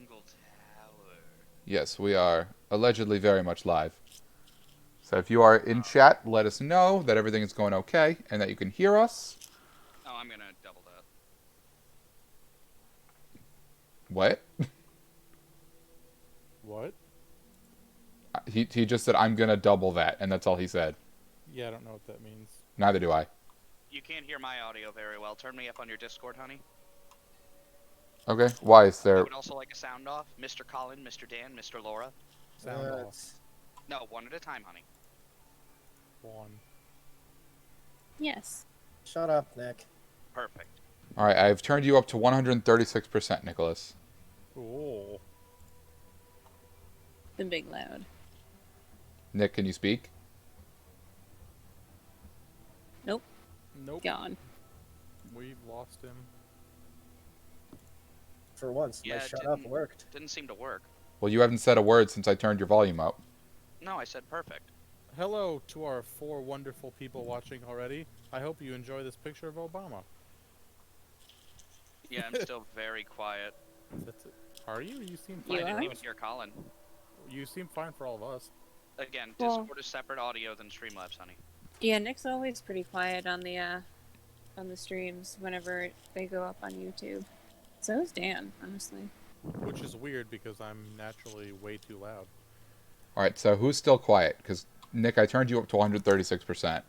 Tangle Tower. Yes, we are allegedly very much live. So if you are in chat, let us know that everything is going okay and that you can hear us. Oh, I'm gonna double that. What? What? He just said, I'm going to double that, and that's all he said. Yeah, I don't know what that means. Neither do I. You can't hear my audio very well. Turn me up on your Discord, honey. Okay, why is I there... would also like a sound off. Mr. Colin, Mr. Dan, Mr. Laura. Sound off. No, one at a time, honey. One. Yes. Shut up, Nick. Perfect. Alright, I've turned you up to 136%, Nicholas. Cool. The big loud. Nick, can you speak? Nope. Nope. Gone. We've lost him. For once, Yeah, my it shut up didn't- worked. Didn't seem to work. Well, you haven't said a word since I turned your volume up. No, I said perfect. Hello to our 4 wonderful people watching already. I hope you enjoy this picture of Obama. Yeah, I'm still very quiet. That's it. Are you? You seem I fine. You didn't are? even hear Colin. You seem fine for all of us. Again, Well- Discord is separate audio than Streamlabs, honey. Yeah, Nick's always pretty quiet on the streams whenever they go up on YouTube. So is Dan, honestly. Which is weird because I'm naturally way too loud. Alright, so who's still quiet? Because, Nick, I turned you up to 136%.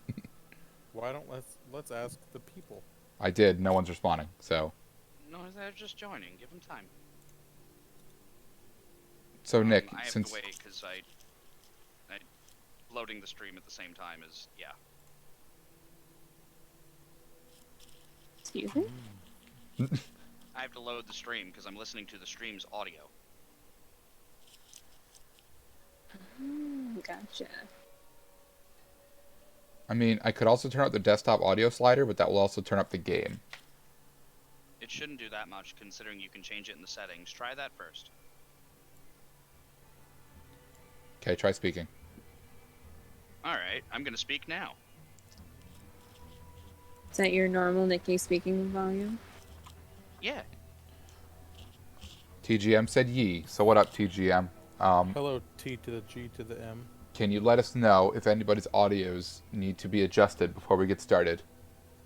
Why don't let's ask the people. I did, no one's responding, so... No, they're just joining. Give them time. So, Nick, I have since... to wait because I loading the stream at the same time is Excuse me? I have to load the stream because I'm listening to the stream's audio. Gotcha. I mean, I could also turn up the desktop audio slider, but that will also turn up the game. It shouldn't do that much considering you can change it in the settings. Try that first. Okay, try speaking. Alright, I'm gonna speak now. Is that your normal Nikki speaking volume? Yeah. TGM said yee, so what up, TGM? Hello, T to the G to the M. Can you let us know if anybody's audios need to be adjusted before we get started?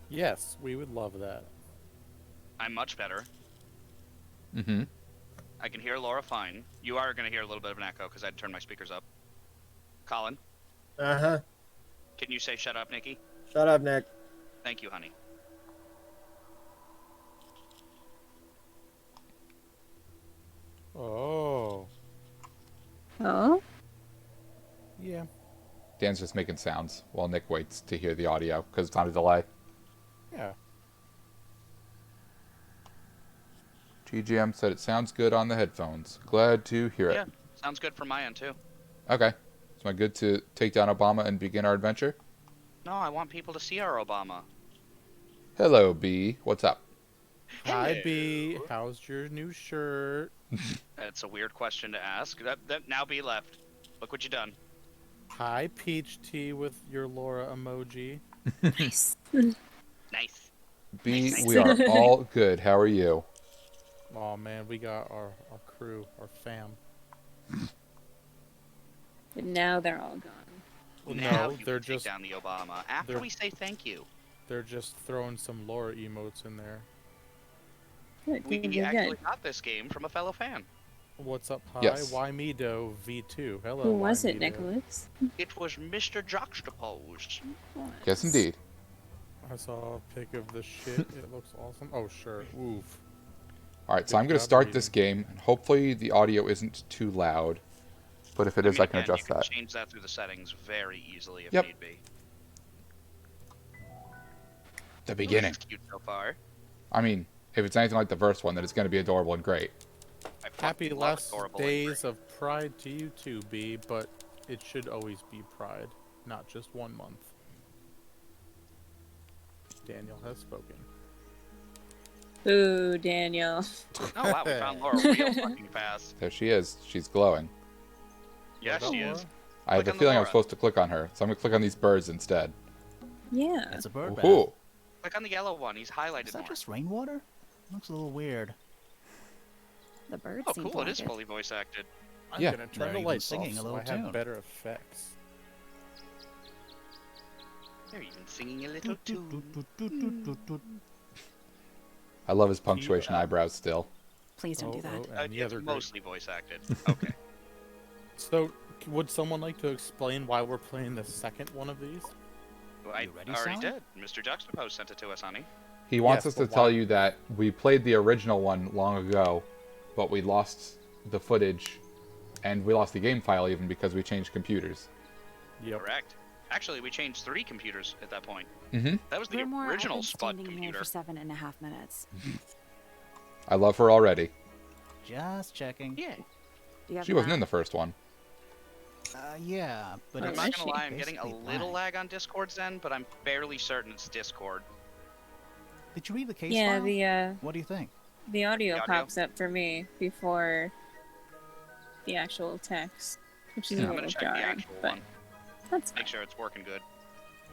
Yes, we would love that. I'm much better. Mm-hmm. I can hear Laura fine. You are gonna hear a little bit of an echo because I had to turn my speakers up. Colin, Uh-huh. can you say shut up, Nikki? Shut up, Nick. Thank you, honey. Oh. Oh? Yeah. Dan's just making sounds while Nick waits to hear the audio, because it's on a delay. Yeah. TGM said it sounds good on the headphones. Glad to hear it. Yeah, sounds good from my end too. Okay. So am I good to take down Obama and begin our adventure? No, I want people to see our Obama. Hello, B. What's up? Hi, Hello. B. How's your new shirt? That's a weird question to ask. That now be left. Look what you done. Hi, Peach Tea with your Laura emoji. Nice. Nice. B, Nice. we are all good. How are you? Oh man, we got our crew, our fam. But now they're all gone. Well, Now no, you they're can take just down the Obama after they're- we say thank you. they're just throwing some Laura emotes in there. Good, We good, good, actually good. got this game from a fellow fan. What's up? Hi, Yes. Why Me Do V2. Hello. Who was Why it, Me Do. Nicholas? It was Mr. Juxtapose. Yes, indeed. I saw a pic of the shit. It looks awesome. Oh, sure. Oof. Alright, so Good I'm going to job, start this reading. game, and hopefully the audio isn't too loud. But if it is, I can again, adjust you that. can change that through the settings very easily if Yep. need be. The This beginning. is cute so far. I mean, if it's anything like the first one, then it's going to be adorable and great. I fucking Happy love last adorable and days great. of Pride to you too, B, but it should always be Pride, not just 1 month. Daniel has spoken. Ooh, Daniel. Oh wow, we found Laura real fucking fast. There she is. She's glowing. Yes, Well she done, is. Laura. I have Click a on the feeling I'm Laura. supposed to click on her, so I'm going to click on these birds instead. Yeah. It's a bird bath. Ooh. Click on the yellow one. He's highlighted Is that more. just rainwater? Looks a little weird. The birds Oh, seem cool! to It like is fully voice acted. I'm Yeah. gonna turn They're the even lights singing off a so I little have tune. better effects. They're even singing a little tune. I love his punctuation eyebrows still. Please don't do that. And yeah, It's they're great. mostly voice acted. Okay. So, would someone like to explain why we're playing the second one of these? I You ready, already Sally? did. Mr. Juxtapose sent it to us, honey. He wants Yes, us to but tell why? you that we played the original one long ago, but we lost the footage, and we lost the game file even because we changed computers. Yep. Correct. Actually, we changed 3 computers at that point. Mm-hmm. That was the Grimore, I've original been Spud standing here computer. for 7.5 minutes. I love her already. Just checking. Yeah. Do you have She wasn't in the map? first one. Yeah, but Oh, I'm it's not gonna lie, I'm getting a basically little blank. lag on Discord's end, but I'm fairly certain it's Discord. Did you read the case Yeah, file? What do you think? the audio The audio? pops up for me before the actual text, which is Yeah. a I'm gonna little check the jarring, actual but one. that's fine. Make sure it's working good.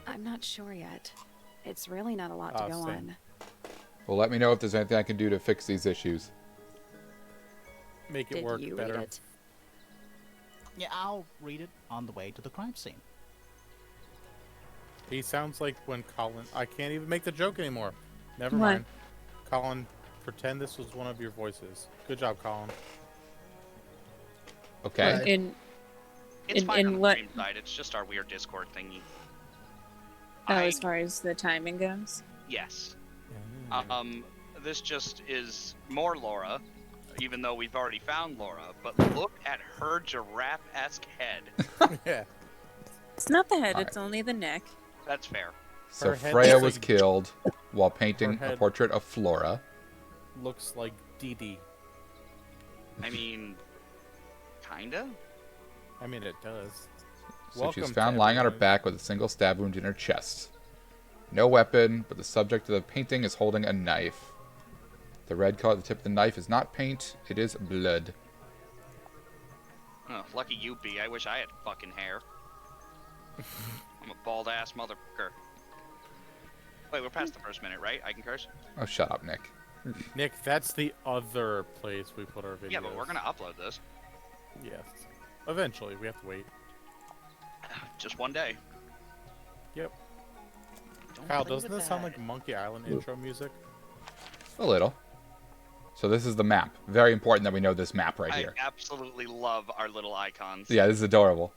I'm not sure yet. It's really not a lot to go Same. on. Well, let me know if there's anything I can do to fix these issues. Make it Did work you better. read it? Yeah, I'll read it on the way to the crime scene. He sounds like when Colin. I can't even make the joke anymore. Never What? mind. Colin, pretend this was one of your voices. Good job, Colin. Okay. Right. It's In- fine in on the what- stream side, it's just our weird Discord thingy. As far as the timing goes. Yes. Mm. This just is more Laura, even though we've already found Laura, but look at her giraffe-esque head. Yeah. It's not the head, Alright. it's only the neck. That's fair. So Her head Freya looks was like- killed while painting Her a head- portrait of Flora. Looks like Dee Dee. I mean, kinda? Oh, I mean, it does. So Welcome she's to found lying on her everyone. back with a single stab wound in her chest. No weapon, but the subject of the painting is holding a knife. The red color at the tip of the knife is not paint, it is blood. Oh, lucky you, B. I wish I had fucking hair. I'm a bald-ass motherfucker. Wait, we're past the first minute, right? I can curse? Oh, shut up, Nick. Nick, that's the other place we put our videos. Yeah, but we're gonna upload this. Yes. Eventually, we have to wait. Just one day. Yep. Don't Kyle, play doesn't with this sound that. like Monkey Island intro music? A little. So this is the map. Very important that we know this map right I here. absolutely love our little icons. Yeah, this is adorable.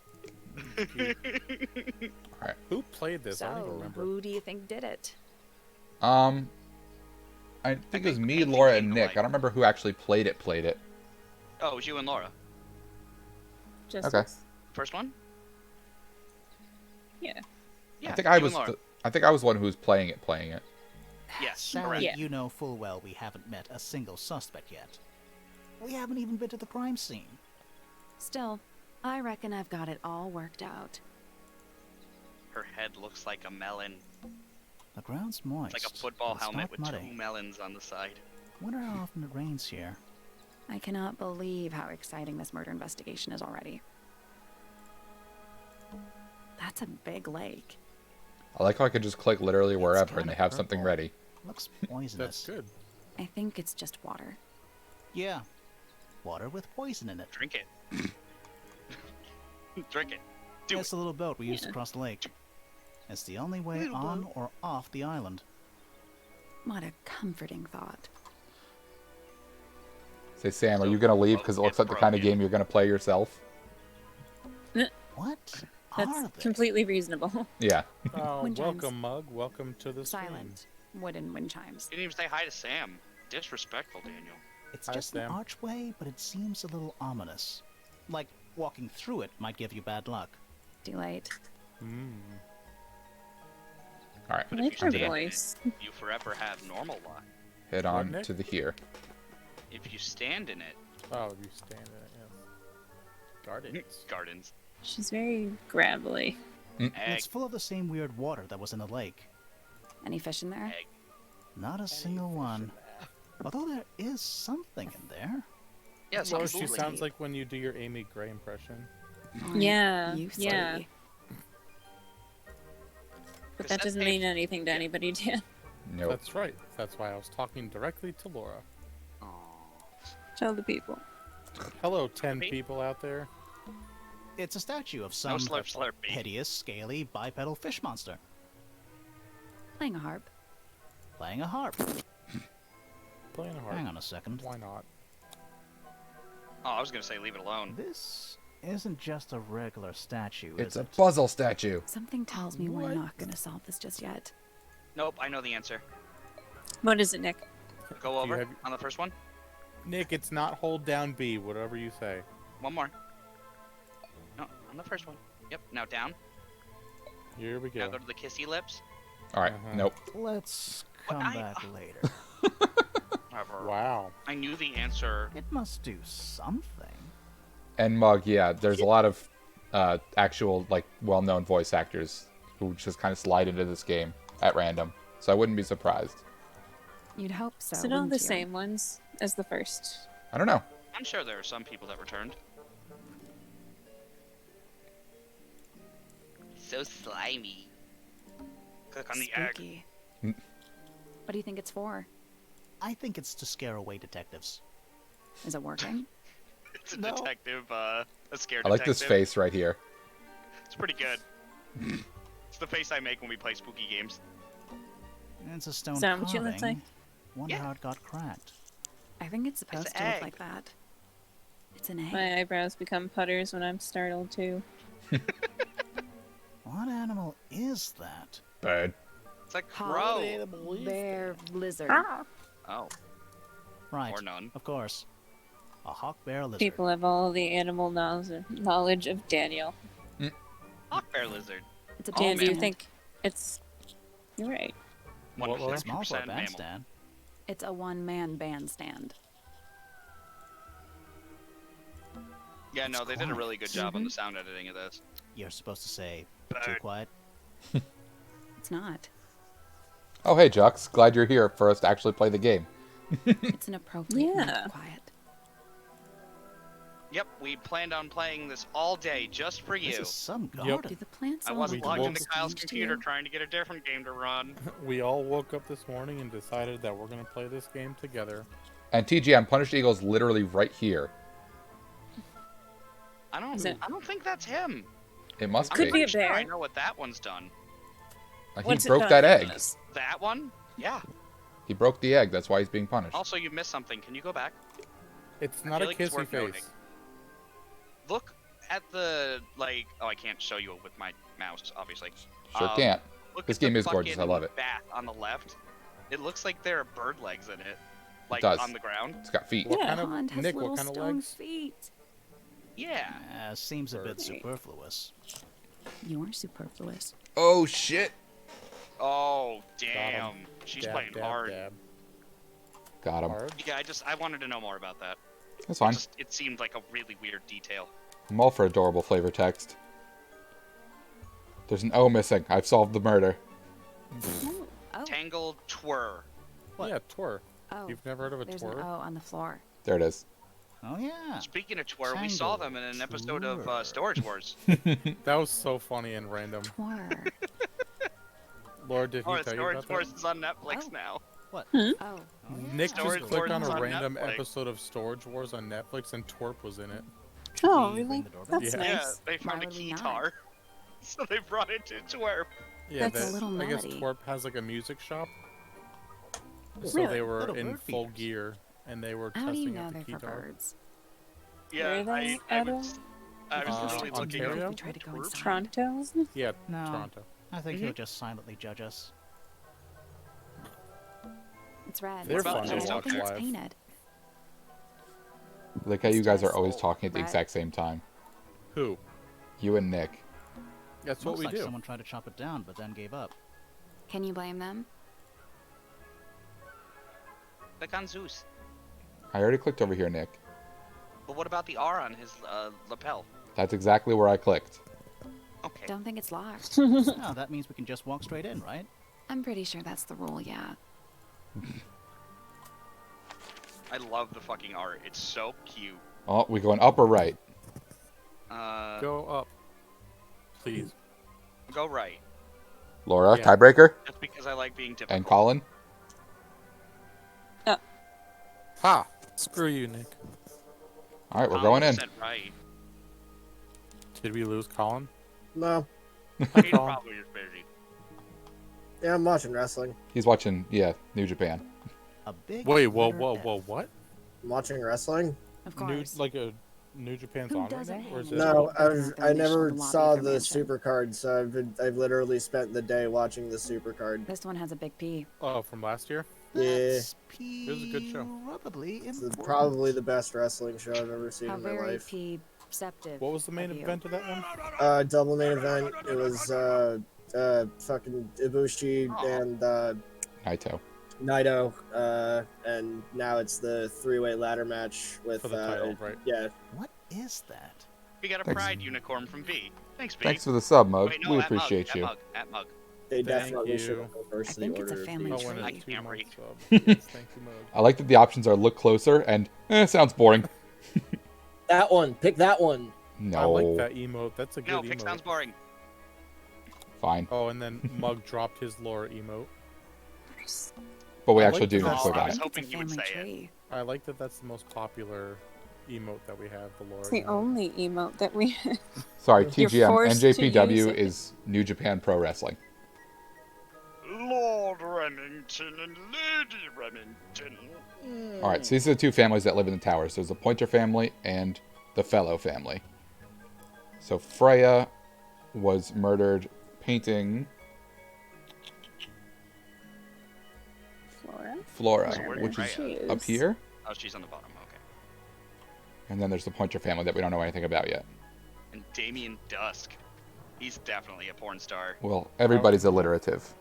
Who played this? I don't even So, remember. who do you think did it? I think it was think me, painting Laura, came and to Nick. light. I don't remember who actually played it. Oh, it was you and Laura. Just Okay. First one? Yeah. Yeah, I think you I and was. Laura. I think I was the one who was playing it. Yes, Sally, correct. Yeah. you know full well we haven't met a single suspect yet. We haven't even been to the crime scene. Still, I reckon I've got it all worked out. Her head looks like a melon. The ground's moist. It's like a football It's helmet not with muddy. 2 melons on the side. Wonder how often it rains here. I cannot believe how exciting this murder investigation is already. That's a big lake. I like how I could just click literally It's wherever and kinda they have something purple. ready. Looks That's poisonous. good. I think it's just water. Yeah. Water with poison in it. Drink it. Drink it. Do It's it. the little boat we used to Yeah. cross the lake. It's the only way Little on boat. or off the island. What a comforting thought. Say, Sam, are So you gonna leave boat because it looks gets like the kind of broken. game you're gonna play yourself? What are That's they? completely reasonable. Yeah. Oh, Wind chimes. welcome, Mug. Welcome to the stream. Silent. Wooden wind chimes. You didn't even say hi to Sam. Disrespectful, Daniel. It's Hi, just an Sam. archway, but it seems a little ominous. Like walking through it might give you bad luck. Too late. Mm. All right. I But like if her you stand voice. in it, you forever have normal luck. Head on Nick? to the here. If you stand in it, Oh, you stand in it, yes. Gardens. gardens. She's very gravelly. And Egg. it's full of the same weird water that was in the lake. Any fish in there? Egg. Not a single one. Although there is something in there. Yes, Well, absolutely. she sounds like when you do your Amy Gray impression. Yeah, You yeah. three. But 'Cause that that's doesn't mean anything to anybody, Dan. Nope. That's right. That's why I was talking directly to Laura. Aw. Tell the people. Hello, 10 Me? people out there. It's a statue of No some slurp slurpy. hideous, scaly, bipedal fish monster Playing a harp. playing a harp. Playing a harp. Hang on a second. Why not? Oh, I was gonna say leave it alone. This isn't just a regular statue, It's is a it? puzzle statue. Something tells me we're What? not gonna solve this just yet. Nope, I know the answer. What is it, Nick? Go Do you over have- on the first one. Nick, it's not hold down B, whatever you say. One more. No, on the first one. Yep. Now down. Here we Now go. go to the kissy lips. All right. Uh-huh. Nope. Let's What come I- back later. Whatever. Wow. I knew the answer. It must do something. And Mug, yeah, there's a lot of actual, like, well-known voice actors who just kind of slide into this game at random. So I wouldn't be surprised. You'd hope so. Is it all wouldn't the you? same ones as the first? I don't know. I'm sure there are some people that returned. So slimy. Click on the egg. Spooky. Mm. What do you think it's for? I think it's to scare away detectives. Is it working? It's a No. detective, a scared I like this detective. face right here. It's pretty good. It's the face I make when we play spooky games. It's a stone Is that what you look carving. like? Wonder Yeah. how it got cracked. I think it's supposed an to look egg. like that. It's an egg. My eyebrows become putters when I'm startled too. What animal is that? Bird. It's like Hog, crow. bear, lizard. Oh, Right. or none. Of course. A hawk bear lizard. People have all the animal knowledge of Daniel. Hawk bear lizard. It's a Oh, Dan, do you man. think it's... You're right. What was it? Small for a 100% mammal. bandstand. It's a one-man bandstand. Yeah, no, It's they did a really good job Mm-hmm. on the sound editing of this. You're supposed to say, too Bird. quiet. It's not. Oh, hey, Jux. Glad you're here for us to actually play the game. It's an appropriate amount Yeah. of quiet. Yep, we planned on playing this all day just for This you. is some Yep. garden. Do the plants I all wasn't look We logged woke- into Kyle's strange to computer you? trying to get a different game to run. We all woke up this morning and decided that we're going to play this game together. And TGM, Punished Eagle's literally right here. I don't. Is it- I don't think that's him. It must I'm Could be. be pretty a sure I bear. know what that one's done. He What's it broke done, that egg. Nicholas? That one? Yeah. He broke the egg. That's why he's being punished. Also, you missed something. Can you go back? It's I not feel a like it's kissy worth face. noting. Look at the like. Oh, I can't show you with my mouse, obviously. Sure Um, can't. Look This at the game is gorgeous, I fucking love it. Bath on the left. It looks like there are bird legs in it, like does. on the ground. It's got feet. What Yeah. kind of Pond has Nick? little What kind of stone legs? feet. Yeah. Seems a bit Bird. superfluous. You're superfluous. Oh shit! Oh damn. She's Dab, playing dab, hard. dab. Got him. Hard. Yeah, I wanted to know more about that. That's fine. It seemed like a really weird detail. I'm all for adorable flavor text. There's an O missing. I've solved the murder. Oh, Tangle Tower. What? Yeah, twir. oh. You've never heard of a There's an O twir? on the floor. There it is. Oh yeah. Speaking of Tour, we saw them in an episode of Tour. Storage Wars. That was so funny and random. Twir. Lord, did he Oh, tell you Storage about Wars that? is on Netflix Oh. now. What? Oh, Oh, yeah. Nick Storage just clicked Wars on is a on random Netflix. episode of Storage Wars on Netflix and Twerp was in it. Oh, we ring really? the doorbell? That's Yeah. Yeah, nice. they found Why a would we not? keytar. So they brought it to Twerp. Yeah, That's a little I guess naughty. Twerp has like a music shop. So Really? they were Little in bird full feeders. gear and they were how do you testing know out the they're for keytar. birds? Yeah, Where are they I at, was literally looking Ontario? up. We tried to go inside. Toronto, isn't it? Yeah, No. Toronto. I think Mm-hmm. he'll just silently judge us. It's red. They're fun to I don't watch think it's live. painted. Like how you guys are always talking at the Right. exact same time. Who? You and Nick. That's what Looks we like do. someone tried to chop it down, but then gave up. Can you blame them? Click on Zeus. I already clicked over here, Nick. But what about the R on his lapel? That's exactly where I clicked. Okay. Don't think it's locked. Oh, that means we can just walk straight in, right? I'm pretty sure that's the rule, yeah. I love the fucking art. It's so cute. Oh, we going up or right? Go up. Please. Go right. Laura, Yeah. tiebreaker? Just because I like being typical. And Colin? Ha! Screw you, Nick. All right, we're Colin going in. said right. Did we lose Colin? No. He's Colin. probably just busy. Yeah, I'm watching wrestling. He's watching, yeah, New Japan. A big Wait, letter what? I'm watching wrestling. Of New, course. like a New Japan's Who on right doesn't now, or is hang it? out No, with the I foundation never lobby saw of their the mansion? supercard, so I've literally spent the day watching the supercard. This one has a big P. Oh, from last year. Yeah, That's It was a good show. probably it's important. probably the best wrestling show I've ever seen How in my very life. perceptive. What was the main of you. event of that one? Double main event. It was fucking Ibushi Aw. and Naito. Naito, and now it's the three-way ladder match with For the title, right? Yeah, What is that? We got a Thanks. pride unicorn from V. Thanks, V. Thanks for the sub, Mug. Wait, no, We at appreciate Mug, you. At Mug. they Thank definitely you. should have reversed I the think it's a order. of family these. Oh, when I it's can't 2 read. months sub. Yes, thank you, Mug. I like that the options are look closer and, sounds boring. That one, pick that one. No. I like that emote. That's a good No, emote. pick sounds boring. Fine. Oh, and then Mug dropped his lore emote. Nice. But we I actually like do that. need to click I on was it. hoping it's a you would family say it. tree. I like that that's the most popular emote that we have, the lore It's the emote. only emote that we have. Sorry, You're TGM. forced to use NJPW it. is New Japan Pro Wrestling. Lord Remington and Lady Remington. All right, so these are the two families that live in the towers. There's the Pointer family and the Fellow family. So Freya was murdered painting Flora. Flora, So where which did is Freya is. up here. Oh, she's on the bottom. Okay. And then there's the Pointer family that we don't know anything about yet. And Damien Dusk. He's definitely a porn star. Well, everybody's alliterative.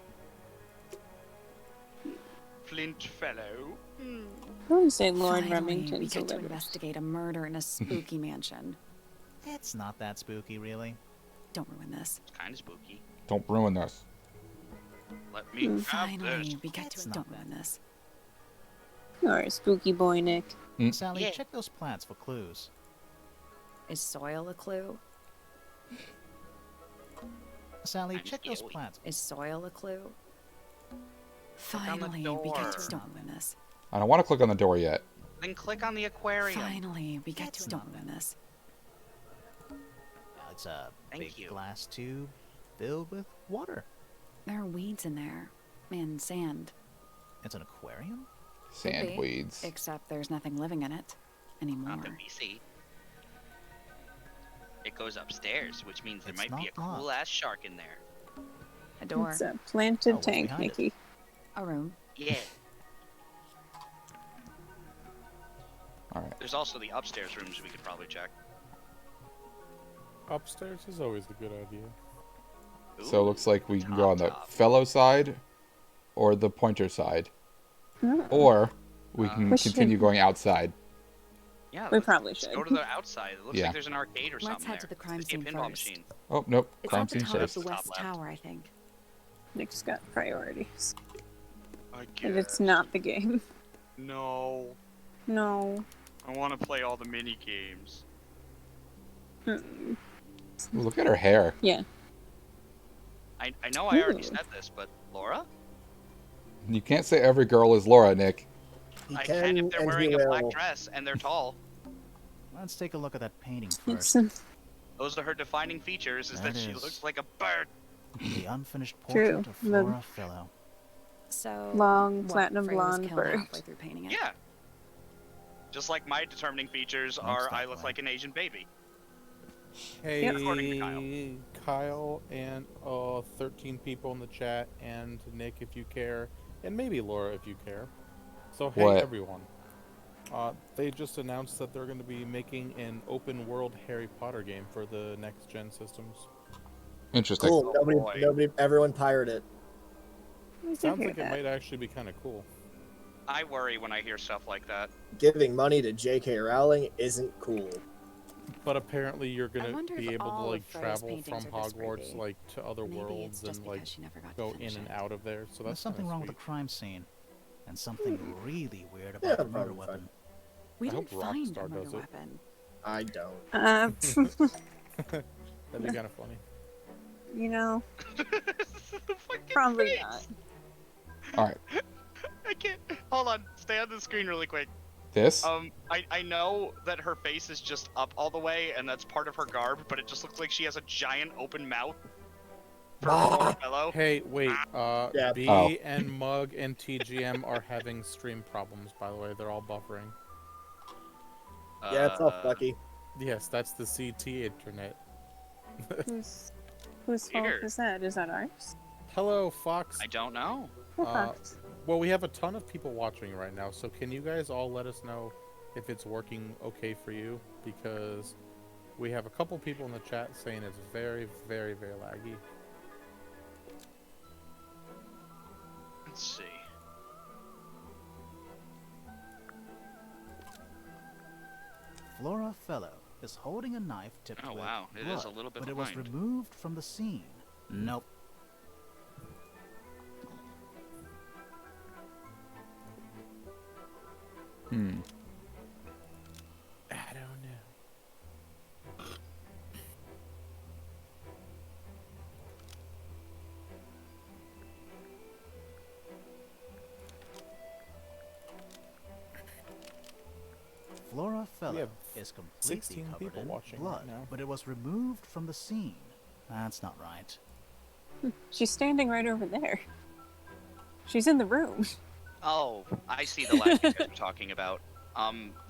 Flint Fellow. I wouldn't say Lord Finally, we Remington's a get to little. investigate a murder in a spooky mansion. It's not that spooky, really. Don't ruin this. It's kind of spooky. Don't ruin this. Let me have Finally, this. we get It's to not don't bad. ruin this. You're a spooky boy, Nick. Sally, Yeah. check those plants for clues. Is soil a clue? Sally, Kinda check those scary. plants. Is soil a clue? on the Finally, we get door. to don't ruin this. I don't want to click on the door yet. Then click on the aquarium. Finally, we get That's to don't not ruin this. It's a Thank big you. glass tube filled with water. There are weeds in there. And sand. It's an aquarium? Could be, Sandweeds. Except there's nothing living in it anymore. Not that we see. It goes upstairs, which means there It's might be a not cool ass shark in there. A door. It's a planted Oh, what's tank, behind it? Mickey. A room. Yeah. All right. There's also the upstairs rooms we could probably check. Upstairs is always a good idea. So it Ooh, looks like we can go on the top. Fellow side or the Pointer side. Oh, Or we can We continue should- going outside. Yeah, we let's probably go should. to the outside. It looks Yeah. like there's an arcade or Let's something head there. to the crime Could be a scene pinball first. machine. Oh, nope. It's Crime at the scene top of first. the Top west left. tower, I think. Nick's got priorities. I And it's not the game. No. No. I want to play all the mini games. Mm-mm. Ooh, look at her hair. Yeah. I know I already Ooh. said this, but Laura? You can't say every girl is Laura, Nick. He I can can if they're and wearing he a black will. dress and they're tall. Let's take a look at that painting It's first. Those are her defining features, is That that she is- looks like a bird. The unfinished True. portrait of The- Flora Fellow. So Long, what, platinum Frey was blonde killed bird. halfway through painting it? Yeah. Just like my determining features Looks are that I look way. like an Asian baby. Hey, according to Kyle and 13 people in the chat, and Nick if you care, and maybe Laura if you care. So hey What? everyone, they just announced that they're going to be making an open world Harry Potter game for the next gen systems. Interesting. Cool. Oh, boy. Nobody, everyone pirate it. I did Sounds hear like it that. might actually be kind of cool. I worry when I hear stuff like that. Giving money to J.K. Rowling isn't cool. But apparently you're I gonna wonder be if able to all like of Frey's travel paintings from are this Hogwarts creepy. like to other Maybe it's worlds just and because like she never got to go in finish and it. out of there. So There's that's something kinda wrong with sweet. the crime scene. And something really weird Yeah, about the murder probably fine. weapon. We I didn't hope find a Rockstar murder does it. weapon. I don't. That'd be kind of funny. You know, Fucking probably face. not. All right. I can't. Hold on. Stay on the screen really quick. This? I know that her face is just up all the way, and that's part of her garb, but it just looks like she has a giant open mouth for Flora Fellow. Hey, wait. Yeah. B Oh. and Mug and TGM are having stream problems, by the way. They're all buffering. Yeah, it's all fucky. Yes, that's the CT internet. Whose fault Weird. is that? Is that ours? Hello, Fox. I don't know. Who Uh, fucked? Well, we have a ton of people watching right now, so can you guys all let us know if it's working okay for you? Because we have a couple people in the chat saying it's very, very, very laggy. Let's see. Flora Fellow is holding a knife tipped Oh, with wow. It blood, is a little bit but it was behind. removed from the scene. Nope. I don't know. Flora Fellow have is completely 16 covered people in watching right blood, now. but it was removed from the scene. That's not right. She's standing right over there. She's in the room. Oh, I see the lag you guys are talking about.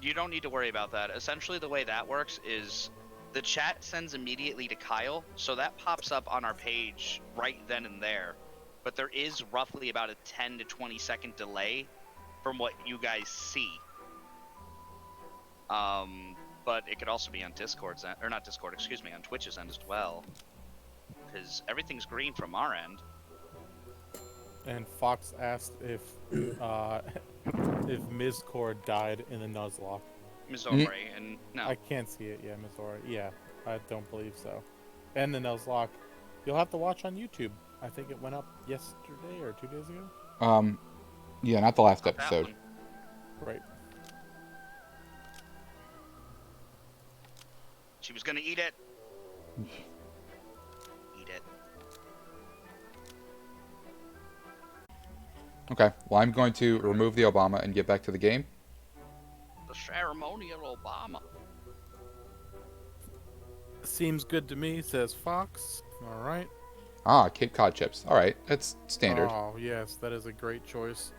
You don't need to worry about that. Essentially, the way that works is the chat sends immediately to Kyle, so that pops up on our page right then and there. But there is roughly about a 10 to 20 second delay from what you guys see. But it could also be on Discord's end, or not Discord, excuse me, on Twitch's end as well. Because everything's green from our end. And Fox asked if Ms. Cord died in the Nuzlocke. Missouri, and no. I can't see it. Yeah, Missouri. Yeah, I don't believe so. And the Nuzlocke, you'll have to watch on YouTube. I think it went up yesterday or 2 days ago. Yeah, not the last That episode. one. Right. She was gonna eat it. Eat it. Okay, well, I'm going to remove the Obama and get back to the game. The ceremonial Obama. Seems good to me, says Fox. All right. Ah, Cape Cod chips. All right, that's standard. Oh, yes, that is a great choice.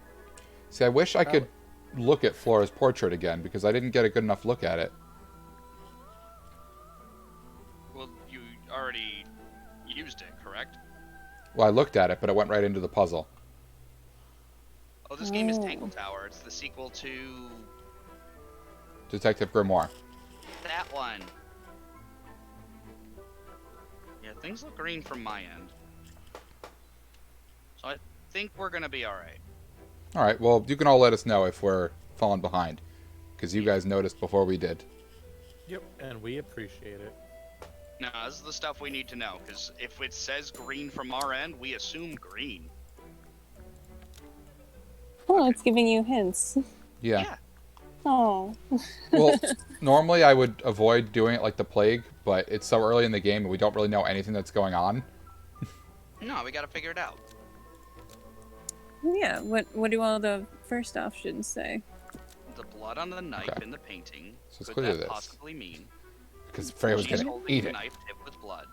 See, I wish I could look at Flora's portrait again, because I didn't get a good enough look at it. Well, you already used it, correct? Well, I looked at it, but it went right into the puzzle. Oh, this game is Oh. Tangle Tower. It's the sequel to Detective Grimoire. that one. Yeah, things look green from my end. So I think we're gonna be alright. All right, well, you can all let us know if we're falling behind, because you guys noticed before we did. Yep, and we appreciate it. No, this is the stuff we need to know, because if it says green from our end, we assume green. Oh, it's giving you hints. Yeah. Oh. Well, normally I would avoid doing it like the plague, but it's so early in the game and we don't really know anything that's going on. No, we gotta figure it out. Yeah, what do all the first options say? The blood on the knife Okay. in the painting. So it's Could clearly that this. possibly mean Because Freya was she's going to holding eat the it. knife tipped with blood?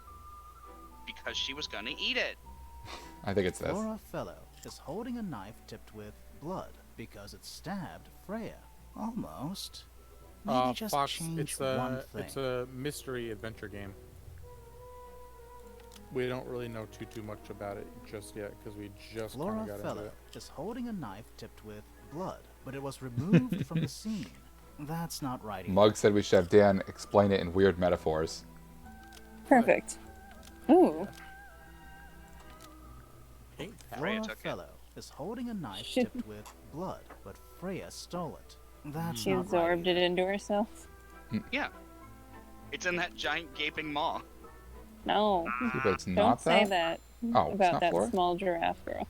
Because she was gonna eat it. I think it's this. Flora Fellow is holding a knife tipped with blood because it stabbed Freya. Almost. Maybe just Fox, change one thing. it's a mystery adventure game. We don't really know too much about it just yet because we just kind Flora of got into Fellow it. is holding a knife tipped with blood, but it was removed from the scene. That's not right either. Mug said we should have Dan explain it in weird metaphors. Perfect. Ooh. Hey, Freya Flora took it. Fellow is holding a knife tipped with blood, but Freya stole it. That's She not absorbed right it into herself. Yeah. It's in that giant gaping maw. No. See, but it's Don't not say that? that Oh, it's about not that Flora? small giraffe girl.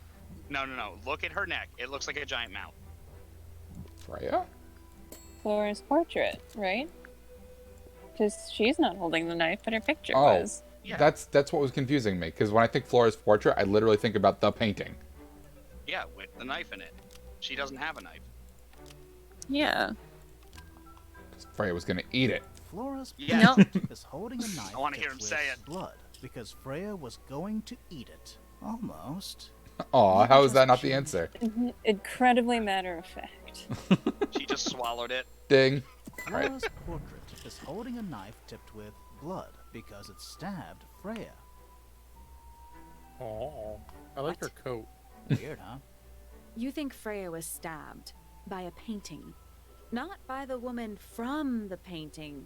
No. Look at her neck. It looks like a giant mouth. Freya? Flora's portrait, right? Because she's not holding the knife, but her picture Oh. was. Yeah. That's what was confusing me, because when I think Flora's portrait, I literally think about the painting. Yeah, with the knife in it. She doesn't have a knife. Yeah. Freya was gonna eat it. Flora's Yeah. portrait is holding a knife I wanna hear tipped him say with it. blood because Freya was going to eat it. Almost. Aw, Maybe how is just that not the choose- answer? Incredibly matter of fact. She just swallowed it. Ding. Alright. Flora's portrait is holding a knife tipped with blood because it stabbed Freya. Oh, I like her coat. Weird, huh? You think Freya was stabbed by a painting. Not by the woman from the painting,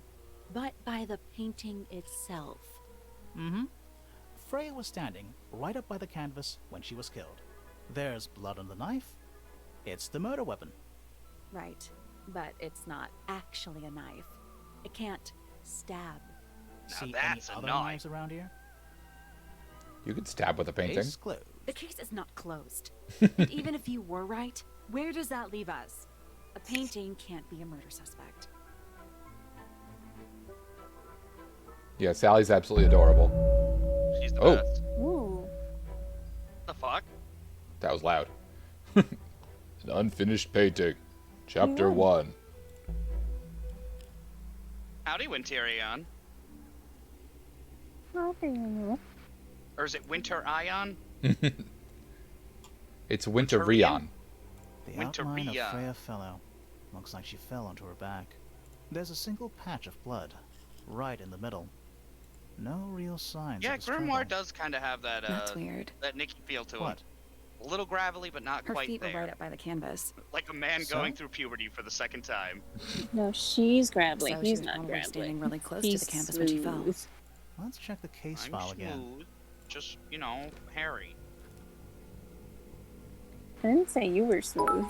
but by the painting itself. Mm-hmm. Freya was standing right up by the canvas when she was killed. There's blood on the knife. It's the murder weapon. Right, but it's not actually a knife. It can't stab. Now See that's any a other knife. knives around here? You could stab with a painting. Case closed. The case is not closed. And even if you were right, where does that leave us? A painting can't be a murder suspect. Yeah, Sally's absolutely adorable. She's the Oh. best. Ooh. The fuck? That was loud. An unfinished painting. Chapter No. 1. Howdy, Winterion. Or is it Winter Ion? It's Winter Rion. The Winter outline of Bia. Freya fell out. Looks like she fell onto her back. There's a single patch of blood, right in the middle. No real signs Yeah, of a struggle. Grimoire does kind of have that That's weird. that Nikki feel to What? him. A little gravelly, but not Her quite feet there. were right up by the canvas. Like a man So? going through puberty for the second time. No, she's grabbly. So she He's was not probably grabbly. standing really close He's to the canvas when she fell. smooth. Let's check the case I'm file smooth. again. Just, you know, hairy. I didn't say you were smooth.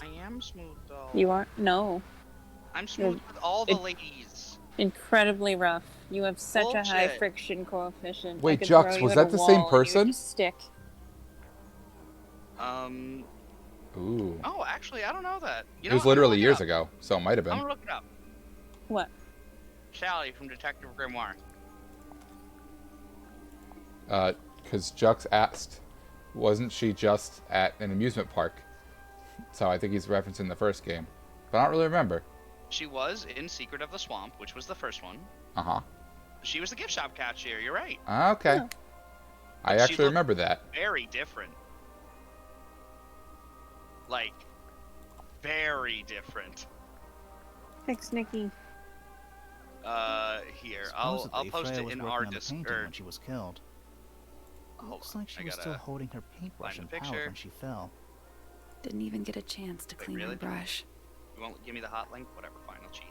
I am smooth, though. You are no. I'm smooth with all the ladies. Incredibly rough. You have such a high Bullshit. friction coefficient. Wait, I could Jux, throw you was at that a the wall same and you would person? just stick. Ooh. Oh, actually, I don't know that. You It know was what? I'm gonna literally look it years up. ago, so it might have I'm been. gonna look it up. What? Sally from Detective Grimoire. Because Jux asked, wasn't she just at an amusement park? So I think he's referencing the first game. But I don't really remember. She was in Secret of the Swamp, which was the first one. Uh-huh. She was the gift shop cashier, you're right. Okay. Yeah. I She actually looked- remember that. Very different. Like, very different. Thanks, Nikki. Here, I'll Supposedly, post Freya it was in working our on the painting Discord. when she was killed. Hold Looks on, like she I was gotta still holding her paintbrush find and the palette picture. when she fell. Didn't even get a chance to Wait, clean her really? brush. You won't give me the hot link? Whatever, fine, I'll cheat.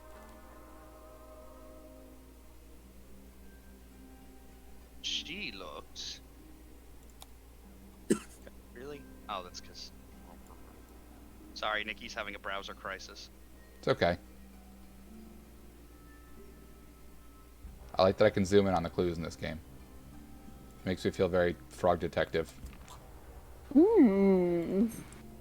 She looks... Really? Oh, that's because... Sorry, Nikki's having a browser crisis. It's okay. I like that I can zoom in on the clues in this game. Makes me feel very frog detective. Hmm.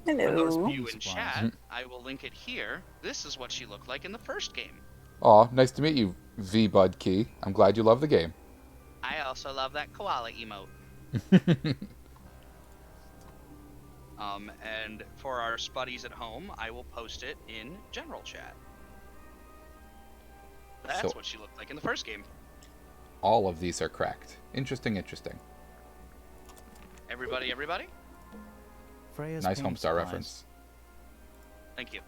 For those Hello. of you in Supplies. chat, I will link it here. This is what she looked like in the first game. Aw, nice to meet you, V-Bud Key. I'm glad you love the game. I also love that koala emote. And for our spuddies at home, I will post it in general chat. That's So- what she looked like in the first game. All of these are cracked. Interesting, interesting. Everybody, everybody? Freya's Nice painting Homestar supplies. reference. Thank you.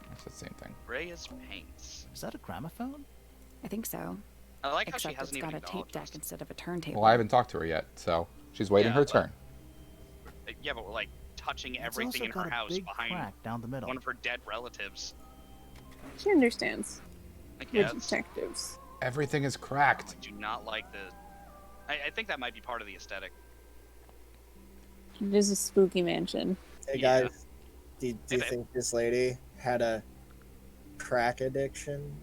That's the same thing. Reyes paints. Is that a gramophone? I think so. I like how she Except it's hasn't got even a tape deck acknowledged us. instead of a turntable. Well, I haven't talked to her yet, so she's waiting Yeah, her but- turn. Yeah, but we're like touching It's everything also in got her a house big behind crack down the middle. one of her dead relatives. She understands. Like, We're yeah, that's- detectives. Everything is cracked. I do not like the... I think that might be part of the aesthetic. It is a spooky mansion. Hey Yeah. guys, do you babe. think this lady had a crack addiction?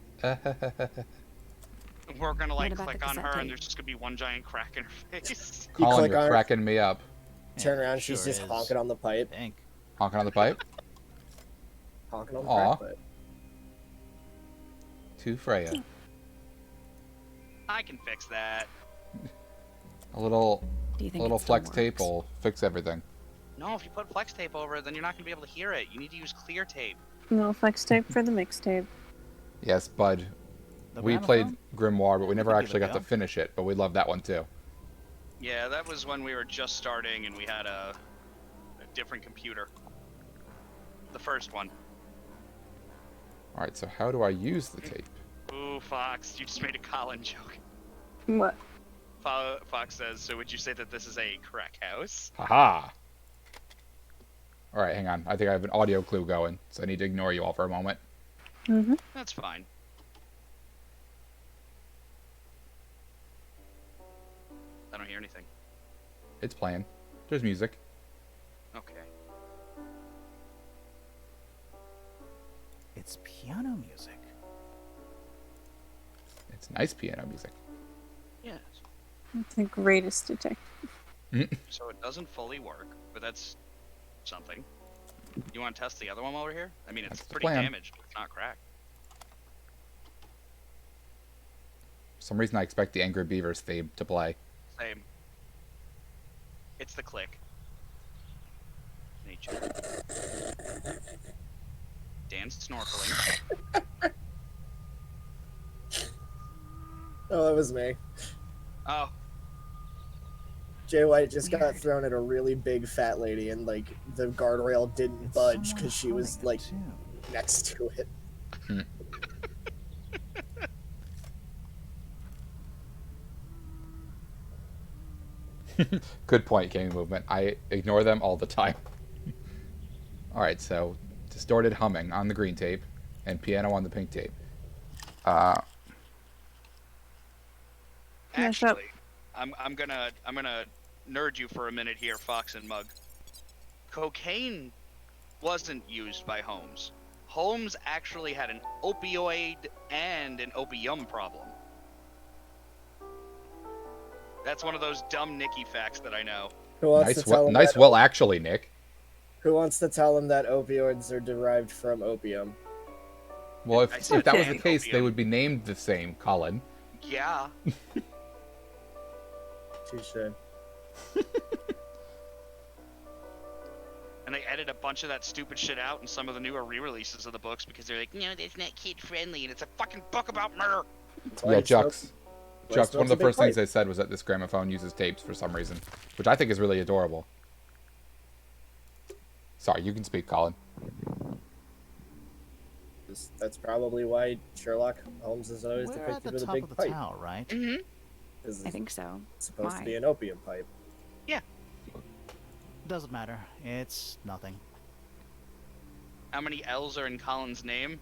We're gonna like about the click on cassette her and tape? there's just gonna be one giant crack in her face. You Colin, click you're on her, cracking me up. turn Yeah, around, it she's sure just is. honking on the pipe. Think. Honking on the pipe Honking on the Aw. crack pipe. to Freya. I can fix that. A little Do you think little it still flex tape works? will fix everything. No, if you put flex tape over it, then you're not gonna be able to hear it. You need to use clear tape. No flex tape for the mixtape. Yes, Bud. The We played gramophone? Grimoire, but we never Give it actually a got to go. finish it. But we love that one too. Yeah, that was when we were just starting and we had a different computer. The first one. All right. So how do I use the tape? Ooh, Fox, you just made a Colin joke. What? Fox says, so would you say that this is a crack house? Haha. All right, hang on. I think I have an audio clue going, so I need to ignore you all for a moment. Mm-hmm. That's fine. I don't hear anything. It's playing. There's music. Okay. It's piano music. It's nice piano music. Yes. It's the greatest detective. So it doesn't fully work, but that's something. You want to test the other one while we're here? I mean, it's That's the pretty plan. damaged, but it's not cracked. For some reason, I expect the Angry Beavers theme to play. Same. It's the click. Nature. Dan's snorkeling. Oh, that was me. Oh, Jay White just got Weird. thrown at a really big fat lady, and like the guardrail didn't It's budge someone because she was humming a like tune. next to it. Good point, gaming movement. I ignore them all the time. All right, so distorted humming on the green tape, and piano on the pink tape. Mash up. actually, I'm gonna nerd you for a minute here, Fox and Mug. Cocaine wasn't used by Holmes. Holmes actually had an opioid and an opium problem. That's one of those dumb Nicky facts that I know. Who wants Nice, to tell him nice. that, Well, actually, Nick. Who wants to tell him that opioids are derived from opium? Well, I if said that was the dang case, they opium. would be named the same, Colin. Yeah. Touche. And they edit a bunch of that stupid shit out in some of the newer re-releases of the books because they're like, no, that's not kid-friendly, and it's a fucking book about murder. That's why Yeah, he smokes- Jux. why he Jux, one smokes of the a big first things pipe. they said was that this gramophone uses tapes for some reason, which I think is really adorable. Sorry, you can speak, Colin. That's probably why Sherlock Holmes is always We're at depicted the with a top big of the pipe. tower, right? Mm-hmm. This I is think so. supposed to Why? be an opium pipe. Doesn't matter. It's nothing. How many L's are in Colin's name?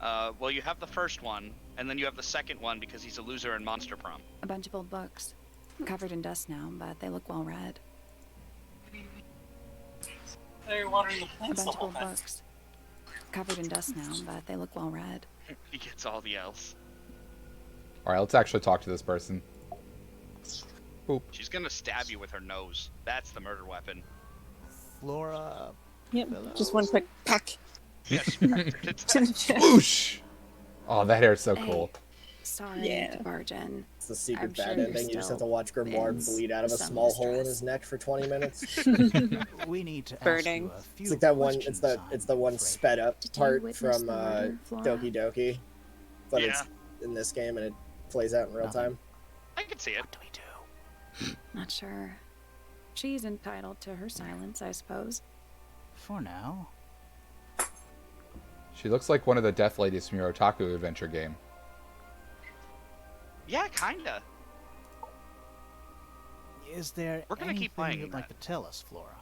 Well, you have the first one, and then you have the second one because he's a loser in Monster Prom. A bunch of old books. Covered in dust now, but they look well read. They're watering the A plants the bunch of whole old time. books. Covered in dust now, but they look well read. He gets all the L's. All right, let's actually talk to this person. Boop. She's gonna stab you with her nose. That's the murder weapon. Flora. Yep. Fellows. Just one quick pack Yeah, she cracked her to to the death. chest. Whoosh! Oh, that hair's so cool. Sorry Yeah. to barge in. It's the secret I'm bad sure you're ending. You just have to still watch Grimoire in bleed out of a some small hole in distress. his neck for 20 minutes. We need to Birding. ask you a few It's like that one. questions It's the one on Frey. sped up Did you part witness from the murder, Flora? Doki Doki, but Yeah. it's in this game and it plays out in real Nothing. time. I can see it. What do we do? Not sure. She's entitled to her silence, I suppose. For now. She looks like one of the Death Ladies from your Otaku adventure game. Yeah, kinda. Is there We're gonna anything keep playing you'd like to that. tell us, Flora?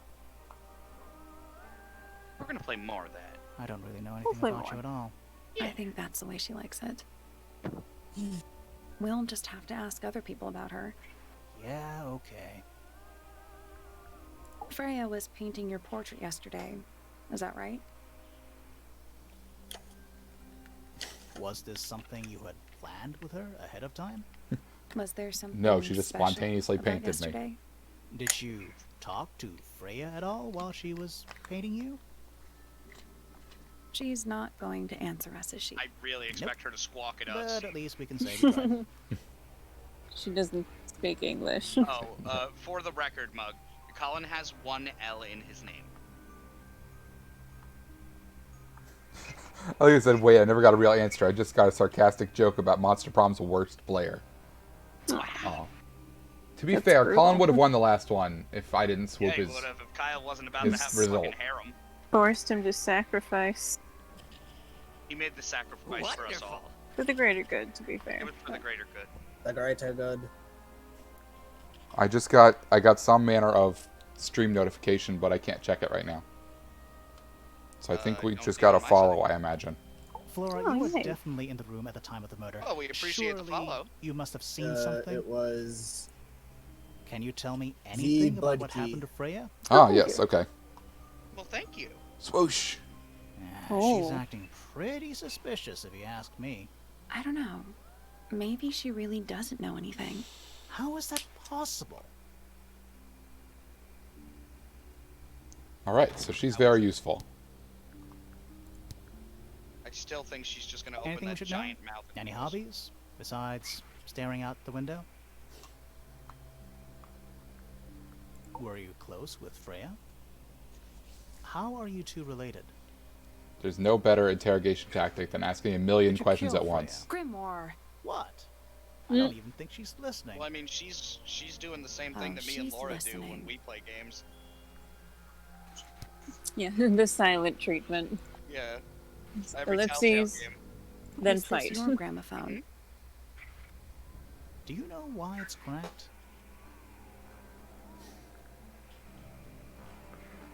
We're gonna play more of that. I don't really know anything play about more. you at all. I think that's the way she likes it. We'll just have to ask other people about her. Yeah, okay. Freya was painting your portrait yesterday. Is that right? Was this something you had planned with her ahead of time? Was there something No, she just special spontaneously about painted me. yesterday? Did you talk to Freya at all while she was painting you? She's not going to answer us, is she? I really expect her to squawk at us. But at least we can say we tried. She doesn't speak English. Oh, for the record, Mug, Colin has one L in his name. Like I said, wait, I never got a real answer. I just got a sarcastic joke about Monster Prom's worst player. Aw. To be That's fair, brutal. Colin would have won the last one if I didn't Yeah, swoop he his... would have if Kyle wasn't about his to have a result. fucking harem. Forced him to sacrifice He made the sacrifice for us all. for the greater good, to be fair. It was for the greater good. The greater good. I got some manner of stream notification, but I can't check it right now. So I think we don't just see it got a on my follow, side. I imagine. Flora, Oh, you were yay. definitely in the room at the time of the murder. Oh, we appreciate the Surely follow. you must have seen something. It was Can you tell me anything about what Budkey. happened to Freya? Ah, yes, okay. Well, thank you. Swoosh! She's Oh. acting pretty suspicious, if you ask me. I don't know. Maybe she really doesn't know anything. How is that possible? Alright, so she's very useful. I still think she's just gonna open Anything we that should know? giant mouth. and Any close. hobbies besides staring out the window? Were you close with Freya? How are you two related? There's no better interrogation tactic than asking a million Did you questions kill at Freya? once. Grimoire. What? I don't even think she's listening. Well, I mean, she's doing the same thing Oh, that me and she's Laura do when listening. we play games. Yeah, the silent treatment. Yeah. Every Telltale Ellipses, game. then Is this fight. your gramophone? Do you know why it's cracked?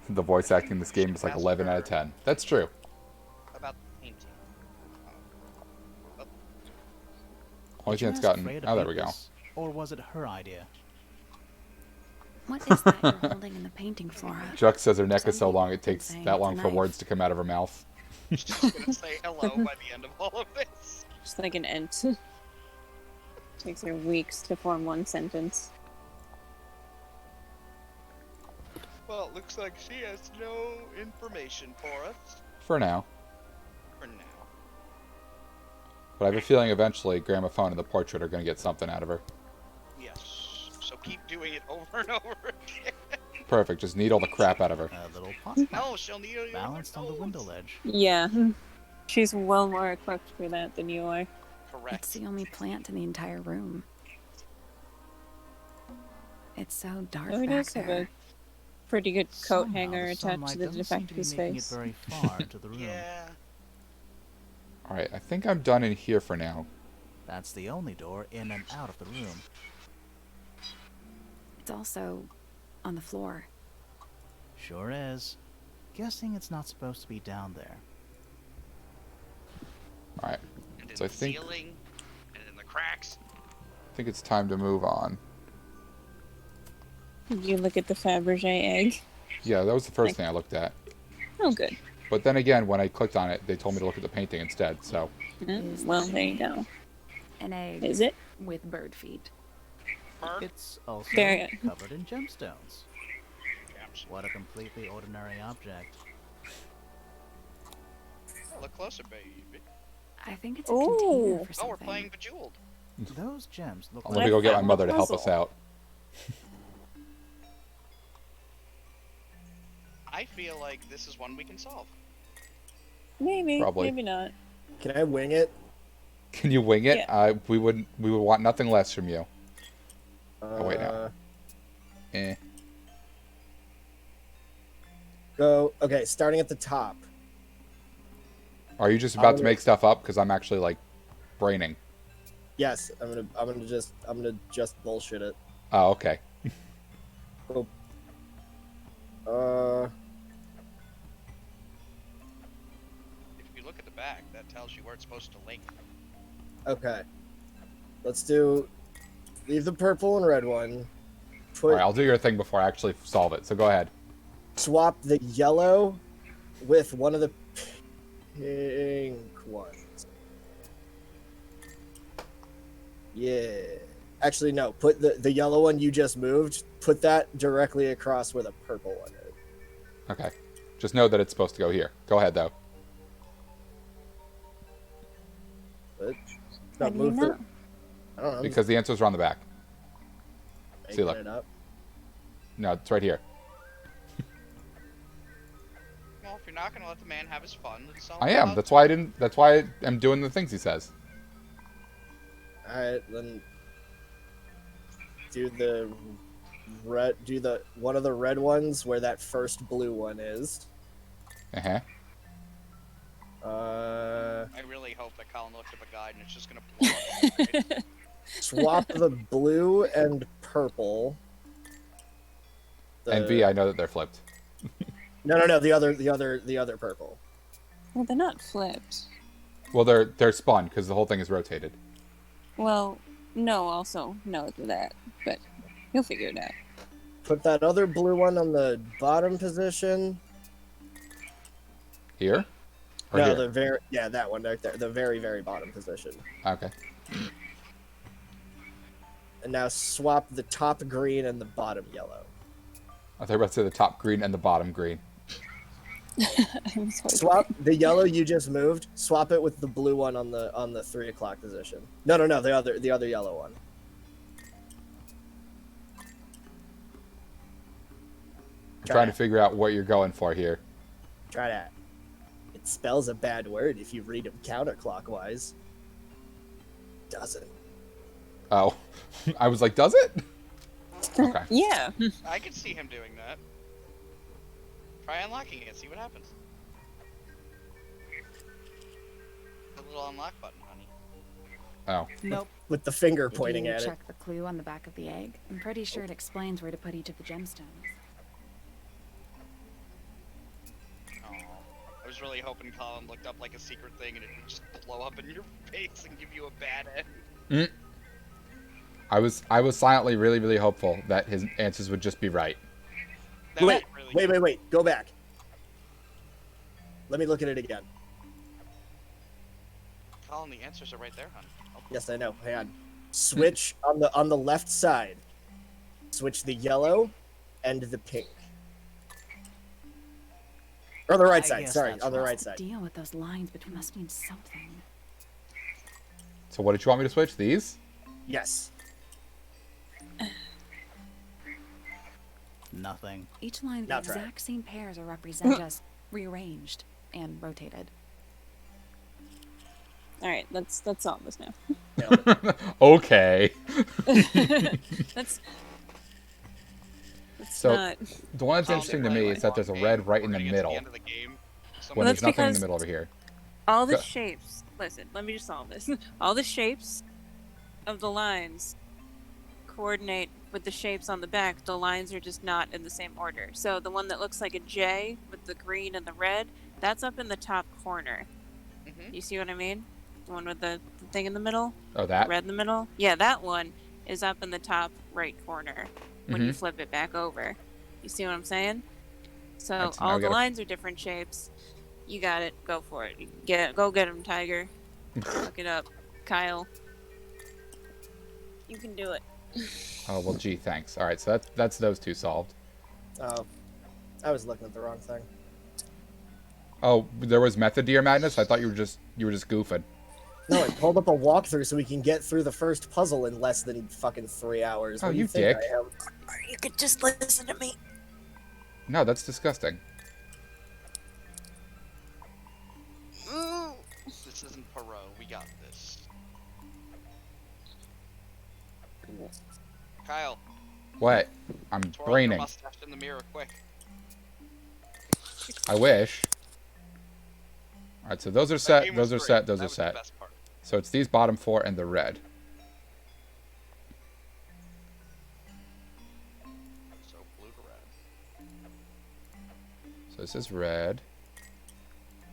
The voice acting in this game is like 11 out of 10. That's true. About painting. Only Did you thing that's ask gotten... Freya to Oh, there paint we go. this, or was it her idea? What is that you're holding in the painting, Flora? Juck says her neck is so Some long it people takes say that it's a long for knife. words to come out of her mouth. She's just gonna say hello by the end of all of this. Just like an ent. Takes her weeks to form one sentence. Well, it looks like she has no information for us For now. for now. But I have a feeling eventually Gramophone and the portrait are going to get something out of her. Yes. So keep doing it over and over again. Perfect, just needle the crap out of her. A little pot No, she'll need you. balanced on the window ledge. Yeah. She's well more equipped for that than you are. Correct. It's the only plant in the entire room. It's so dark Oh, he back does have there. a pretty good coat Somehow hanger the attached sunlight to the doesn't seem to be defective's making face. it very far into the room. Yeah. Alright, I think I'm done in here for now. That's the only door in and out of the room. It's also on the floor. Sure is. Guessing it's not supposed to be down there. Alright, And in So I the think- ceiling, and in the cracks. I think it's time to move on. Did you look at the Fabergé egg? Yeah, that was the first thing I looked at. Oh, good. But then again, when I clicked on it, they told me to look at the painting instead, so... Well, there you go. An egg Is it? with bird feet. Bird. It's also Very- covered in gemstones. Jams. What a completely ordinary object. Look closer, baby. I think it's a Ooh. container for Oh, something. we're playing Bejeweled. Those gems look Let me go get my mother to help us Puzzle. out. I feel like this is one we can solve. Maybe. Probably. Maybe not. Can I wing it? Can you wing it? Yeah. We would want nothing less from you. Wait, no. Uh, Eh. Go. Okay, starting at the top. Are you just about to make stuff up? Because I'm actually, like, braining. Yes, I'm gonna just bullshit it. Oh, okay. If you look at the back, that tells you where it's supposed to link. Okay. Let's do. Leave the purple and red one. Put Alright, I'll do your thing before I actually solve it, so go ahead. swap the yellow with one of the pink ones. Yeah. Actually, no. Put the yellow one you just moved. Put that directly across where the purple one is. Okay. Just know that it's supposed to go here. Go ahead, though. But, How do you know? I don't know. I'm Because the answers are on the back. just see, making look. it up. No, it's right here. Well, if you're you're not gonna let the man have his fun, then so I am. That's why I didn't. That's why I'm doing the things he says. All right, then do the red. Do the one of the red ones where that first blue one is. Uh-huh. I really hope that Colin looked up a guide and it's just gonna blow up. Swap the blue and purple. And B, I know that they're flipped. No. The other purple. Well, they're not flipped. Well, they're spun because the whole thing is rotated. Well, no, also no to that, but you'll figure it out. Put that other blue one on the bottom position. Here? Or No, here? that one right there, the very bottom position. Okay. And now swap the top green and the bottom yellow. I thought you were about to say the top green and the bottom green. I'm sorry. Swap the yellow you just moved. Swap it with the blue one on the 3 o'clock position. No, the other yellow one. I'm trying to figure out what you're going for here. Try that. It spells a bad word if you read them counterclockwise. Doesn't. Oh. I was like, does it? Okay. Yeah. I could see him doing that. Try unlocking it, see what happens. The little unlock button, honey. Oh. Nope. With the finger Did pointing you at it. check the clue on the back of the egg? I'm pretty sure it explains where to put each of the gemstones. Oh, I was really hoping Colin looked up like a secret thing and it would just blow up in your face and give you a bad end. I was silently really hopeful that his answers would just be right. That Wait, would really wait. Go back. Let me look at it again. Colin, the answers are right there, hon. Oh, Yes, I know. Hang on. Switch on the left side. Switch the yellow and the pink. Or the right I side. guess Sorry, that's on the right. right What's the side. deal with those lines between must mean something. So what did you want me to switch? These? Yes. Nothing. Each line of the Not right. exact same pairs are represented as rearranged and rotated. All right, let's solve this now. Nailed it. Okay. That's So not. the one that's Colin, interesting to they me really is that there's a want red game. right in We're the gonna get to middle end of the game. when Someone- there's That's nothing in because- the middle over here. All the Go- shapes. Listen, let me just solve this. All the shapes of the lines coordinate with the shapes on the back. The lines are just not in the same order. So the one that looks like a J with the green and the red, that's up in the top corner. Mhm. You see what I mean? The one with the thing in the middle, Oh, that? red in the middle. Yeah, that one is up in the top right corner when you Mhm. flip it back over. You see what I'm saying? So Right, so now all we the gotta- lines are different shapes. You got it. Go for it. Go get him, Tiger. Look it up, Kyle. You can do it. Oh, well, gee, thanks. All right, so that's those two solved. Oh, I was looking at the wrong thing. Oh, there was method to your madness? I thought you were just goofing. No, I pulled up a walkthrough so we can get through the first puzzle in less than fucking 3 hours. Oh, What do you think dick. I am? Or you could just listen to me. No, that's disgusting. This isn't Perot. We got this. Kyle, What? I'm twirl your braining. mustache in the mirror, quick. I wish. All right, so those are That set. game Those are was set. great. Those That are was the set. best part. So it's these bottom four and the red. So blue to red. So this is red.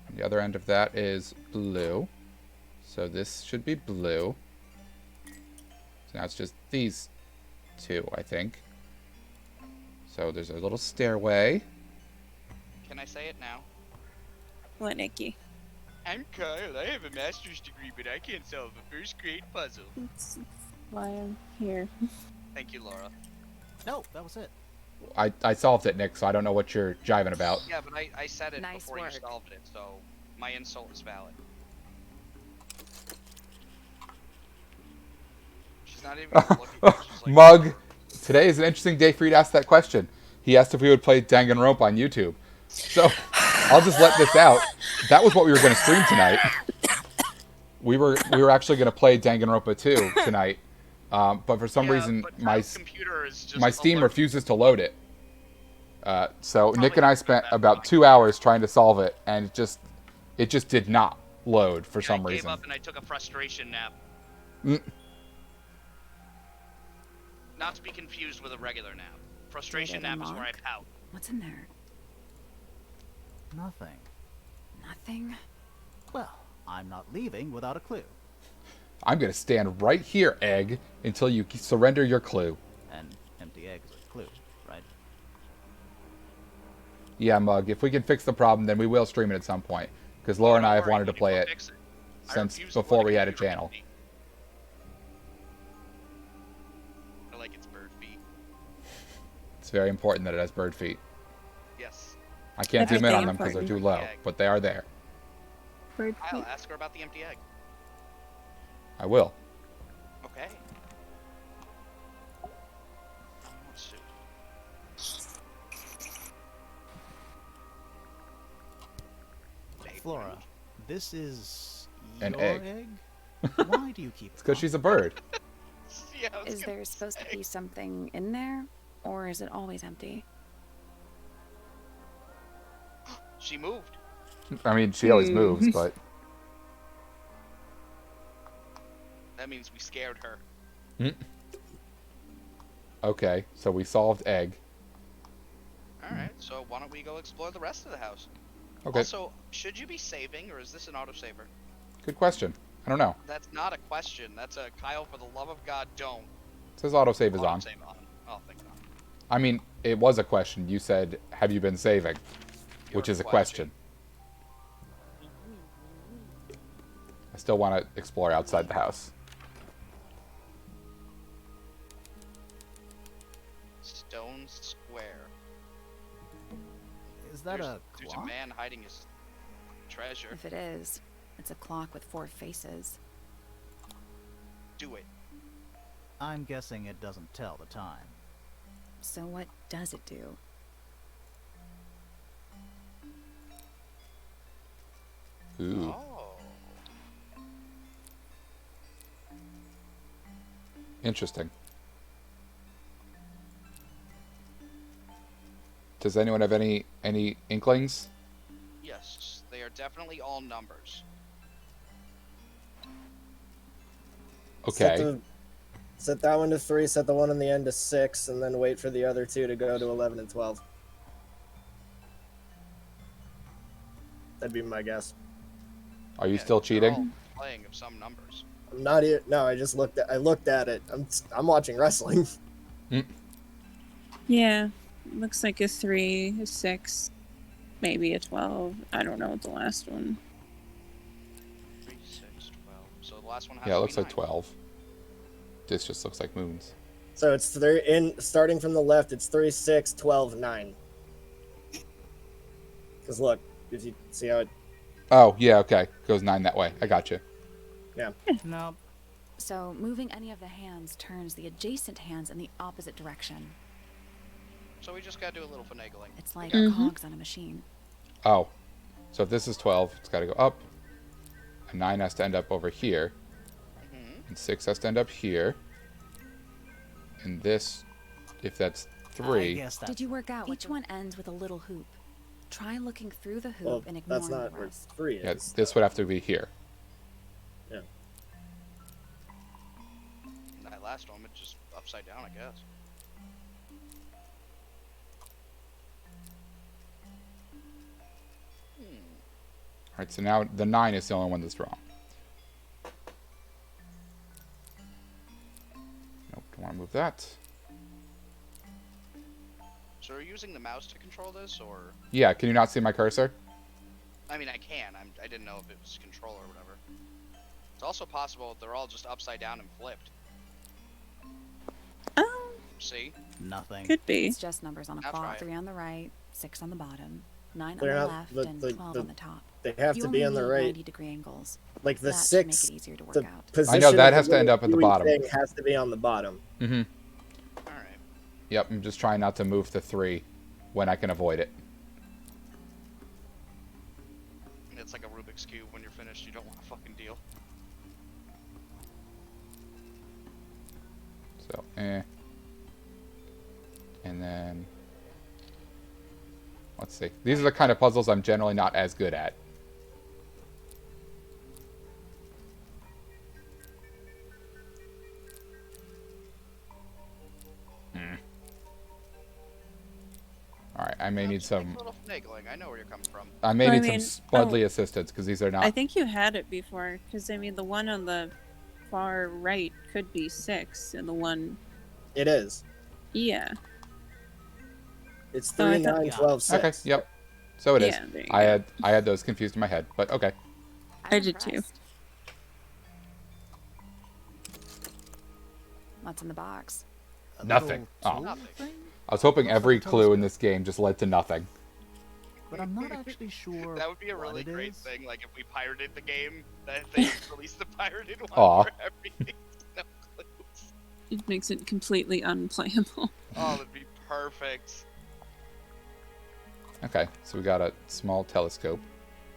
And the other end of that is blue. So this should be blue. So now it's just these two, I think. So there's a little stairway. Can I say it now? What, Nikki? I'm Kyle. I have a master's degree, but I can't solve a first grade puzzle. That's why I'm here. Thank you, Laura. No, that was it. I solved it, Nick, so I don't know what you're jiving about. Yeah, but I said it Nice before you work. solved it, so my insult is valid. She's not even gonna look at you. She's like, Mug, today is an interesting day for you to ask that question. He asked if we would play Danganronpa on YouTube. So, I'll just let this out. That was what we were going to stream tonight. We were actually going to play Danganronpa 2 tonight, but for some reason but my Kyle's computer is just my Steam alert. refuses to load it. So Nick and I Probably spent bad about luck. 2 hours trying to solve it, and it just did not load for Yeah, some I gave reason. up and I took a frustration nap. Mm. Not to be confused with a regular nap. Frustration Did it nap is where I unlock? pout. What's in there? Nothing. Nothing. Well, I'm not leaving without a clue. I'm going to stand right here, Egg, until you surrender your clue. An empty egg is a clue, right? Yeah, Mug, if we can fix the problem, then we will stream it at some point. Because Laura and Don't I have worry, wanted to we play will it fix I since refuse to before let we had a computer channel. beat me. I like its bird feet. It's very important that it has bird feet. Yes. I can't zoom in Everything on them because they're too important. low, but they are there. Bird Kyle, feet. ask her about the empty egg. I will. Okay. Let's see. Flora, this is An your egg. egg? Why do you keep it? It's because she's a bird. Yeah, I was Is gonna there supposed to say. be something in there? Or is it always empty? She moved. I mean, she always moves, but That means we scared her. okay. So we solved egg. Alright, so why don't we go explore the rest of the house? Okay, Also, should you be saving, or is this an autosaver? good question. I don't know. That's not a question. That's a Kyle, for the love of God, don't. It says autosave is on. Autosave on. Oh, thank God. I mean, it was a question. You said, "Have you been saving?" Which Your is a question. I still want to explore outside the house. Stone Square. Is that There's a clock? man hiding his treasure. If it is, it's a clock with 4 faces. Do it. I'm guessing it doesn't tell the time. So what does it do? Ooh. Oh. Interesting. Does anyone have any inklings? Yes, they are definitely all numbers. Okay. Set that one to 3, set the one on the end to 6, and then wait for the other two to go to 11 and 12. That'd be my guess. Are you Yeah, still they're cheating? all playing of some numbers. I'm not here. No, I just looked at it. I'm watching wrestling. Yeah. Looks like a 3, a 6, maybe a 12. I don't know the last one. 3, 6, 12. So the last one has Yeah, it to looks be like 9. 12. This just looks like moons. So it's 3 starting from the left. It's 3, 6, 12, 9. Because look, if you see how it. Oh, yeah, okay. Goes 9 that way. I got you. No, So moving any of the hands turns the adjacent hands in the opposite direction. So we just gotta do a little finagling. It's like Mhm. cogs on a machine. Oh. So if this is 12, it's got to go up. And 9 has to end up over here. Mhm. And 6 has to end up here. And this, if that's I 3. guess that's Did you work out? Each one ends with a little hoop. Try looking through the hoop Well, and that's ignoring not the where rest. 3 Yeah, is. this would have to be here. That last one was just upside down, I guess. Alright, so now the 9 is the only one that's wrong. Nope, don't want to move that. So are you using the mouse to control this, or? Yeah, can you not see my cursor? I mean, I can. I didn't know if it was control or whatever. It's also possible they're all just upside down and flipped. Oh, See? nothing. could be. It's just numbers on a I'll try clock. it. 3 on the right, 6 on the bottom, 9 on They're the not- left, but and the- 12 the- on the top. They have You to be only on the need right. 90-degree angles. Like the That should 6. make it easier to work The out. position that of has to end up at the little bottom. thing has to be on the bottom. Mm-hmm. Alright. Yep, I'm just trying not to move the 3 when I can avoid it. Rubik's Cube when you're finished. You don't want a fucking deal. So, And then... Let's see. These are the kind of puzzles I'm generally not as good at. Alright, I may need Just like some... a little finagling. I know where you're coming from. I may Well, I need mean, some Spudly assistance, because these are not... I think you had it before, because I mean, the one on the far right could be 6, and the one, It is. yeah, It's Oh, 3, I thought- 9, 12, 6. Okay, yep. So it is. yeah. There you I go. had those confused in my head, but okay. I did too. impressed. What's in the box? A Nothing. little Oh. tool Nothing. thing? I was hoping Looks like every a clue in telescope. this game just led to nothing. But I'm not actually sure. That would be a what really it great is. thing. Like if we pirated the game, that they released the pirated one Aw. for everything. No clues. It makes it completely unplayable. Oh, that'd be perfect. Okay, so we got a small telescope.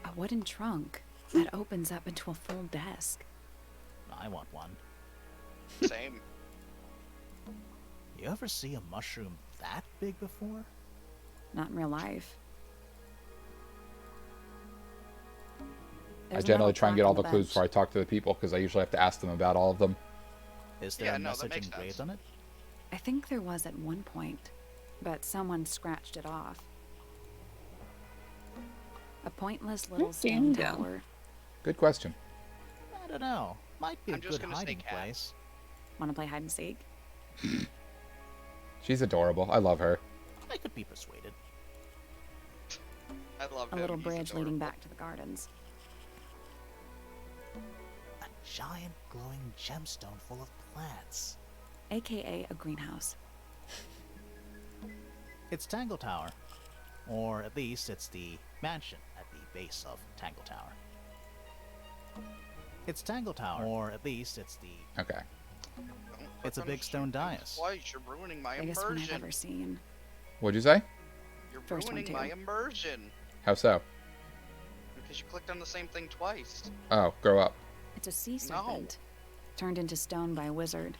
A wooden trunk that opens up into a full desk. I want one. Same. You ever see a mushroom that big before? Not in real life. I There's a generally metal try and get plaque all on the clues bench. before I talk to the people, because I usually have to ask them about all of them. Is there Yeah, a no, that message makes engraved sense. on it? I think there was at one point, but someone scratched it off. A pointless little Where'd stone Dan go? tower. Good question. I don't know. Might be I'm a just good gonna say hiding cat. place. Want to play hide and seek? She's adorable. I love her. I could be persuaded. I love A him. little He's bridge leading adorable. back to the gardens. A giant glowing gemstone full of plants. AKA a greenhouse. It's Tangle Tower. Or at least it's the mansion at the base of Tangle Tower. It's Tangle Tower. Or at least it's the... Okay. Don't It's a click on big the stone stream thing dais. Twice. You're ruining my Biggest one I've immersion. ever seen. What'd you say? You're First one, ruining my too. immersion. How so? Because you clicked on the same thing twice. Oh, grow up. It's a sea No. serpent. Turned into stone by a wizard.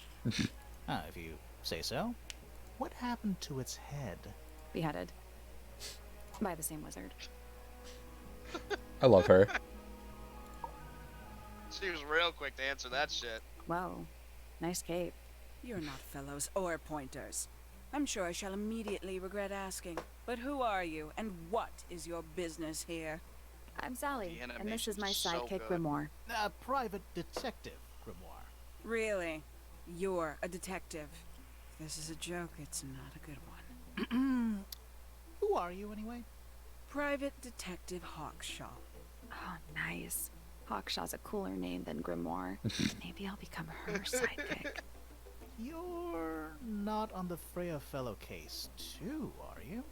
Ah, if you say so. What happened to its head? Beheaded. By the same wizard. I love her. She was real quick to answer that shit. Whoa. Nice cape. You're not fellows or pointers. I'm sure I shall immediately regret asking. But who are you, and what is your business here? I'm Sally, The and this is my animation's so sidekick good. Grimoire. A private detective, Grimoire. Really? You're a detective. If this is a joke, it's not a good one. Who are you, anyway? Private Detective Hawkshaw. Oh, nice. Hawkshaw's a cooler name than Grimoire. Maybe I'll become her sidekick. You're not on the Freya Fellow case, too, are you?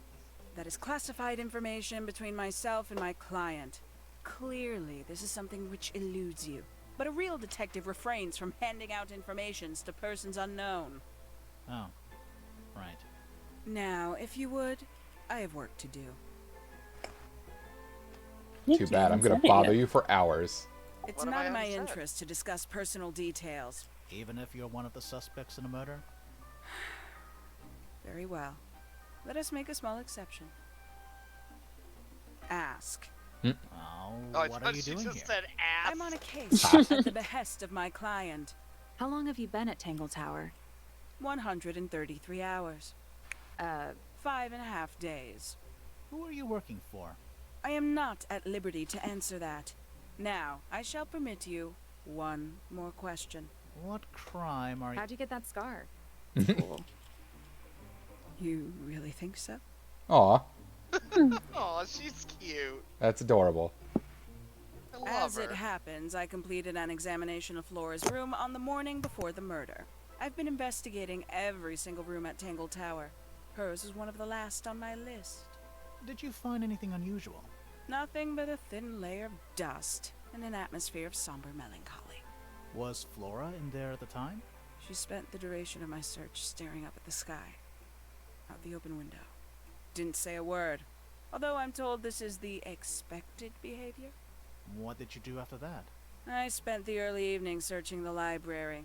That is classified information between myself and my client. Clearly, this is something which eludes you. But a real detective refrains from handing out informations to persons unknown. Oh, right. Now, if you would, I have work to do. Too bad. I'm gonna bother you for hours. It's What have not I in my unsaid? interest to discuss personal details. Even if you're one of the suspects in a murder? Very well. Let us make a small exception. Ask. Oh, Oh, I what thought are you she doing just here? said ass. I'm on a case at the behest of my client. How long have you been at Tangle Tower? 133 hours. 5.5 days. Who are you working for? I am not at liberty to answer that. Now, I shall permit you one more question. What crime are you... How'd you get that scar? Cool. You really think so? Aw, Oh, she's cute. that's adorable. I love As her. it happens, I completed an examination of Flora's room on the morning before the murder. I've been investigating every single room at Tangle Tower. Hers is one of the last on my list. Did you find anything unusual? Nothing but a thin layer of dust and an atmosphere of somber melancholy. Was Flora in there at the time? She spent the duration of my search staring up at the sky, out the open window. Didn't say a word, although I'm told this is the expected behavior. What did you do after that? I spent the early evening searching the library.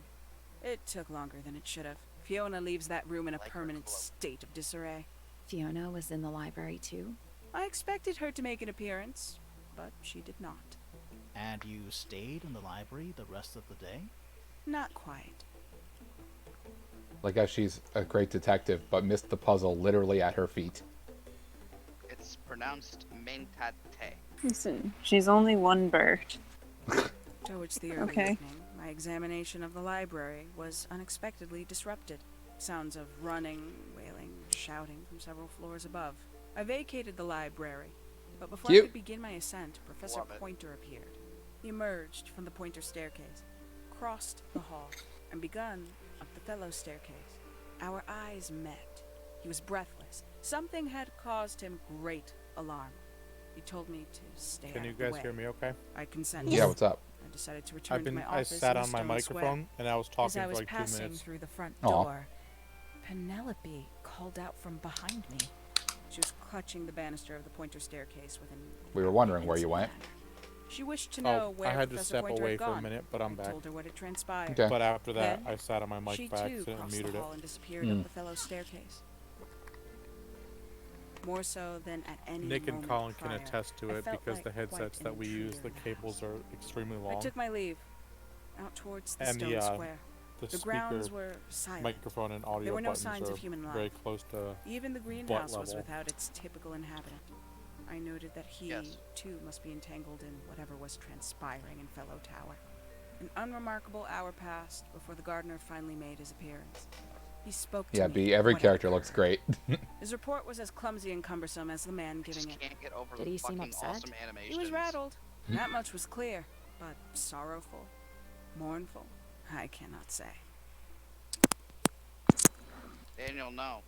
It took longer than it should have. Fiona leaves that room in a Like her permanent cloak. state of disarray. Fiona was in the library too. I expected her to make an appearance, but she did not. And you stayed in the library the rest of the day? Not quite. Like how she's a great detective, but missed the puzzle literally at her feet. It's pronounced mentate. Listen, she's only one bird. Towards the early Okay. evening, my examination of the library was unexpectedly disrupted. Sounds of running, wailing, shouting from several floors above. I vacated the library, but before I Cute. could begin my ascent, Professor Love it. Pointer appeared. He emerged from the Pointer staircase, crossed the hall, and begun up the fellow staircase. Our eyes met. He was breathless. Something had caused him great alarm. He told me to stay Can out you of the guys way. hear me okay? I consented. Yeah, what's up? I decided to return to my I office sat in on my Stone Square. microphone and I was As talking I for was like 2 passing minutes. through the front Aw. door, Penelope called out from behind me. She was clutching the banister of the Pointer staircase with an We were wondering where you went. She wished to know Oh, where I had to Professor step Pointer away had for a gone. minute, but I'm I back. told her what had transpired. Okay. But after that, Then, I sat on my mic She by too accident and crossed muted the it. hall and disappeared Hmm. up the fellow staircase. More so than at any Nick and moment Colin can prior, attest to I it felt because like the quite headsets an that we use, the intruder in the cables house. are extremely I long. took my leave, out towards the And Stone the, Square. The The speaker, grounds were silent. microphone, and audio There were no buttons signs are of human very life. close to. Even the greenhouse was level. without its typical inhabitant. I noted that he, Yes. too, must be entangled in whatever was transpiring in Fellow Tower. An unremarkable hour passed before the gardener finally made his appearance. He spoke to Yeah, me. B, every what I character looks heard. great. His report was as clumsy and cumbersome as the man I giving just it. can't get over Did the he seem fucking upset? awesome animations. He was rattled. That much was clear. But sorrowful, mournful, I cannot say. Daniel, no.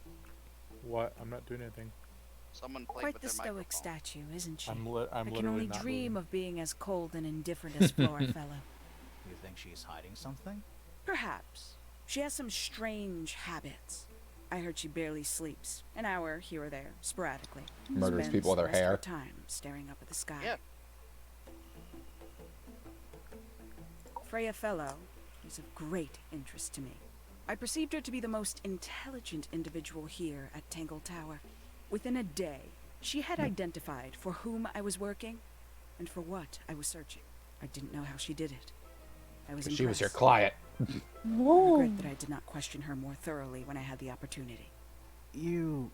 What? I'm not doing anything. Someone played Quite with the their stoic microphone. statue, isn't she? I'm I can literally only not dream moving. of being as cold and indifferent as Flora Fellow. You think she's hiding something? Perhaps. She has some strange habits. I heard she barely sleeps, an hour here or there, sporadically. Murders Spends people with the her rest of hair. time staring up at the sky. Yeah. Freya Fellow is of great interest to me. I perceived her to be the most intelligent individual here at Tangle Tower. Within a day, she had identified for whom I was working and for what I was searching. I didn't know how she did it. I was She was your impressed. client. Whoa. Regret that I did not question her more thoroughly when I had the opportunity. You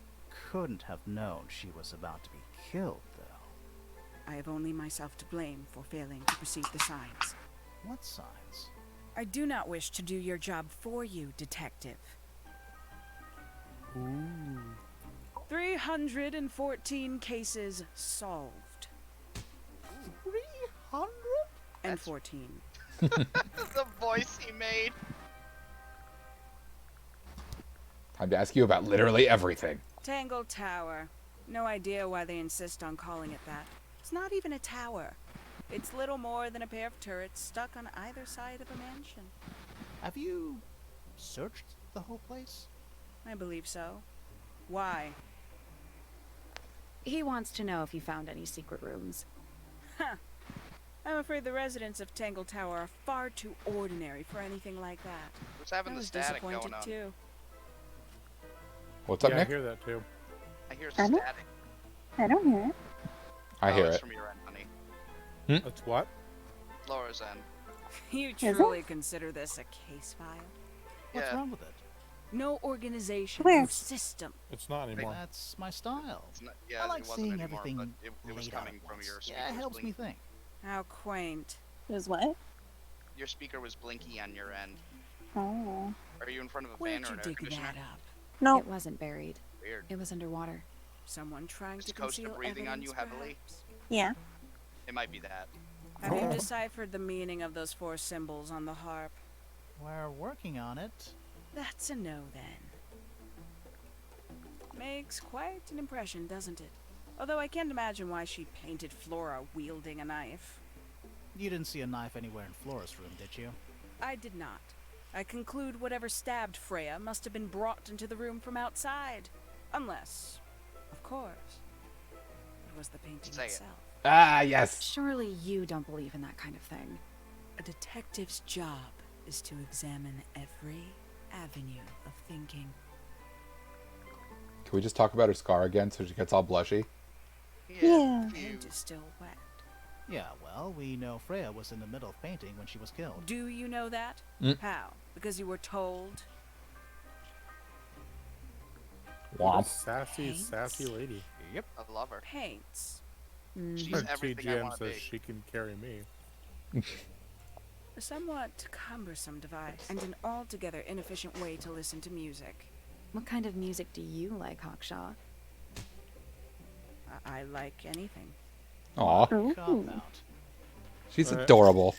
couldn't have known she was about to be killed, though. I have only myself to blame for failing to perceive the signs. What signs? I do not wish to do your job for you, Detective. Ooh. 314 cases solved. 300? And That's- 14. The voice he made. Time to ask you about literally everything. Tangle Tower. No idea why they insist on calling it that. It's not even a tower. It's little more than a pair of turrets stuck on either side of a mansion. Have you searched the whole place? I believe so. Why? He wants to know if you found any secret rooms. I'm afraid the residents of Tangle Tower are far too ordinary for anything like that. Who's I having the was static disappointed going on? too. What's up, Yeah, Nick? I hear that too. I hear I don't- static. I don't hear it. I hear it's it. from your end, honey. That's what? Laura's end. You it? truly consider this a case file? What's Yeah. wrong with it? No organization, Where? no system. It's not anymore. That's my style. It's not, yeah, I like it wasn't seeing anymore, everything but it was laid out coming at from once. your speaker. Yeah, it was helps me blinking. think. How quaint. Is what? Your speaker was blinky on your end. Oh. Are you in front of a Where'd fan or you an air dig conditioner? that up? No. It wasn't buried. Weird. It was underwater. Someone trying Is to Costa conceal breathing on you evidence, heavily? perhaps? Yeah. It might be that. Have you deciphered the meaning of those 4 symbols on the harp? We're working on it. That's a no, then. Makes quite an impression, doesn't it? Although I can't imagine why she painted Flora wielding a knife. You didn't see a knife anywhere in Flora's room, did you? I did not. I conclude whatever stabbed Freya must have been brought into the room from outside. Unless, of course, it was the painting Say it. itself. Ah, yes. Surely you don't believe in that kind of thing. A detective's job is to examine every avenue of thinking. Can we just talk about her scar again so she gets all blushy? Yeah. Paint is still wet. Yeah, well, we know Freya was in the middle of painting when she was killed. Do you know that? Mm. How? Because you were told? What a Womp. sassy, Paints? sassy lady. Yep. I love her. Paints. She's Her everything I TGM want to says be. she can carry me. A somewhat cumbersome device and an altogether inefficient way to listen to music. What kind of music do you like, Hawkshaw? I like anything. Aw, Cop out. she's Alright. adorable.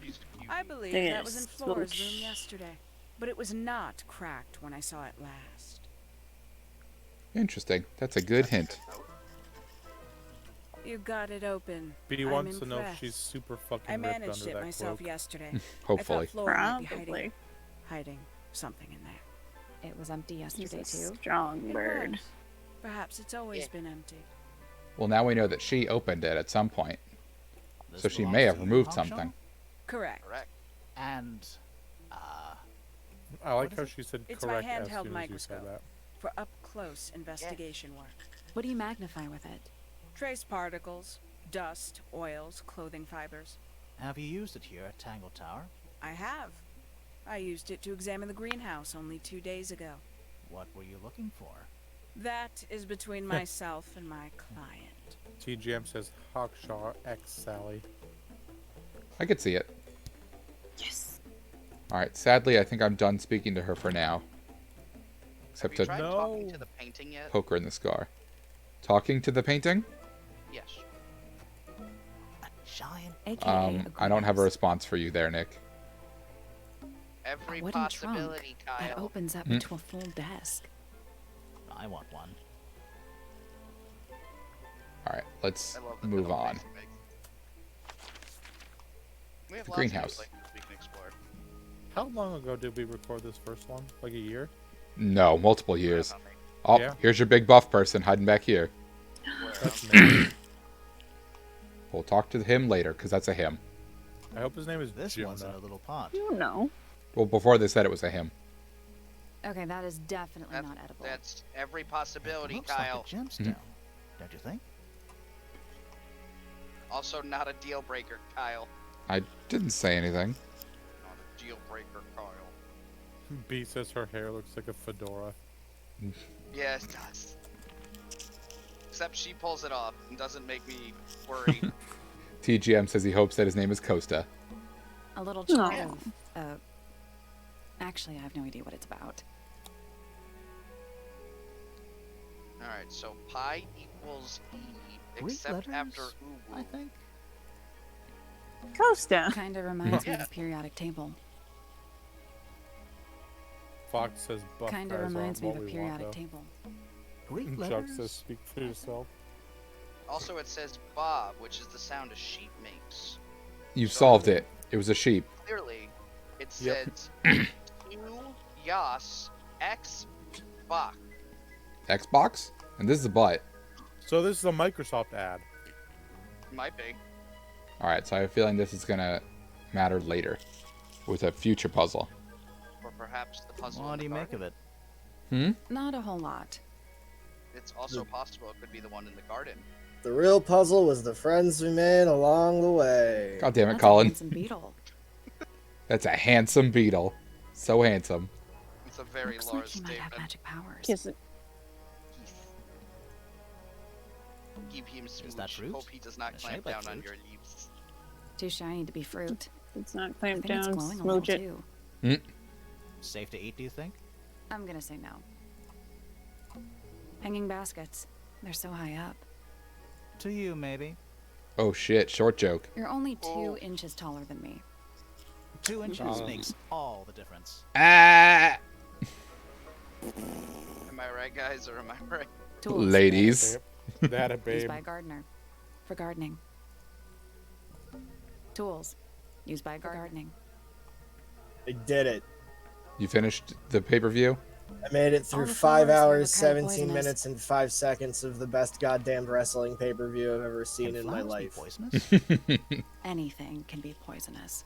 She's cute. I believe There that was in is Flora's smooch. room yesterday, but it was not cracked when I saw it last. Interesting. That's a good hint. You got it open. B I'm wants to know if impressed. she's super fucking I ripped managed under it that myself cloak. yesterday. Hopefully. I thought Flora might be Probably. hiding something in there. It was empty He's yesterday, a too. strong It bird. was. Perhaps it's always Yeah. been empty. Well, now we know that she opened it at some point. This So she belongs may to have you, removed Hawkshaw? something. Correct. Correct. And, I like What how is it? she said It's my correct as handheld soon as you said microscope. that. For up-close investigation work. What do you magnify with it? Trace particles, dust, oils, clothing fibers. have you used it here at Tangle Tower? I have. I used it to examine the greenhouse only 2 days ago. What were you looking for? That is between myself and my client. TGM says Hawkshaw X Sally. I could see it. Yes. Alright, sadly, I think I'm done speaking to her for now. Have Except you to tried No. talking to the painting yet? poke her in the scar. Talking to the painting? Yes. A giant. AKA I don't have a response for you there, Nick. Every A wooden possibility, trunk that Kyle. opens up Hmm. into a full desk. I want one. Alright, let's I love the move little on. face it makes. We have The lots greenhouse. of new places we can explore. How long ago did we record this first one? Like a year? No, multiple years. Definitely. Oh, Yeah. here's your big buff person hiding back here. Where That's me. We'll talk to him later, because that's a him. I hope his name is This one's in Jonah. a little pot. You know. Well, before they said it was a him. Okay, that is definitely That's, not edible. that's every possibility, Looks Kyle. like a gemstone, don't you think? Also not a deal breaker, Kyle. I didn't say anything. Not a deal breaker, Kyle. B says her hair looks like a fedora. Yeah, it does. Except she pulls it off and doesn't make me worried. TGM says he hopes that his name is Costa. A little No. chart of, actually, I have no idea what it's about. Alright, so pi equals e, Greek except after letters, uwu. I think. Costa. Kind of reminds me of Yeah. a periodic table. Fox says buff Kind of guys reminds me aren't of a what we want, periodic though. table. Greek Chuck letters. says speak for yourself. Also, it says Bob, which is the sound a sheep makes. You've solved it. It was a sheep. Clearly, it Yep. says Q Yas X Bach. Xbox? And this is a butt. So this is a Microsoft ad. Might be. Alright, so I have a feeling this is going to matter later. With a future puzzle. Or perhaps the puzzle. What in do the you make garden. of it? Not a whole lot. It's also possible it could be the one in the garden. The real puzzle was the friends we made along the way. God damn it, That's Colin. A handsome beetle. That's a handsome beetle. So handsome. It's a very Looks large like he might have statement. magic powers. Kiss it. Keep him smooch. that fruit? Hope he does not It's clamp shaped like down on fruit. your leaves. Too shiny to be fruit. It's not I clamped think it's down. glowing a little Smooch it. too. Safe to eat, do you think? I'm gonna say no. Hanging baskets. They're so high up. To you, maybe. Oh shit, short joke. You're only 2 Oh. inches taller than me. 2 inches Um. makes all the difference. Ah! Am I right, guys, or am I right? Tools. Ladies. That a Used babe. by a gardener. For gardening. Tools. Used by gardening. I did it. You finished the pay-per-view? I made it through the 5 flowers here hours, look kinda 17 poisonous. minutes, and 5 seconds of the best goddamn wrestling pay-per-view I've ever Can seen in my flowers be life. poisonous? Anything can be poisonous.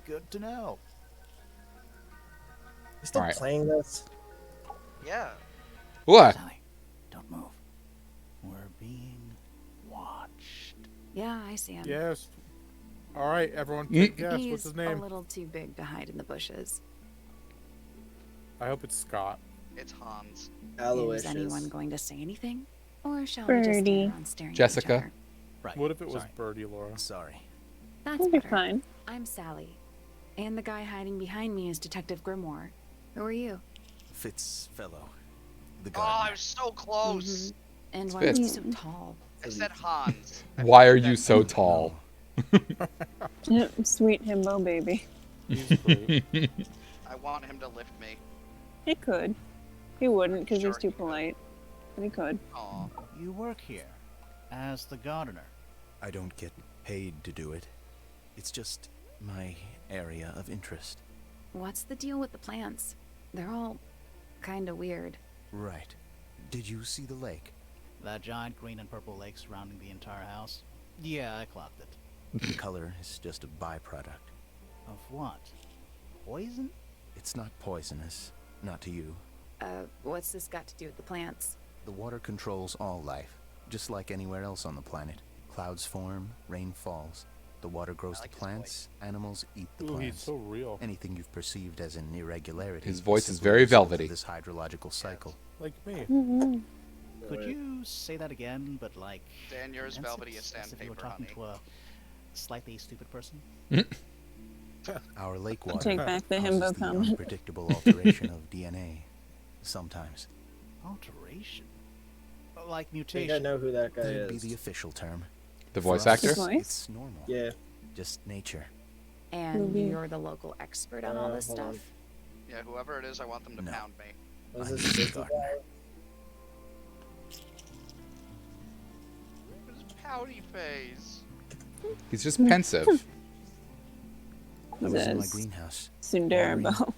Good to know. You still Alright. playing this? Yeah. What? Sally, don't move. We're being watched. Yeah, I see him. Yes. All right, everyone, take a guess. He's What's his a name? little too big to hide in the bushes. I hope it's Scott. It's Hans. Is anyone Aloysius. going to say anything? Or shall we just Birdie. stand around staring Jessica. at each other? Right. What if it was sorry. Birdie, Laura? Sorry. That's We'll be better. fine. I'm Sally. And the guy hiding behind me is Detective Grimoire. Who are you? Fitzfellow. The Oh, I was so close. And why Fitz. are you so tall? I said Hans. Why are you so tall? Sweet himbo baby. He's great. I want him to lift me. He could. He wouldn't because Sure he's too he could. polite. But he could. Aw. You work here as the gardener. I don't get paid to do it. It's just my area of interest. What's the deal with the plants? They're all kinda weird. Right. Did you see the lake? That giant green and purple lake surrounding the entire house? Yeah, I clocked it. The color is just a byproduct. Of what? Poison? It's not poisonous. Not to you. What's this got to do with the plants? The water controls all life, just like anywhere else on the planet. Clouds form, rain falls. The water grows I like the his plants, animals eat the Ooh, he's plants. so real. Anything you've perceived as an irregularity. His voice is simply very a result of velvety. This hydrological cycle. Like me. Mm-hmm. Could you say that again, but like... Dan, you're as condense velvety it as as if you were sandpaper, talking honey. to a slightly stupid person? Our lake I'll water take back the causes himbo the comment. unpredictable alteration of DNA. Sometimes. Alteration? Like I think I mutation? know who that guy That'd be is. the official term. The For voice us, actor? His voice? It's normal. Yeah. Just nature. And Maybe. you're the local expert on all this hold on. stuff? Yeah, whoever it is, I want them to No. pound me. Was I'm this just a 50? gardener. His pouty face. He's just pensive. I was in my Says greenhouse Sundarabo.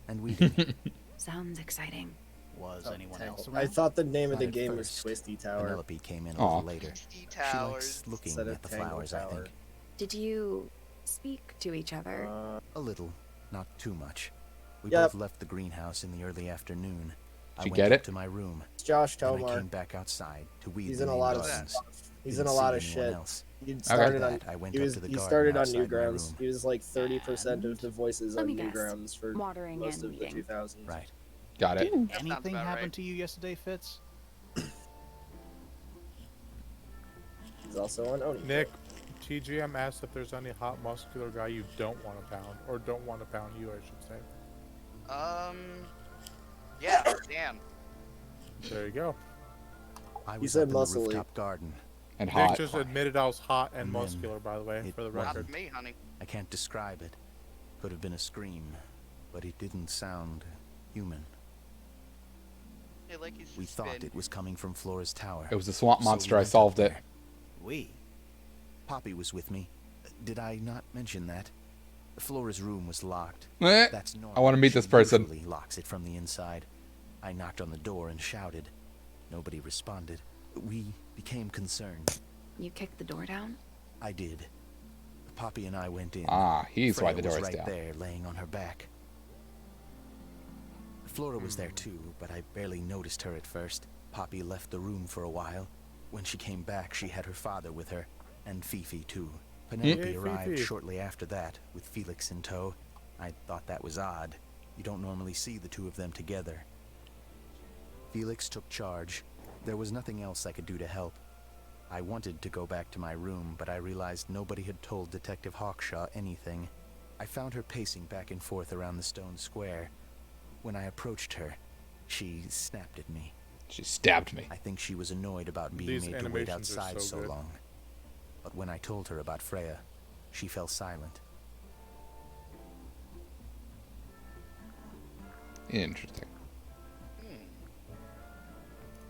and weeding. Sounds exciting. Was Oh, anyone Tangle. else I around? thought the name of Not the at game was first. Twisty Tower. Penelope came in a Aw. little later. Misty She Towers. likes looking Instead of at the Tangle flowers, I Tower. think. Did you speak to each other? A little, not too much. We Yep. both left the greenhouse in the early afternoon. I Did you went get up it? to my room. It's Josh Then I Tomar. came back outside to weed He's the in a main lot of gardens. stuff. He's Didn't in a lot see of anyone shit. else. He started on. I went He up was. to the He garden started on outside my Newgrounds. room. He was like 30% of the voices Let on me guess. Newgrounds for Watering most and of the weeding. 2000s. Right. Got it. That sounds Anything about happened right. to you yesterday, Fitz? He's also on Oni. Nick, TGM asked if there's any hot muscular guy you don't want to pound, or don't want to pound you, I should say. Yeah, Dan. There you go. I was said up in the muscly. rooftop garden. And Nick hot. just admitted I was hot and And then muscular, by the way, it for the wasn't. record. Not me, honey. I can't describe it. Could have been a scream, but it didn't sound human. Hey, like he's We thought it was coming from Flora's tower. It was a swamp So we monster. I went up solved it. there. We. Poppy was with me. Did I not mention that? Flora's room was locked. Eh, That's normal. I wanna meet She this person. usually locks it from the inside. I knocked on the door and shouted. Nobody responded. We became concerned. You kicked the door down? I did. Poppy and I went in. Ah, he's why Freya the was door is right down. there, laying on her back. Flora was there too, but I barely noticed her at first. Poppy left the room for a while. When she came back, she had her father with her, and Fifi too. Penelope Yay, arrived Fifi. shortly after that, with Felix in tow. I thought that was odd. You don't normally see the two of them together. Felix took charge. There was nothing else I could do to help. I wanted to go back to my room, but I realized nobody had told Detective Hawkshaw anything. I found her pacing back and forth around the stone square. When I approached her, she snapped at me. She stabbed me. I think she was annoyed about being These made to wait animations are outside so so good. long. But when I told her about Freya, she fell silent. Interesting.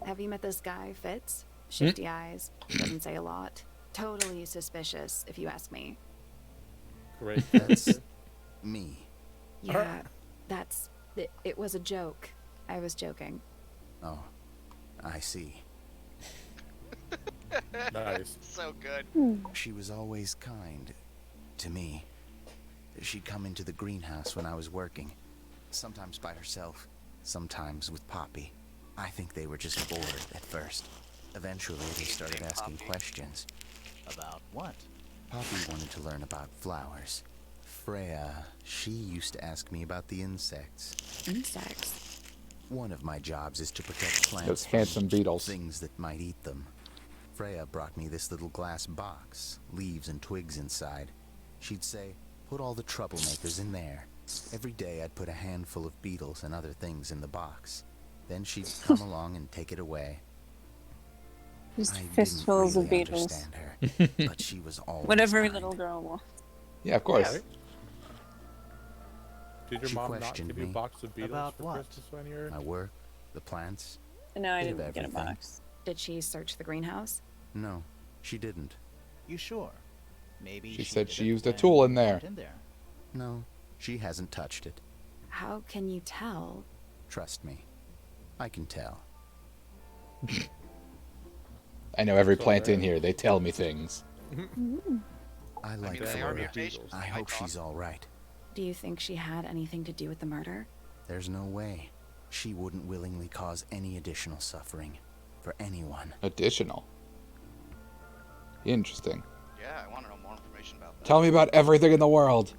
Have you met this guy, Fitz? Shifty eyes. Doesn't say a lot. Totally suspicious, if you ask me. Great. That's me. Yeah, that's It was a joke. I was joking. Oh, I see. Nice. So good. She was always kind to me. She'd come into the greenhouse when I was working, sometimes by herself, sometimes with Poppy. I think they were just bored at first. Eventually, they started asking questions. About what? Poppy wanted to learn about flowers. Freya, she used to ask me about the insects. Insects? One of my jobs is to protect plants Those from handsome beetles. things that might eat them. Freya brought me this little glass box, leaves and twigs inside. She'd say, put all the troublemakers in there. Every day I'd put a handful of beetles and other things in the box. Then she'd come along and take it away. Just I fistfuls didn't of really beetles. understand her, but she was always What every kind. little girl will. Yeah, of course. Yeah. Did your She mom not questioned give you a me. box of beetles About for what? Christmas when you were? My work, the plants. No, I Bit of didn't get a everything. box. Did she search the greenhouse? No, she didn't. You sure? Maybe She said did she it used a when tool in you there. weren't in there. No, she hasn't touched it. How can you tell? Trust me. I can tell. I know every So plant in rare. here. They tell me things. I I like mean, they are Flora. mutations. I They hope might talk. she's all right. Do you think she had anything to do with the murder? There's no way. She wouldn't willingly cause any additional suffering for anyone. Additional. Interesting. Yeah, I want to know more information about that. Tell me about everything in the world.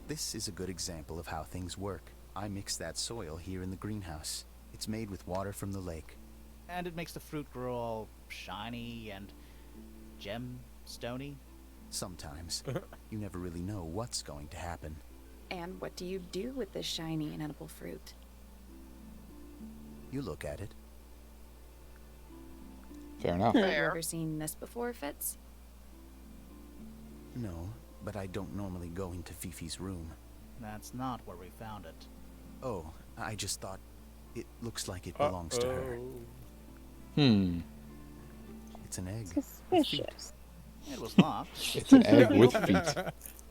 This is a good example of how things work. I mix that soil here in the greenhouse. It's made with water from the lake. And it makes the fruit grow all shiny and gem-stony. Sometimes. You never really know what's going to happen. And what do you do with this shiny and edible fruit? You look at it. Fair enough. Have you Fair. ever seen this before, Fitz? No, but I don't normally go into Fifi's room. That's not where we found it. Oh, I just thought it looks like it belongs to her. Hmm. It's an egg. Suspicious. It was locked, It's an egg with feet.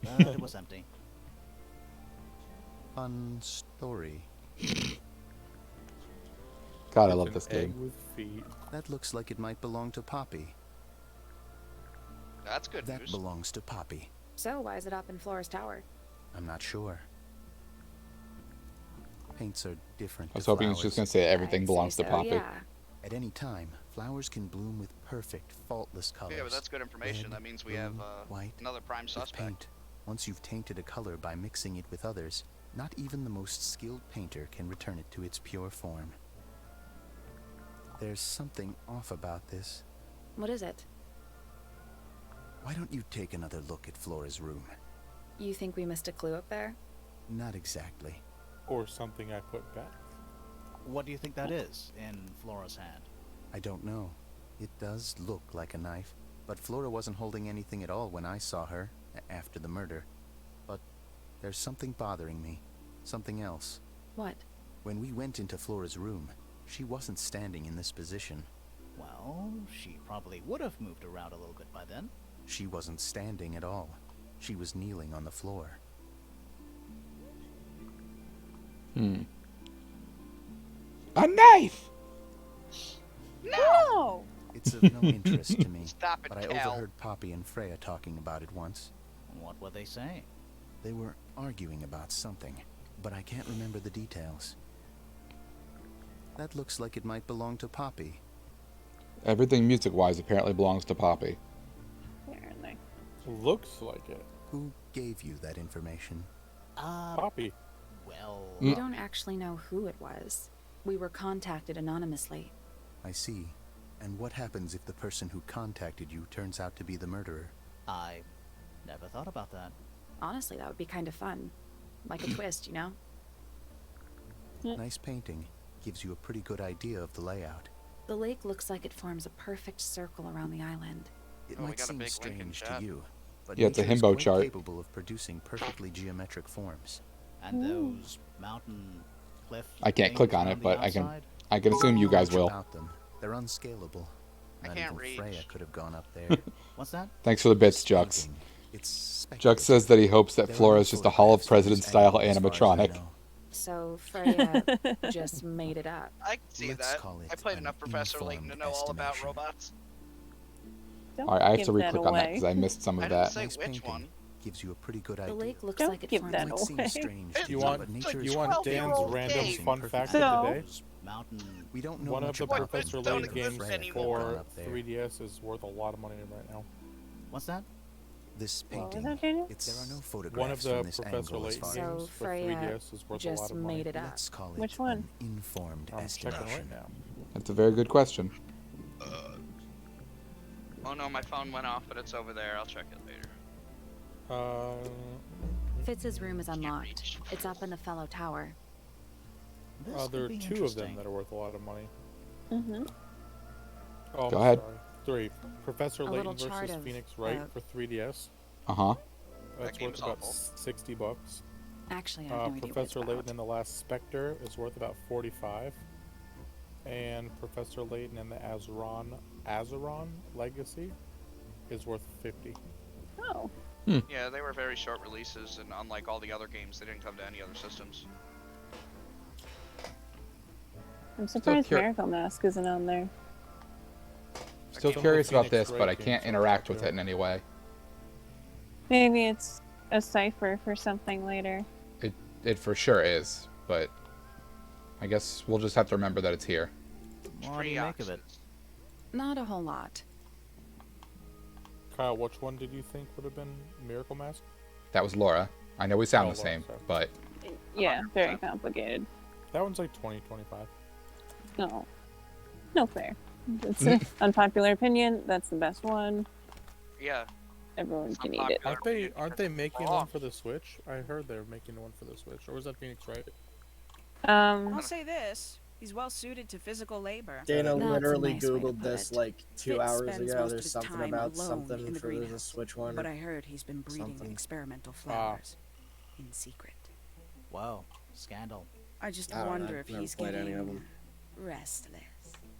but it was empty. Fun story. God, I It's love an this egg game. with feet. That looks like it might belong to Poppy. That's good That news. belongs to Poppy. So why is it up in Flora's tower? I'm not sure. Paints are different. I was to hoping he was just flowers. going to say everything I'd belongs say to so, Poppy. Yeah. At any time, flowers can bloom with perfect, faultless colors. Yeah, but that's good information. Red, That means we blue, have white, another prime with suspect. paint. Once you've tainted a color by mixing it with others, not even the most skilled painter can return it to its pure form. There's something off about this. What is it? Why don't you take another look at Flora's room? You think we missed a clue up there? Not exactly. Or something I put back. What do you think that is in Flora's hand? I don't know. It does look like a knife, but Flora wasn't holding anything at all when I saw her after the murder. But there's something bothering me. Something else. What? When we went into Flora's room, she wasn't standing in this position. Well, she probably would have moved around a little bit by then. She wasn't standing at all. She was kneeling on the floor. Hmm. A knife! No! It's of no interest to me, Stop it, but I Cal. overheard Poppy and Freya talking about it once. What were they saying? They were arguing about something, but I can't remember the details. That looks like it might belong to Poppy. Everything music-wise apparently belongs to Poppy. Apparently. Looks like it. Who gave you that information? Poppy. Well... We don't actually know who it was. We were contacted anonymously. I see. And what happens if the person who contacted you turns out to be the murderer? I never thought about that. Honestly, that would be kind of fun. Like a twist, you know? Nice painting. Gives you a pretty good idea of the layout. The lake looks like it forms a perfect circle around the island. It Oh, we might got a seem big link in strange to chat. you, but Yeah, it's a nature is himbo quite chart. capable of producing perfectly geometric forms. And those mountain cliff I can't click things on it, around the but I can outside? assume you guys Much will. about them. They're unscalable. I Not can't even reach. Freya could have gone up there. What's that? Thanks for the bits, Jux. Stunting. It's Jux says that he hopes that There are Flora no is just a Hall of photographs of Presidents this style animal as far as I animatronic. know. So Freya just made it up. I can see Let's that. call it I played an enough Professor Layton to informed know all about estimation. robots. Don't All right, I have give to that re-click on that away. because I missed some I of didn't that. say Nice which painting. one. Gives you a pretty good The idea. lake looks Don't like it give formed that Might like seem away. strange Do to You you, want but It's nature like you is want 12-year-old Dan's random game. fun fact No. of the day? Mountain. We don't know One of much the about Professor don't Layton exist games anymore. for up there. 3DS is worth a lot of money right now. What's that? This What was painting, that, Daniel? it's There are no no photographs One of the from this Professor angle as Layton far So games for Freya 3DS is worth a lot just of money. made it up. Let's call it Which one? an informed I'm checking estimation. right now. That's a very good question. Oh no, my phone went off, but it's over there. I'll check it later. Fitz's room is unlocked. It's up in the fellow tower. This There are could be 2 of them interesting. that are worth a lot of money. Mm-hmm. Oh, Go I'm ahead. sorry. 3. Professor A Layton little chart versus of, Phoenix Wright uh, for 3DS. Uh-huh. That's game worth is about awful. $60. Actually, I have no idea what Professor it's Layton about. and the Last Spectre is worth about 45. And Professor Layton and the Azeron Legacy is worth 50. Oh. Yeah, they were very short releases, and unlike all the other games, they didn't come to any other systems. I'm surprised cur- Miracle Mask isn't on there. Still Some of the curious about Phoenix this, but I Wright can't games are interact there, with too. it in any way. Maybe it's a cipher for something later. It for sure is, but I guess we'll just have to remember that it's here. What do you make of it? Trioxins. Not a whole lot. Kyle, which one did you think would have been Miracle Mask? That was Laura. I know we sound Oh, the Laura, same, sorry. but Yeah, very 100%. complicated. That one's like 20, 25. No. No fair. It's an unpopular opinion. That's the best one. Yeah. Everyone It's can eat unpopular. it. Aren't they making Oh. one for the Switch? I heard they're making one for the Switch. Or was that Phoenix Wright? I'll say this. He's well suited to physical labor. Dana That's a literally nice way to Googled put this it. like 2 Fitz hours spends ago. most of There's his something time about alone something in the for the greenhouse. Switch one. But I heard he's been breeding Something. experimental flowers in secret. Whoa, scandal. I just I don't know, wonder I've if never he's played any of getting them. restless.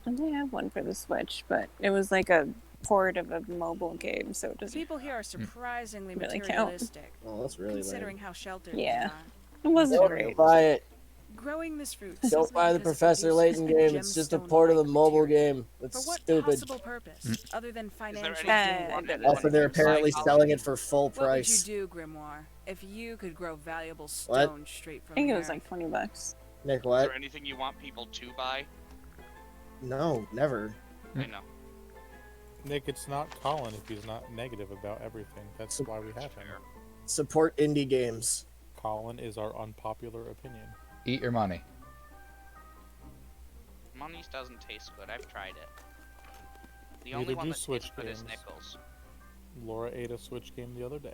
And they have one for the Switch, but it was like a port of a mobile game, so it doesn't. People here are surprisingly Really count. materialistic, Oh, that's really considering lame. how sheltered Yeah. they It wasn't Don't great. buy it. are. Growing this fruit. Don't simply buy the because it Professor produces Layton game. It's just a gemstone-like port of the mobile material. game. For It's what stupid. possible purpose, other than Is there financial anything gain? you want good. to Also, they're apparently selling it for full What would you price. do, Grimoire, if you could grow valuable What? stone straight from I think it the was like earth? $20. Nick, Is what? there anything you want people to buy? No, never. I know. Nick, it's not Colin if he's not negative about everything. That's why we have him. Fair. Support indie games. Colin is our unpopular opinion. eat your money. Monies doesn't taste good. I've tried it. The Neither only one do that Switch tastes good is games. Nickels. Laura ate a Switch game the other day.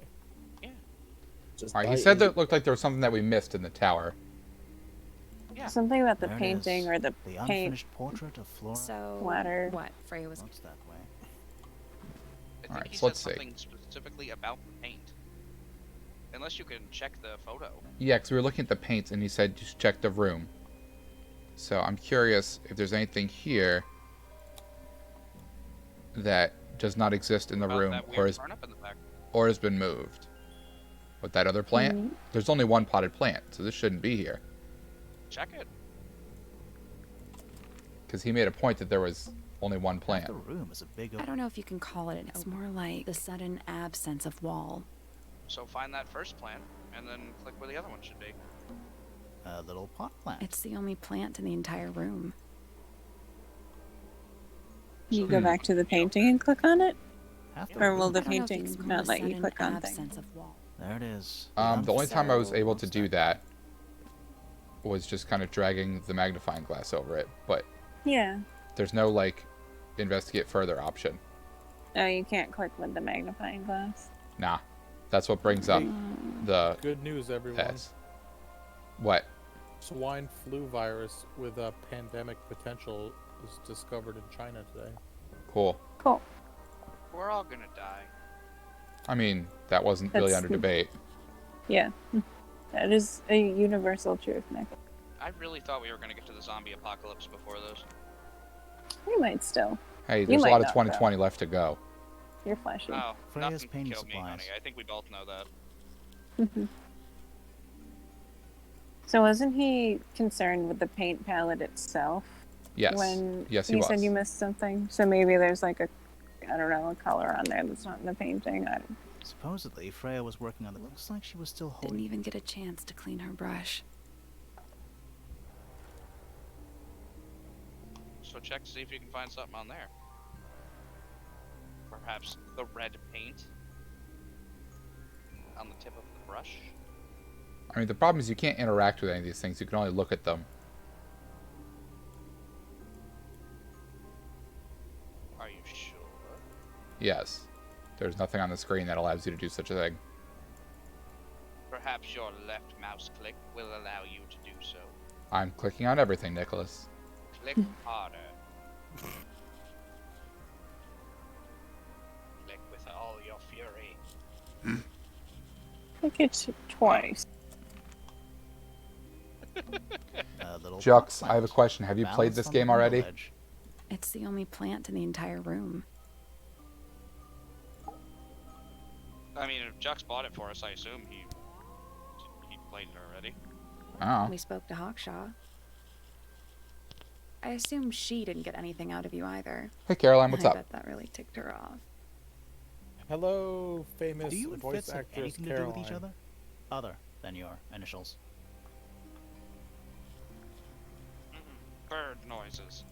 Just All right, buy he said indie- that it looked like there was something that we missed in the tower. Yeah. Something about the There it painting is. or the The paint. unfinished portrait of Flora. So, Splatter. what? Freya was. Looks that way. I think Alright, he so said let's see. something specifically about the paint. Unless you can check the photo. Yeah, because we were looking at the paints, and he said just check the room. So I'm curious if there's anything here that does not exist in the About room that or weird has, turn-up in the back. or has been moved. With that other plant? Mhm. There's only one potted plant, so this shouldn't be here. Check it. Because he made a point that there was only one Half plant. the room is a big I don't know if you can call it an. It's more like the sudden absence of wall. So find that first plant, and then click where the other one should be. a little pot plant. It's the only plant in the entire room. You go back to the painting and click on it? Half Or will room- the I don't know if you painting can call not it let you sudden click on absence things? of wall. There it is. The only time I was So- able to do that was just kind of dragging the magnifying glass over it, but Yeah. there's no, like, investigate further option. Oh, you can't click with the magnifying glass. Nah. That's what brings up the Good news, everyone. S. What? Swine flu virus with a pandemic potential is discovered in China today. Cool. Cool. We're all gonna die. I mean, that wasn't really That's- under debate. Yeah. That is a universal truth, Nick. I really thought we were gonna get to the zombie apocalypse before this. You might still. Hey, there's a might lot of not, 2020 left to go. You're flashy. Oh, Freya's nothing painting killed me, supplies. honey. I think we both know that. So wasn't he concerned with the paint palette itself? Yes. When Yes, he you was. said you missed something? So maybe there's like a, I don't know, a color on there that's not in the painting. Supposedly, Freya was working on the... Looks like she was still Didn't holding... even get a chance to clean her brush. So check to see if you can find something on there. Perhaps the red paint on the tip of the brush. I mean, the problem is you can't interact with any of these things. You can only look at them. Are you sure? Yes. There's nothing on the screen that allows you to do such a thing. Perhaps your left mouse click will allow you to do so. I'm clicking on everything, Nicholas. Click harder. Click with all your fury. Click it twice. A little Jux, pot I have a plant question. Have you played balanced this on the game window already? ledge. It's the only plant in the entire room. I mean, if Jux bought it for us, I assume he played it already. Oh. We spoke to Hawkshaw. I assume she didn't get anything out of you either. Hey, Caroline, what's I up? bet that really ticked her off. Hello, famous Do you and voice Fitz have actress anything Caroline. to do with each other? Other than your initials. Bird noises.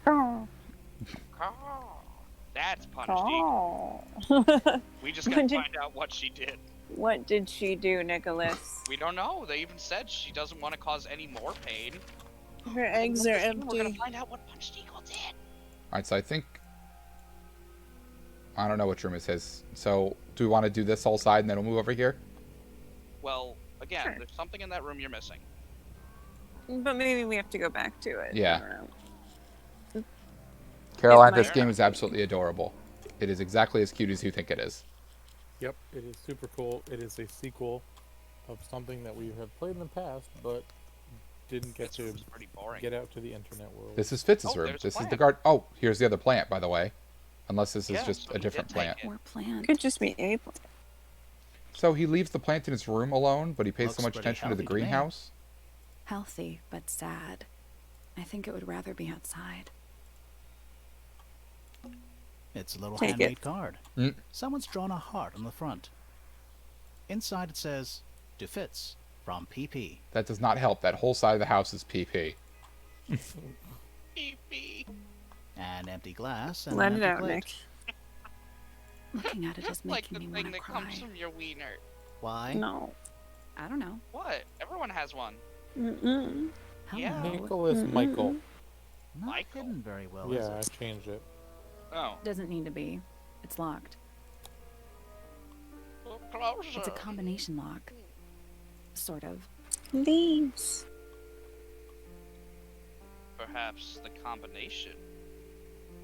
Oh. That's punchy. Oh. We just gotta find out what she did. What did she do, Nicholas? We don't know. They even said she doesn't want to cause any more pain. Her eggs are We're gonna empty. find out what Punched Eagle did. Alright, so I think... I don't know which room is his. So, do we want to do this whole side and then we'll move over here? Well, again, Sure. there's something in that room you're missing. But maybe we have to go back to it. Yeah. I don't know. Caroline, It this might- game is absolutely adorable. It is exactly as cute as you think it is. Yep, it is super cool. It is a sequel of something that we have played in the past, but didn't get This to room's pretty boring. get out to the internet world. This is Fitz's Oh, room. there's a This is the plant. guard. Oh, here's the other plant, by the way. Unless this is Yeah, just so a he different did take plant. it. Or plant. Could just be a plant. So he leaves the plant in his room alone, but he pays Looks so much pretty attention to the healthy to me. greenhouse. Healthy, but sad. I think it would rather be outside. It's a little Take handmade it. card. Mm. Someone's drawn a heart on the front. Inside it says, to Fitz, from PP. That does not help. That whole side of the house is PP. Pee-pee. An empty glass and Let an it empty out, plate. Nick. Looking at it is Like making the me thing want to that cry. comes from your wiener. Why? No. I don't know. What? Everyone has one. Mm-mm. Hello. Yeah. Nicholas Michael. Not Michael. hidden very well, is Yeah, I it? changed it. Oh. Doesn't need to be. It's locked. Look closer. It's a combination lock. Sort of. Leaves. Perhaps the combination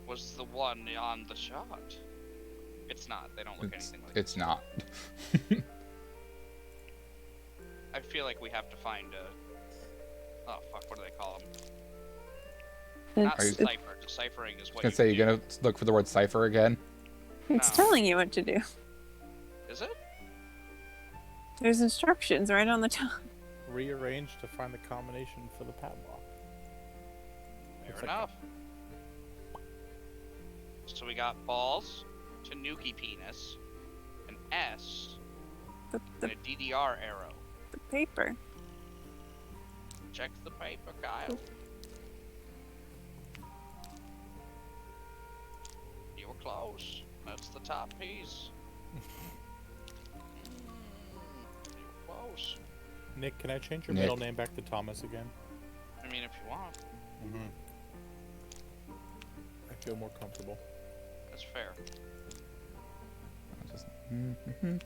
was the one on the chart. It's not. They don't look anything like It's not. I feel like we have to find a... Oh, fuck. What do they call them? Not It's, cipher. Deciphering is I what was gonna say, you're gonna look for the word cipher again? it's No. telling you what to do. Is it? There's instructions right on the top. Rearrange to find the combination for the padlock. Fair It's like enough. So we got balls, Tanuki penis, an S, The and a DDR arrow. paper. Check the paper, Kyle. You were close. That's the top piece. You were close. Nick, can I change your Nick. middle name back to Thomas again? I mean, if you want, Mm-hmm. I feel more comfortable. that's fair. I'll just- Mhm.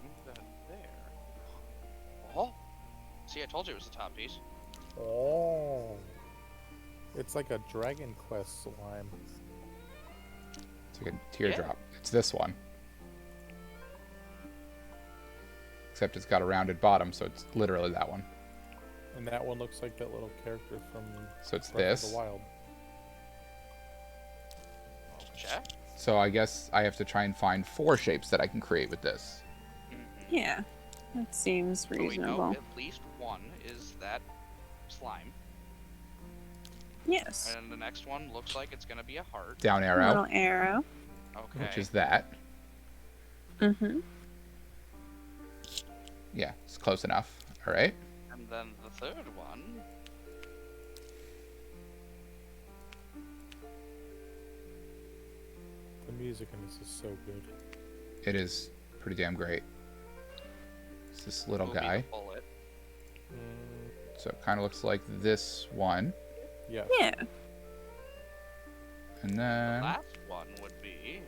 Move that there. Oh! See, I told you it was the top piece. Oh. It's like a Dragon Quest slime. It's like a teardrop. It's this one. Except it's got a rounded bottom, so it's literally that one. And that one looks like that little character from So it's Breath of this. the Wild. Check. So I guess I have to try and find 4 shapes that I can create with this. Yeah, that seems So we know reasonable. at least one is that slime. Yes. And the next one looks like it's gonna be a heart. Down A arrow, little arrow. Okay. which is that. Mm-hmm. Yeah, it's close enough. All right. And then the third one. The music in this is so good. It is pretty damn great. It's this little will be the guy. bullet. So it kind of looks like this one. Yeah. Yeah. And The then... last one would be.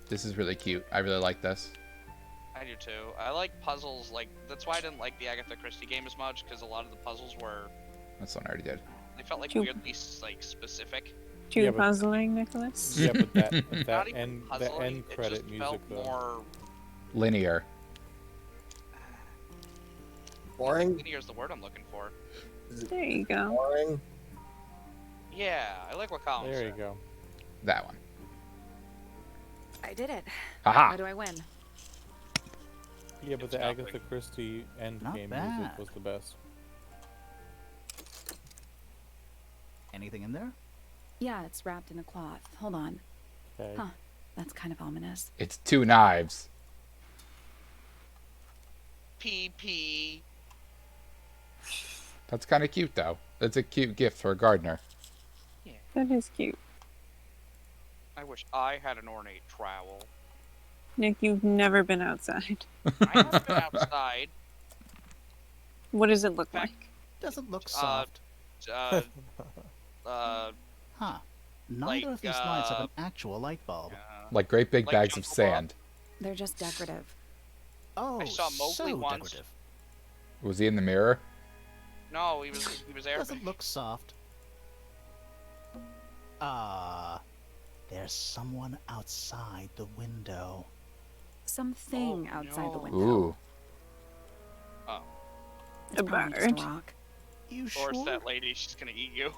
This is really cute. I really like this. I do too. I like puzzles. Like that's why I didn't like the Agatha Christie game as much, because a lot of the puzzles were. That's one I already did. They felt like Too- weirdly like specific. Too Yeah, but- puzzling, Nicholas. Yeah, but that Not that even end puzzling, end it credit just music felt though. more. Linear. Boring. Linear is the word I'm looking for. There you go. Boring. Yeah, I like what Colin There you said. go. That one. I did it. Haha! How do I win? Yeah, but It's the nothing. Agatha Christie end Not game music bad. was the best. Anything in there? Yeah, it's wrapped in a cloth. Hold on. Okay. Huh. That's kind of ominous. It's 2 knives. PP. That's kind of cute, though. That's a cute gift for a gardener. That is cute. I wish I had an ornate trowel. Nick, you've never been outside. I haven't been outside. What does it look Back- like? Doesn't look soft. Uh, Huh. Neither like, of these lights have an actual light bulb. Like great big Like bags of Jungle Book? sand. They're just decorative. Oh, saw Mowgli so once. decorative. Was he in the mirror? no, he was Arabic. Doesn't look soft. There's someone outside the window. Something Oh, outside the no. window. Ooh. Oh, It's A probably just bird. a rock. You or sure? it's that lady. She's gonna eat you.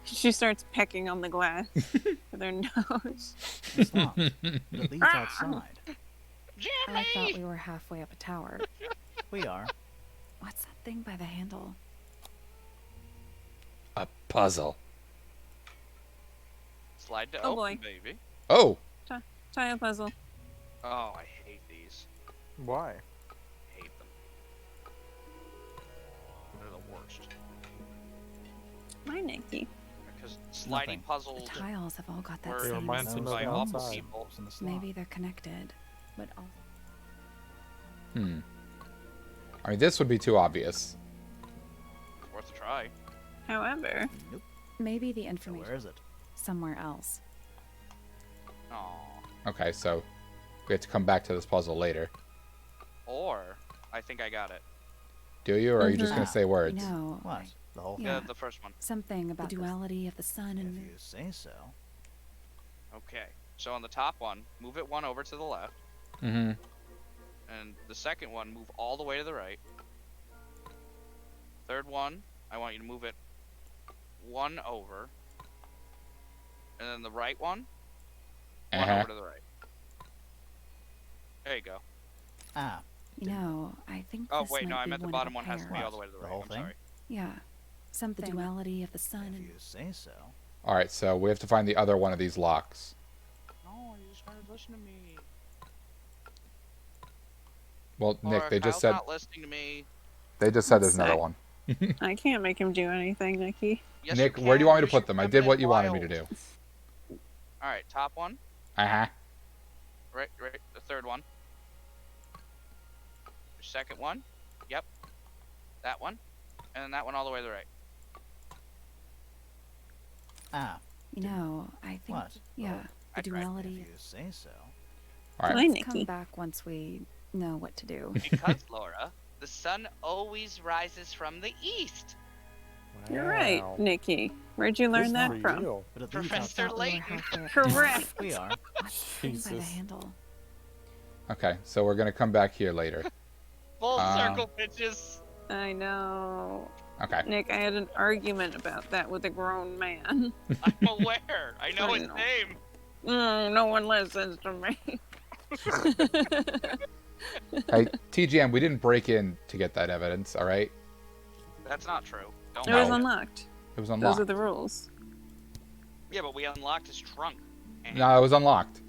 She starts pecking on the glass with her nose. It's locked, but it leads outside. I thought Jimmy. we were halfway up a tower. We are. What's that thing by the handle? A puzzle. Slide to Oh, open, boy. baby. Oh! Tie a puzzle. Oh, I hate these. Why? Hate them. They're the worst. My Nicky. Because slidey Nothing. The puzzles tiles have all got that were They same remind invented me by of awful outside. people. In the slot. Maybe they're connected, but also Hmm. I mean, this would be too obvious. Worth a try. However, Nope. maybe the So information where is it? somewhere else. Aw. Okay, so we have to come back to this puzzle later. Or, I think I got it. Do you, or are you just Mhm. going to say words? You know, What? The whole thing? Yeah. The first one. something about the duality of the sun If and you moon. say so. Okay. So on the top one, move it one over to the left. Mm-hmm. And the second one, move all the way to the right. Third one, I want you to move it one over. And then the right one, one over to the right. There you go. Ah, You know, I think Oh, this wait, might no, I be meant the one bottom of a one has to be pair. all the way to the The right. whole I'm thing? sorry. Yeah, something. The duality of the sun if and you say so. All right, so we have to find the other one of these locks. No, you just gotta listen to me. Well, Nick, Or they just Kyle's said not listening to me. there's another Sec. one. I can't make him do anything, Nicky. Yes, Nick, you where do you can. want me to put should them? I have did been what you wanted me to wild. do. All right, top one, Uh-huh. right. The third one. The second one, yep. That one, and then that one all the way to the right. Ah, you know, I think. What? Yeah, I the tried. if duality. you say so. All right. Hi, Let's come Nicky. back once we know what to do. Because Laura, the sun always rises from the east. You're right, Wow. Nicky. Where'd you learn This that is from? real. But it leads Professor outside. We were Layton. halfway up. Correct. We are. What's the thing by the Jesus. handle? Okay, so we're going to come back here later. Full Um, circle, bitches. I know. Okay. Nick, I had an argument about that with a grown man. I'm aware. I know I his know. name. No one listens to me. Hey, TGM, we didn't break in to get that evidence, all right? That's not true. Don't It No. was lie. unlocked. It was Those unlocked. are the rules. Yeah, but we unlocked his trunk. And No, it was unlocked.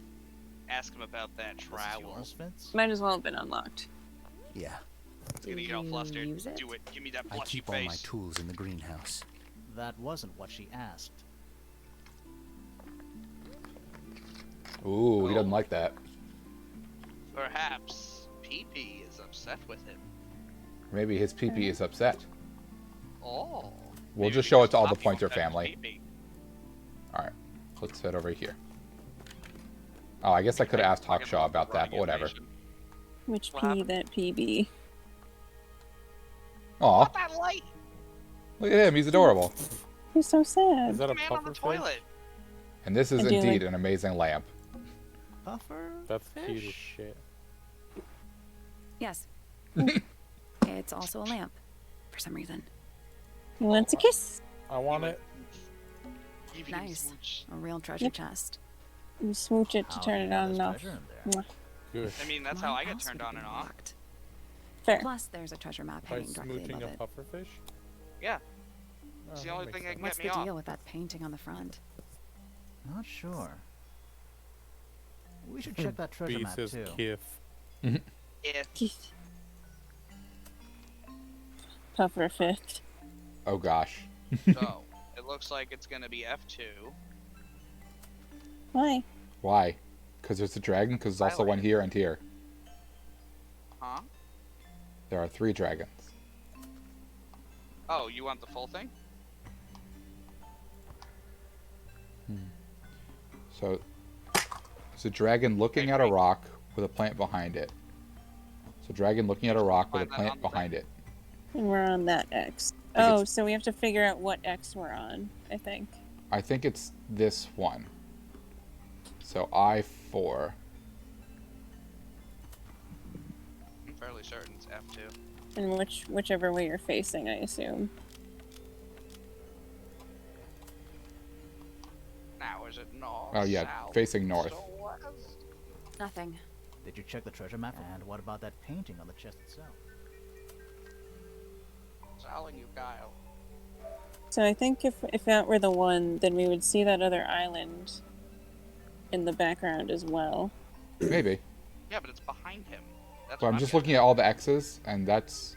ask him about that This is trowel. yours, Vince? Might as well have been unlocked. Yeah, It's gonna Did get all you flustered. use it? Do it. Give me that I blushy keep all my face. tools in the greenhouse. That wasn't what she asked. Ooh, he doesn't like that. Perhaps Pee-Pee is upset with him. Maybe his pee-pee is upset. Oh. We'll Maybe just show it to all the Poppy Pointer won't touch his family. pee-pee. Alright, let's head over here. Oh, I guess I could have asked Talking Hawkshaw about that, running but whatever. animation. Which What P happened? that PB? Aw, What that light? look at him, he's adorable. He's so Is sad. that a Man on the puffer fish? toilet. And this is I do indeed like- an amazing lamp. Puffer? That's cute as fish? shit. Yes. It's also a lamp, for some reason. He wants a kiss. I want it. Give him Nice. smooch. A real treasure Yep. chest. You smooch it to How turn it do on there's and off. treasure in there? Mwah. Good. I mean, that's Why how I get else turned would it on be and off. locked? Fair. Plus, there's a treasure map By hanging directly smooching above a it. puffer fish? Yeah. Oh, It's the that only makes thing that sense. can What's get me the off. deal with that painting on the front? Not sure. We should check that treasure B map says too. Kif. If Kiss. Puffer fifth. Oh gosh. so, it looks like it's gonna be F2. Why? Why? Because there's a dragon? Because there's also one here and here. Huh? There are 3 dragons. Oh, you want the full thing? So, there's a dragon looking at a rock with a plant behind it. So, dragon looking at a rock with a Find that on plant the behind it. And we're on that X. think Oh, it's- so we have to figure out what X we're on, I think. I think it's this one. So, I4. I'm fairly certain it's F2. And whichever way you're facing, I assume. Now is it north? Oh, yeah, south, facing north. east, or west? Nothing. Did you check the treasure map? And what about that painting on the chest itself? Telling you, Kyle. So I think if that were the one, then we would see that other island in the background as well. Maybe. Yeah, but it's behind him. That's But what I'm just getting looking at all the X's, and that's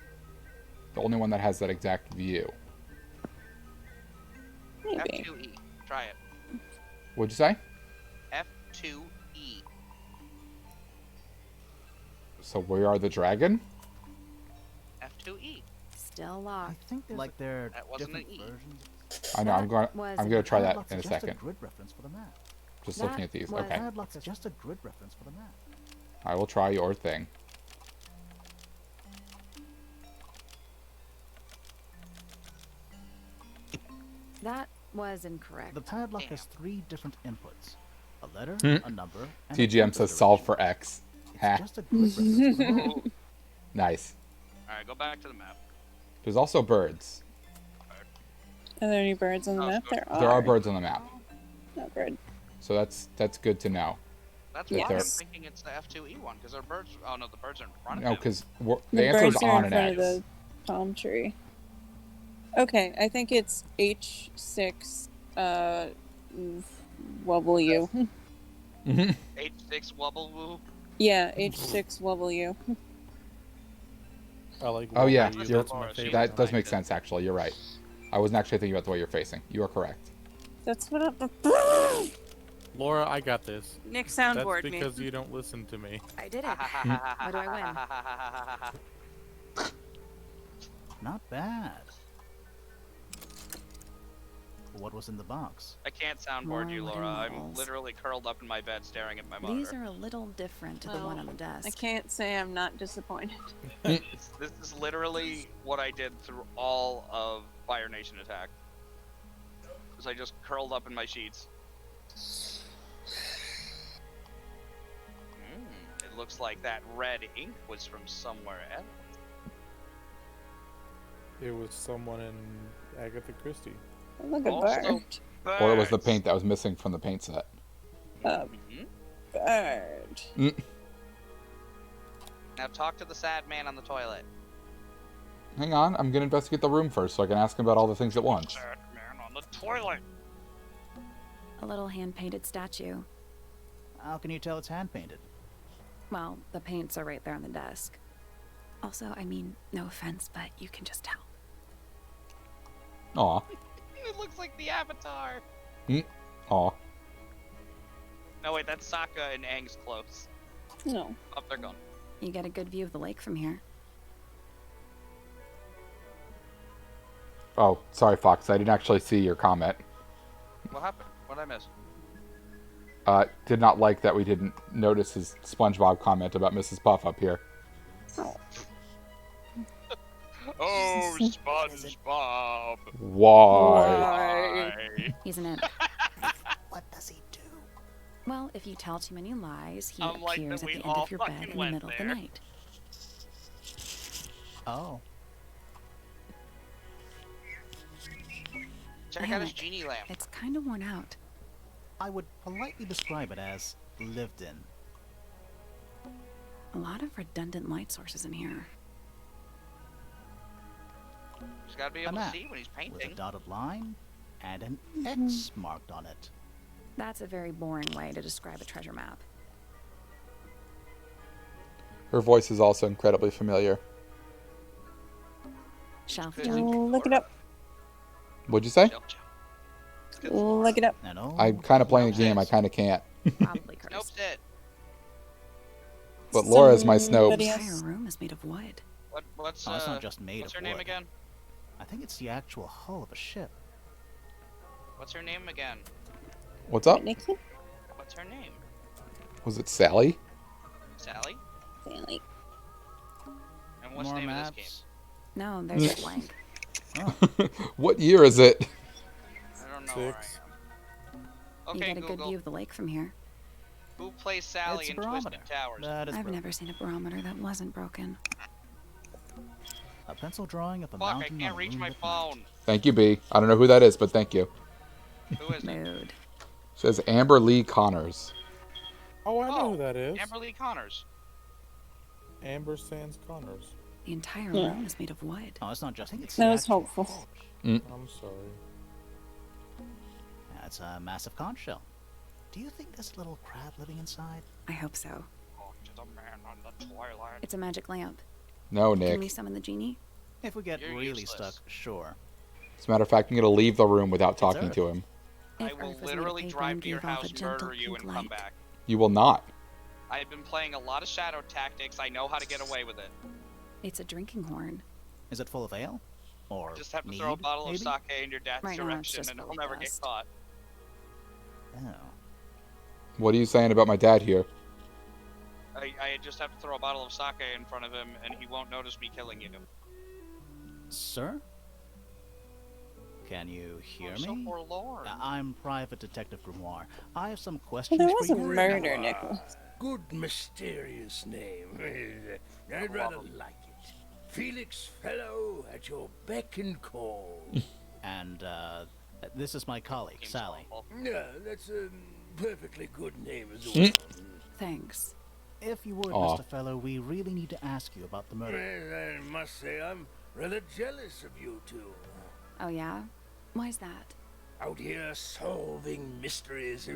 the only one that has that exact view. at. Maybe. F2E. Try it. What'd you say? F2E. So, we are the dragon? F2E. Still I locked. think there's like there are That wasn't different an E. versions. I know, I'm That going was I'm going to try that Padlock's in a just a second. grid reference for the map. Just That looking at these. was- Okay. Padlock's just a grid reference for the map. I will try your thing. That was incorrect. The padlock has 3 different inputs: a letter, Hmm. a number, and a TGM compass says solve direction. for X. It's Ha. just a grid reference for the map. Oh. Nice. Alright, go back to the map. There's also birds. Are there any birds on the Oh, map? so- There are. There are birds on the map. No bird. So that's good to know. That's Yeah, why I'm there- thinking it's the F2E one, because our birds. Oh no, the birds are in front of No, him. because the The answer is birds are on in an front X. of the palm tree. Okay, I think it's H6 W. H6 wobble woo. Yeah, H6 W. I like Oh, yeah, Waluigi, you're- that's my favorite. That does Behind make it. sense, actually. You're right. I wasn't actually thinking about the way you're facing. You are correct. That's what I'm. Laura, I got this. Nick That's soundboard me. because you don't listen to me. I did it. What do I win? Not bad. What was in the box? I can't soundboard you, More Laura. wooden I'm walls. literally curled up in my bed staring at my These monitor. are a little different to the one on the desk. I can't say I'm not disappointed. This is literally what I did through all of Fire Nation Attack. Was I just curled up in my sheets. It looks like that red ink was from somewhere else. It was someone in Agatha Christie. Look at Also- Bart. Or it was the Birds. paint that was missing from the paint set. Mhm. Bird. Now talk to the sad man on the toilet. Hang on, I'm gonna investigate the room first so I can ask him about all the things at once. Sad man on the toilet. A little hand-painted statue. How can you tell it's hand-painted? Well, the paints are right there on the desk. Also, I mean, no offense, but you can just tell. Aw. It looks like the Avatar. Aw. No, wait, that's Sokka and Aang's clothes. No. Up, they're gone. You get a good view of the lake from here. Oh, sorry, Fox. I didn't actually see your comment. What happened? What did I miss? Did not like that we didn't notice his SpongeBob comment about Mrs. Puff up here. Oh, SpongeBob. Why? He's an imp. What does he do? Well, if you tell too many lies, he I'm like appears that at we the end all of your bed fucking in the went middle of the there. night. Oh. Check out his genie lamp. It's kind of worn out. I would politely describe it as lived in. A lot of redundant light sources in here. He's got to be A able to map see when he's with a painting. dotted line and an X marked on it. That's a very boring way to describe a treasure map. Her voice is also incredibly familiar. Shelf Good. junk. Look it up. What'd you say? Nope. Look it up. No. I'm kind of playing the Nope. game. I kind of can't. Probably Nope, cursed. it. But Laura's my Somebody The Snopes. else- entire room is made of wood. What's Oh, it's not just made what's of her name wood. again? I think it's the actual hull of a ship. What's her name again? What's up? Nikki? What's her name? Was it Sally? Sally? Stanley. And what's More the name maps. of this game? No, there's a blank. What year is it? I don't know where I 6. am. You Okay, get a good Google. view of the lake from here. Who plays Sally It's a in Twisted barometer. Towers? That is I've broken. never seen a barometer that wasn't broken. A pencil drawing of a Fuck, I mountain can't on a reach my moonlit night. phone. Thank you, B. I don't know who that is, but thank you. Who is it? Mood. Says Amber Lee Connors. Oh, I know Oh, who that is. Amber Lee Connors. Amber Sands Connors. The entire Yeah. room is made of wood. Oh, it's not just. I think it's That the was actual hopeful. hull. I'm sorry. That's a massive conch shell. Do you think there's a little crab living inside? I hope so. Oh, to the man on the twilight. It's a magic lamp. No, Can we Nick. summon the genie? If we get You're really useless. stuck, sure. As a matter of fact, I'm going to leave the room without talking Earth. to him. I If will Earth was made of literally paper drive and to your gave off a house, gentle murder you, pink and come light. back. You will not. I've been playing a lot of shadow tactics. I know how to get away with it. It's a drinking horn. Is it full of ale? Or Just have to mead, throw a bottle maybe? of sake in your dad's Right now, it's direction, just and he'll fully never get pressed. caught. Oh. What are you saying about my dad here? I just have to throw a bottle of sake in front of him, and he won't notice me killing you. Sir? Can you hear I'm so me? forlorn. I'm Private Detective Grimoire. I have some Well, questions there for was a you. murder, Nicholas. Good mysterious name. I'd rather like it. Felix Fellow at your beck and call. And, this is my colleague, Game's Sally. awful. Yeah, that's a perfectly good name as well. Thanks. If you would, Aw. Mr. Fellow, we really need to ask you about the murder. Well, I must say I'm rather jealous of you two. Oh yeah? Why's that? Out here solving mysteries,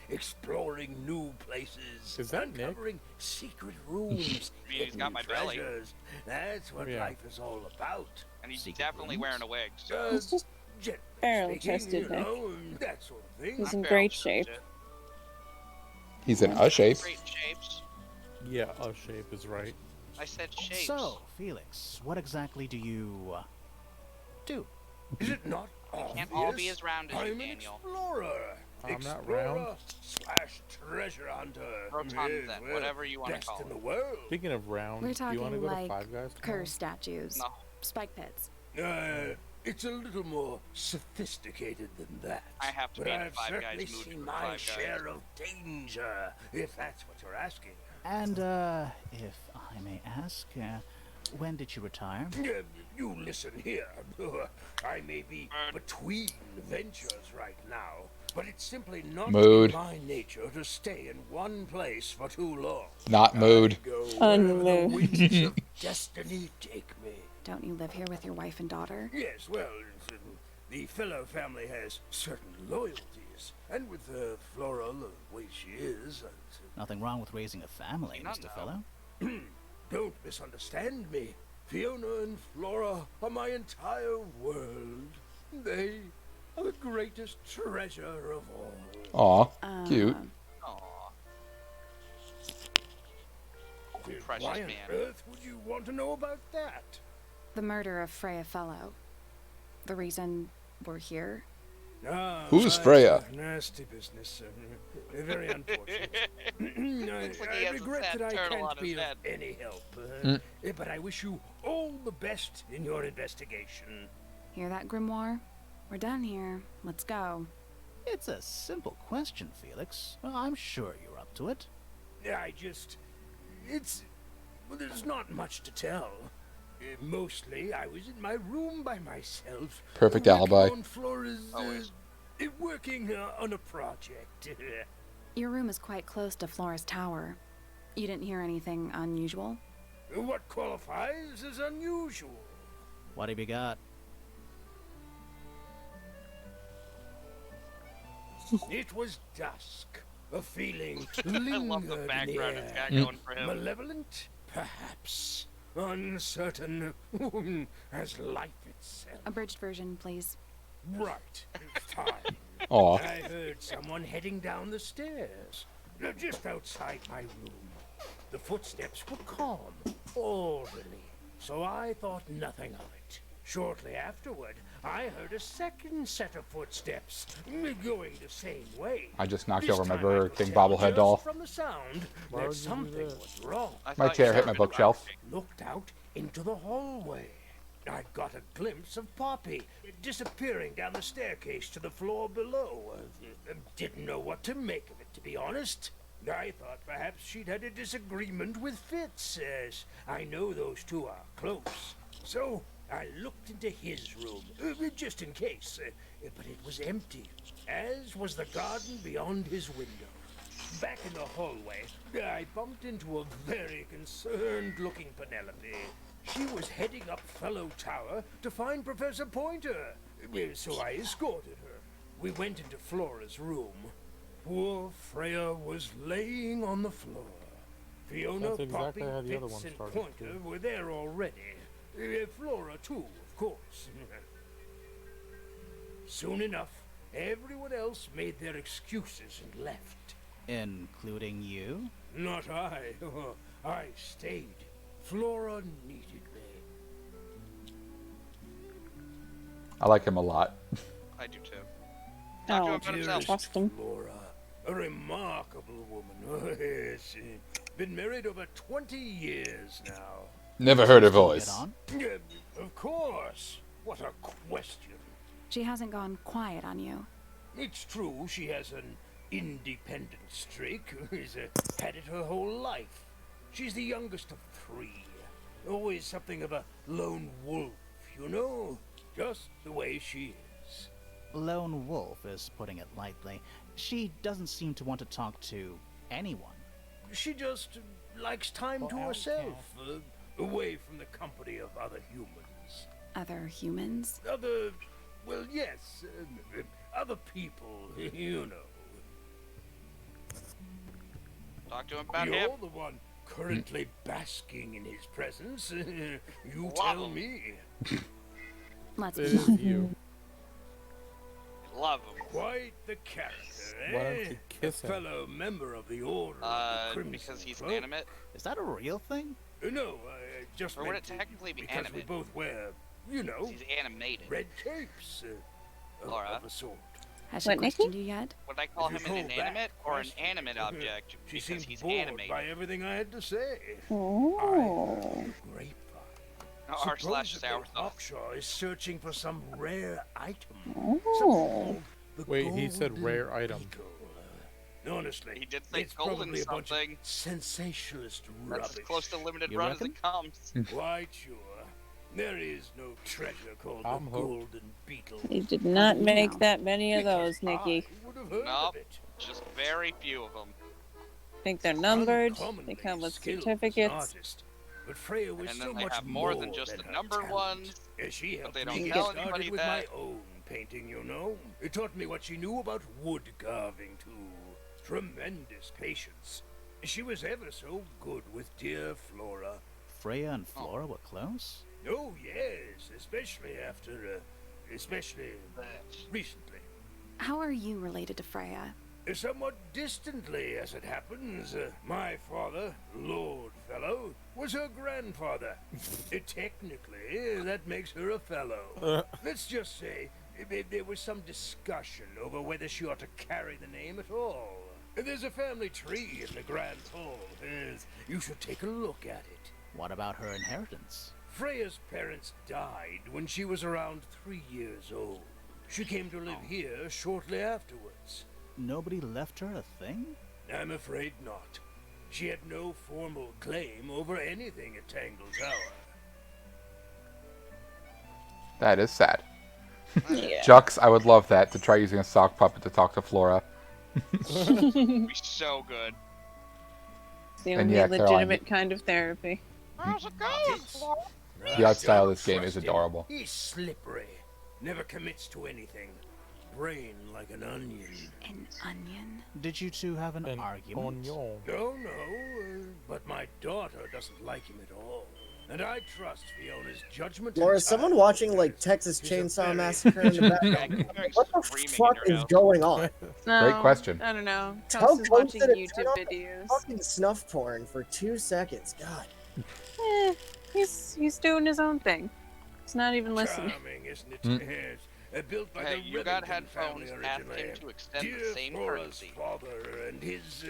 exploring new places, Is that Nick? uncovering secret rooms, I mean, he's got hidden my belly. treasures. That's what Yeah. life is all about. And he's Secret definitely rooms? wearing a wig. So He's just Gently barrel speaking, chested, you Nick. know, and that sort of thing. He's I'm in barrel great shape. chested. He's in a shape. Great shapes. Yeah, a shape is right. I said shapes. So, Felix, what exactly do you, do? Is it not obvious? Can't all be as round as you, I'm an Daniel. explorer. I'm not Explorer round. / treasure hunter. Rotund, Yes, then, well, whatever you want to best call in it. the world. Speaking of round, We're do you want to talking go like to Five Guys? curse statues. No. Spike pits. It's a little more sophisticated than that. I have to but be in a I've Five Guys certainly mood seen for my Five Guys. share of danger, if that's what you're asking. And, if I may ask, when did you retire? You listen here. I may be between ventures right now. but it's simply not Mood. in my nature to stay in one place for too long. Not mood. I go wherever the Unmood. winds of destiny take me. Don't you live here with your wife and daughter? Yes, well, the fellow family has certain loyalties, and with Flora the way she is, Nothing wrong with raising a family, Do not Mr. know. Fellow. don't misunderstand me. Fiona and Flora are my entire world. They are the greatest treasure of all. Aw, cute. Aw. Why Precious on man. earth would you want to know about that? The murder of Freya Fellow. The reason we're here? Ah, Who's that's Freya? a nasty business. Very unfortunate. Looks like he I has a regret sad that I turtle can't on his be of head. any help. But I wish you all the best in your investigation. Hear that, Grimoire? We're done here. Let's go. It's a simple question, Felix. Well, I'm sure you're up to it. Well, there's not much to tell. Mostly, I was in my room by myself. Perfect working alibi. on Flora's, Always. working on a project. Your room is quite close to Flora's tower. You didn't hear anything unusual? What qualifies as unusual? What have you got? It was dusk. A feeling I lingered love the in background the it's air. got going for him. Malevolent? Perhaps. Uncertain as life itself. Abridged version, please. Right. Fine. Aw. I heard someone heading down the stairs, just outside my room. The footsteps were calm, orderly, so I thought nothing of it. Shortly afterward, I heard a second set of footsteps, going the same way. I just knocked This over my time I Burger could King tell bobblehead just doll. from the sound Why that would you do something that? was wrong. I My thought chair you hit said my we've been bookshelf. waxing. Looked out into the hallway. I got a glimpse of Poppy disappearing down the staircase to the floor below. Didn't know what to make of it, to be honest. I thought perhaps she'd had a disagreement with Fitz, as I know those two are close. So I looked into his room, just in case, but it was empty, as was the garden beyond his window. Back in the hallway, I bumped into a very concerned-looking Penelope. She was heading up Fellow Tower to find Professor Pointer, so I escorted her. We went into Flora's room. Poor Freya was laying on the floor. Fiona, That's exactly Poppy, how the other Fitz, one and started, Pointer too. were there already. Flora, too, of course. Soon enough, everyone else made their excuses and left. Including you? Not I. I stayed. Flora needed me. I like him a lot. I do too. Talk to him Oh, about himself. trust him. Flora, a remarkable woman. Yes, been married over 20 years now. Never heard her Get voice. on? Of course. What a question. She hasn't gone quiet on you. It's true she has an independent streak. She's had it her whole life. She's the youngest of 3. Always something of a lone wolf, you know? Just the way she is. Lone wolf is putting it lightly. She doesn't seem to want to talk to anyone. She just likes time to Well, herself, away from the company of other humans. Other humans? Well, yes, other people, you know. Talk to him about him. You're the one currently basking in his presence. You Love tell him. me. Let's It move is on. you. Love him. Quite the character, eh? Why don't you kiss a him? fellow member of the Order of the Crimson Because he's Cloak. animate. Is that a real thing? No, just Or would meant it technically be because we animate? both wear, you know, He's animated. red capes Laura? of a sort. Has she What, Nikki? questioned you yet? Would I call If him you an call inanimate that or an question, animate object She because seemed he's bored animated? by everything I had to say. Oh. Grapevine. No, r slash Supposedly sour sauce. Hawkshaw is searching for some rare item. Oh. Something called the Wait, he said golden rare item. beagle. Honestly, He did say it's golden probably a bunch of something. sensationalist That's rubbish. as close to limited You run reckon? as it comes. Quite sure. There is no treasure called I'm the hooked. golden beetle. They did not you make know? that many of Because those, Nikki. I would have heard Nope. of it. Just very few of them. I think they're numbered. They Uncommonly come with skilled as an certificates. artist, but Freya was And so then they much have more than just than the her numbered talent. ones. She helped they me don't get tell started anybody with that. my own painting, you know. It taught me what she knew about wood carving, too. Tremendous patience. She was ever so good with dear Flora. Freya and Flora were close? Oh, yes, especially recently. How are you related to Freya? Somewhat distantly, as it happens. My father, Lord Fellow, was her grandfather. Technically, that makes her a fellow. Let's just say there was some discussion over whether she ought to carry the name at all. There's a family tree in the Grand Hall. You should take a look at it. What about her inheritance? Freya's parents died when she was around 3 years old. She came to live here shortly afterwards. Nobody left her a thing? I'm afraid not. She had no formal claim over anything at Tangle Tower. That is sad. Yeah. Jux, I would love that, to try using a sock puppet to talk to Flora. It'd be so good. It's the And only yeah, Caroline, legitimate kind of therapy. How's it going, Flora? The art style of Don't this game is trust him. adorable. He's slippery. Never commits to anything. Brain like an onion. An onion? Did you two have an An argument? onion. No, but my daughter doesn't like him at all. And I trust Fiona's judgment. Laura, is someone watching like Texas Chainsaw Massacre in the background? What the fuck is going on? No, Great question. I don't know. Tell Toast is Ghost watching to turn YouTube off the videos. Fucking snuff porn for 2 seconds. God. He's doing his own thing. He's not even listening. Charming, isn't it? Hmm. Yes. Built by Hey, the you got Remington headphones. family Ask him originally. to extend Dear the same Flora's courtesy. father and his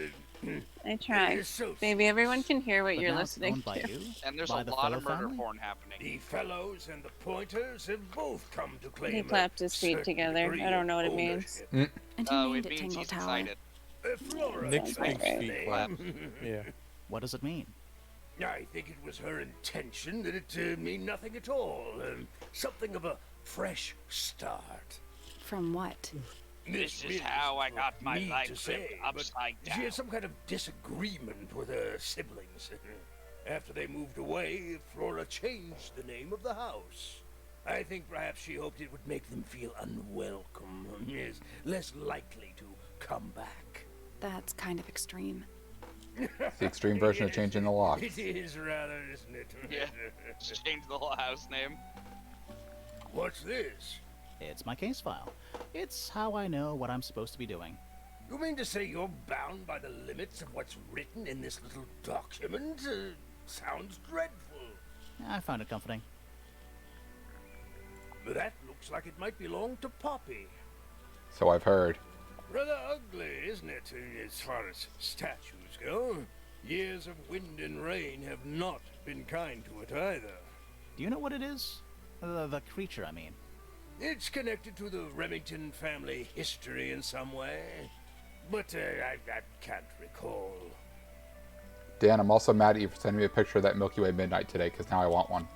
I try. associates. Baby, everyone can hear what But you're now it's listening owned by to. you? And there's By a the lot of fellow murder family? porn happening. The fellows and the pointers have both come to claim. He a clapped his feet certain together. degree I don't know what it of means. ownership. And who Oh, named it it means Tangle he's Tower? excited. Flora Nick's explained big the feet name. clap. Yeah. What does it mean? I think it was her intention that it mean nothing at all. Something of a fresh start. From what? This is really how I for got my me life to flipped say, but upside She down. had some kind of disagreement with her siblings. After they moved away, Flora changed the name of the house. I think perhaps she hoped it would make them feel unwelcome, yes, less likely to come back. That's kind of extreme. It's the extreme version of Yes, changing the locks. It is rather, isn't it? Yeah. Just change the whole house name. What's this? It's my case file. It's how I know what I'm supposed to be doing. You mean to say you're bound by the limits of what's written in this little document? Sounds dreadful. I found it comforting. That looks like it might belong to Poppy. So I've heard. Rather ugly, isn't it, as far as statues go? Years of wind and rain have not been kind to it either. Do you know what it is? The creature, I mean. It's connected to the Remington family history in some way, but I can't recall. Dan, I'm also mad at you for sending me a picture of that Milky Way Midnight today, because now I want one.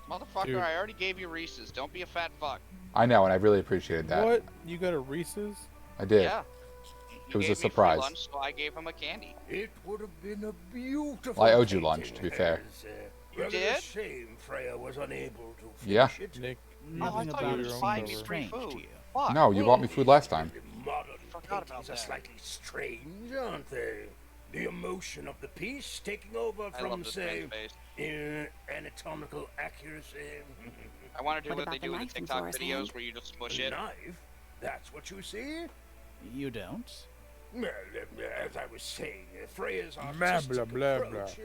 Motherfucker, Dude. I already gave you Reese's. Don't be a fat fuck. I know, and I really appreciated that. What? You got a Reese's? I did. Yeah. It was He a gave me free surprise. lunch, so I gave him a candy. It would have been a beautiful. Well, I owed you painting, lunch, to be fair. You rather did? a shame Freya was unable to finish Yeah. it. Nick, Nothing you thought do you about were it your just own buying me seems cover. free strange food. to you. Fuck. No, you bought me food last time. Modern Forgot about paintings are that. slightly strange, aren't they? The emotion of the piece taking over I from, love this say, man's face. anatomical accuracy. I want to do What what they about do the in the knife in TikTok Flora's videos hand? where you just A smush it. knife? That's what you see? You don't? Well, as I was saying, Freya's Blah, artistic blah, blah, approach blah.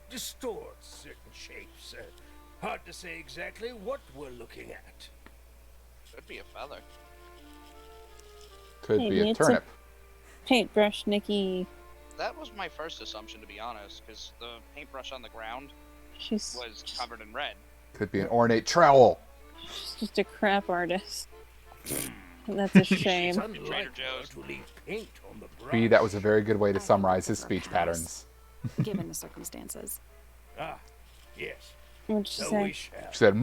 distorts certain shapes. Hard to say exactly what we're looking at. Could be a feather. Could Hey, be a it's a- turnip. Paintbrush, Nikki. That was my first assumption, to be honest, because the paintbrush on the ground She's was covered in red. Could be an ornate trowel. just a crap artist. And that's a shame. It's unlike Trader her Joe's. to leave paint on the brush. B, that was a very good way to I think summarize this his is her speech house. patterns. Given the circumstances. Ah, yes. What'd you So say? we shall. She said,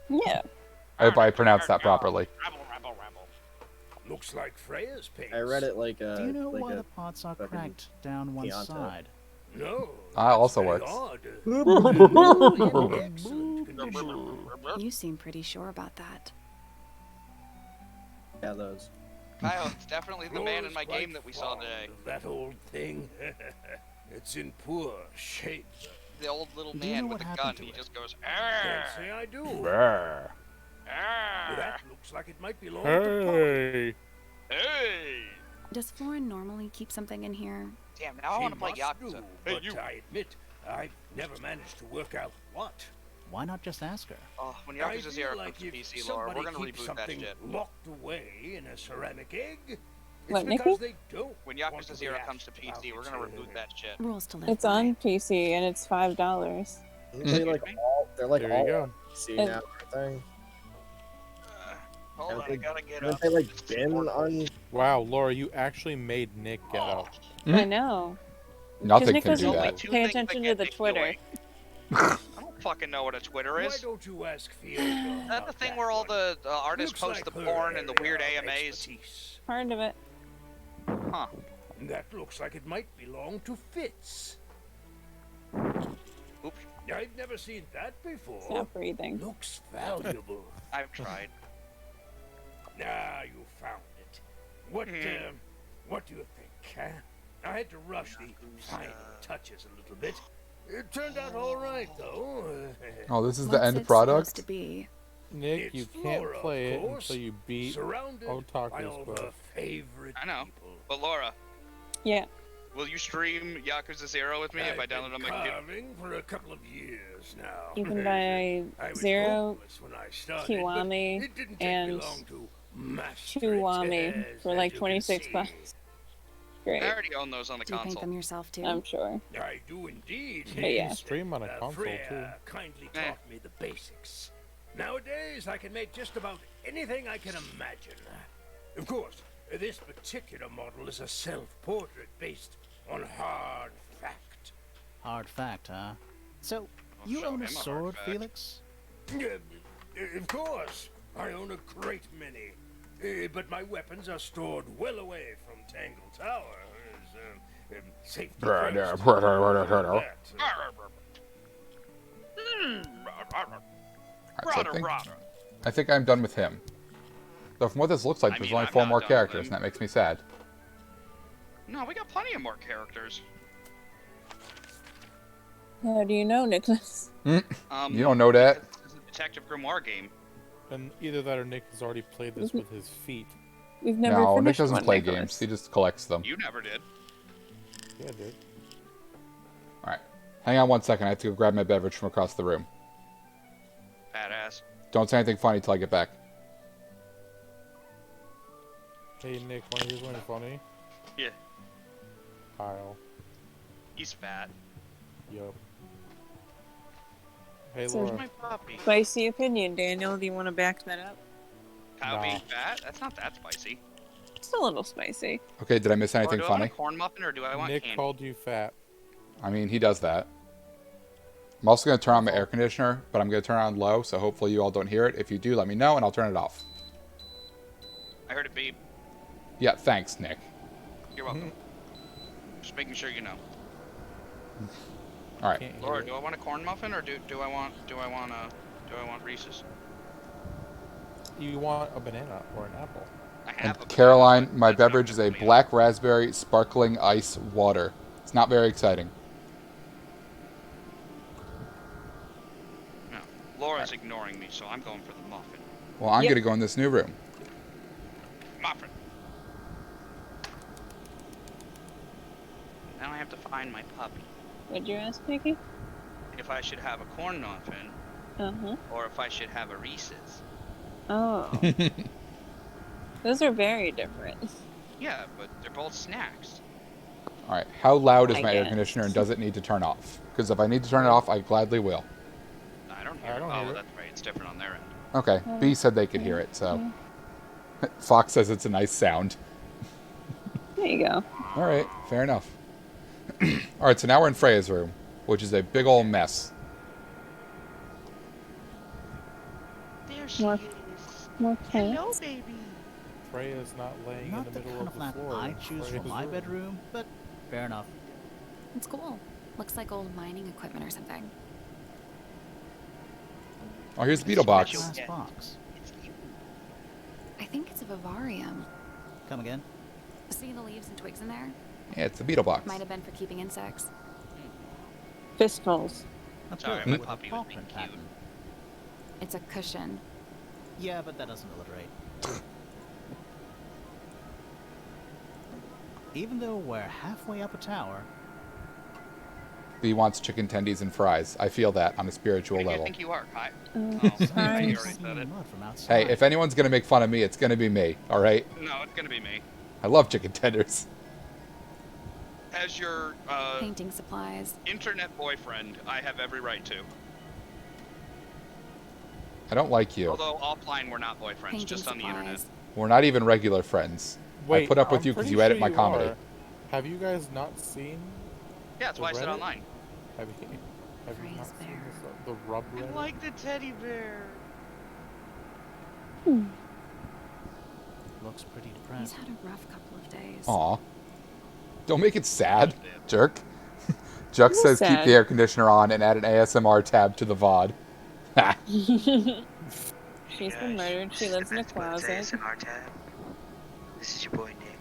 Yeah. I hope I pronounced that properly. Rebel, rebel, rebel. Looks like Freya's pace. I read it like Do you know like why a the parts are fucking cracked down one Chianti. side? No. Ah, that's also very works. odd. Really? In excellent condition. You seem pretty sure about that. Yeah, those. Kyle, it's definitely the man in my Flora's game quite that we saw fond today. of that old thing. It's in poor shape. The old little Do you man know with what the gun. happened to He it? just goes, Can't say "Arr, I do. Brr. arr, That looks like it might belong to Poppy. Hey! hey." Does Florin normally keep something in here? Damn, now I She want to play must Yakuza. do, Hey, but you. I admit, I've never managed to work out what. Why not just ask her? Oh, when I Yakuza feel 0 like comes to if PC, Laura, we're somebody gonna keeps reboot that something shit. locked away in a ceramic egg, it's What, because Nikki? they don't When want Yakuza to 0 be comes to asked PC, we're about gonna it. reboot that shit. Rules to live It's by. on PC and it's $5. They like all. They're like There all you go. on PC And- now, aren't they? Hold on, I gotta get Haven't up. they like been on? Wow, Laura, you actually made Nick get up. Hmm? I know. Nothing Nick can doesn't do There's only that. two pay things that attention to get the Nick Twitter. awake. I don't fucking know what a Twitter Why is. don't you ask Fiona? Is that the about thing where all one? the artists Looks post like the her porn and the area weird of AMAs? expertise. Part of it. Huh. That looks like it might belong to Fitz. Oops. I've never seen that before. Stop breathing. Looks valuable. I've tried. Ah, you found it. What do you think, huh? I had to rush the final touches a little bit. It turned out all right, though. Oh, this is the What's end it product? supposed to be? Nick, It's you can't Flora, play of it course, until you beat surrounded by Otaku's all Club. her favorite I know. people. But Laura, Yeah. will you stream Yakuza 0 with me if I I've been download it on my computer? carving for a couple of years now. You can buy I was Zero, hopeless when I started, Kiwami, but it didn't take me and long to master Kiwami it, for as like you can 26 see. bucks. I Great. already own those on the Do you paint console. them yourself too? I'm sure. I do indeed. But yeah. Stream on a console Freya too. kindly Eh. taught me the basics. Nowadays, I can make just about anything I can imagine. Of course, this particular model is a self-portrait based on hard fact. Hard fact, huh? So, I'll you show own him a a hard sword, fact. Felix? Of course, I own a great many. But my weapons are stored well away from Tangle Tower. Safety first. That, Alright, so I think I'm done with him. Though from what this looks like, I there's mean, only I'm 4 not more done with characters, him. and that makes me sad. No, we got plenty of more characters. How do you know, Nicholas? You don't know that? because This is a Detective Grimoire game. And either that or Nick has already played this with his feet. We've never No, Nick finished doesn't one, play Nicholas. games. He just collects them. You never did. Yeah, dude. Alright. Hang on one second. I have to go grab my beverage from across the room. Badass. Don't say anything funny till I get back. Hey Nick, wanna hear something funny? Yeah. Kyle. He's fat. Yup. Hey So- Where's Laura. my puppy? Spicy opinion, Daniel. Do you want to back that up? Kyle Nah. being fat? That's not that spicy. It's a little spicy. Okay, did I miss Or anything do I want funny? a corn muffin or do I want Nick candy? called you fat. I mean, he does that. I'm also going to turn on my air conditioner, but I'm going to turn it on low, so hopefully you all don't hear it. If you do, let me know, and I'll turn it off. I heard it beep. Yeah, thanks, Nick. You're welcome. Just making sure you know. All right. Can't hear Laura, it. do I want a corn muffin or do I want Reese's? You want a banana or an apple? I have a And banana, Caroline, but my that's not beverage is gonna a put me black raspberry sparkling ice water. It's not very exciting. up. No. Laura's ignoring me, so I'm going for the muffin. Well, I'm Yep. going to go in this new room. Muffin. Now I have to find my puppy. What'd you ask, Nikki? If I should have a corn muffin Uh-huh. or if I should have a Reese's. Oh. Those are very different. Yeah, but they're both snacks. All right. How loud is I my air guess. conditioner, and does it need to turn off? Because if I need to turn it off, I gladly will. I don't hear I it. don't Oh, hear it. that's right. It's different on their end. Okay. B said they could hear it, so. Fox says it's a nice sound. There you go. All right. Fair enough. All right. So now we're in Freya's room, which is a big old mess. There she More- is. More Hello, plants. baby. Freya's not laying Not in the the middle kind of of the lamp floor. I'd in choose for Freya's my room. bedroom, but fair enough. It's cool. Looks like old mining equipment or something. Oh, here's the beetle box. Glass Yeah. box. It's you. I think it's a vivarium. Come again? See the leaves and twigs in there? Yeah, it's the beetle box. Might have been for keeping insects. Fistfuls. A Sorry, book my with a puppy paw was being print cute. pattern. It's a cushion. Yeah, but that doesn't alliterate. Even though we're halfway up a tower, He wants chicken tendies and fries. I feel that on a spiritual Who do you level. think you are, Kai? Oh, Oh, something I fries. already smells said it. mud from outside. Hey, if anyone's gonna make fun of me, it's gonna be me. All right? No, it's gonna be me. I love chicken tenders. As your Painting supplies. internet boyfriend, I have every right to. I don't like you. Although offline we're not boyfriends, Painting just on the internet. supplies. We're not even regular friends. Wait, put up with I'm you 'cause pretty you edit sure my you comedy. are. Have you guys not seen? Yeah, that's The why I said Reddit? online. Have you Freya's not seen bear. the rub Reddit? I like the teddy bear. Looks pretty He's depressed. had a rough couple of days. Aw. Don't make it sad, jerk. Juck It is says keep sad. the air conditioner on and add an ASMR tab to the VOD. Ha. She's been murdered. She lives in a closet. ASMR tab. This is your boy Nick.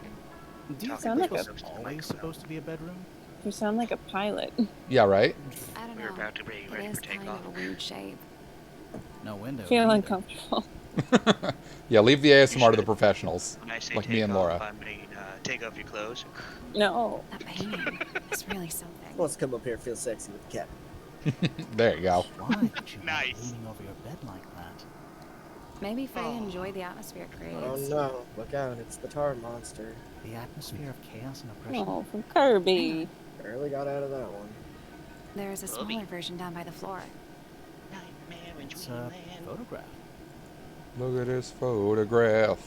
Do you Talking sound think like this a- was always supposed to be a bedroom? You sound like a pilot. Yeah, right? I don't We're know. about to be It ready is for kind takeoff. of a weird shape. No windows. Feel either. uncomfortable. Yeah, leave the ASMR to the should. professionals. When I say Like take me and off, Laura. I mean take off your clothes. No. That painting is really something. Wants to come up here and feel sexy with the cat. There you go. Why would you Nice. want leaning over your bed like that? Maybe Freya enjoyed the atmosphere it creates. Oh no, look out, it's the tar monster. The atmosphere of chaos and oppression. Oh, from Kirby. Barely got out of that one. There is a Love smaller it. version down by the floor. Nightmare in It's a Dreamland. photograph. Look at this photograph.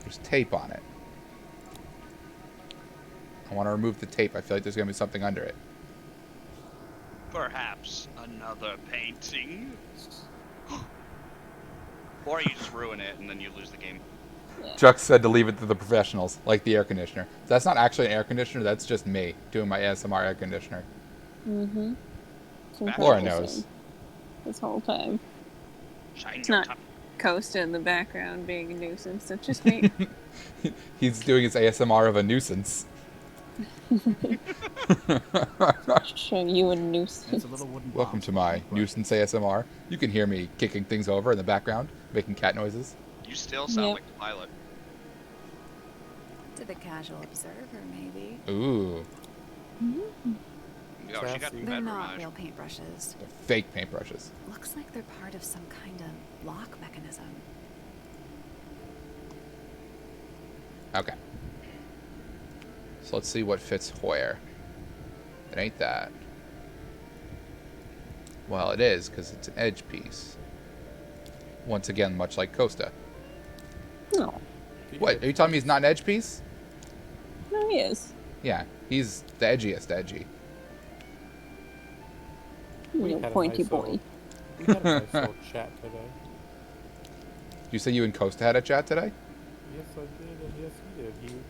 There's tape on it. I want to remove the tape. I feel like there's going to be something under it. Perhaps another painting. Or you just ruin it and then you lose the game. Chuck said to leave it to the professionals, like the air conditioner. That's not actually an air conditioner. That's just me doing my ASMR air conditioner. Mm-hmm. Laura knows. This whole time. Shine It's your not top. Costa in the background being a nuisance. It's just me. He's doing his ASMR of a nuisance. Show you a It's nuisance. a little wooden Welcome box to with my a brush. nuisance ASMR. You can hear me kicking things over in the background, making cat noises. You still sound Yep. like the pilot. To the casual observer, maybe. Ooh, Yo, she got the Sassy. They're bedroom not eyes. real paintbrushes. they're fake paintbrushes. Looks like they're part of some kind of lock mechanism. Okay. So let's see what fits where. It ain't that. Well, it is, because it's an edge piece. Once again, much like Costa. No. What, are you telling me he's not an edge piece? No, he is. Yeah, he's the edgiest edgy. We Little had a pointy nice boy. little- We had a nice little chat today. You say you and Costa had a chat today? Yes, I did, and yes, he did.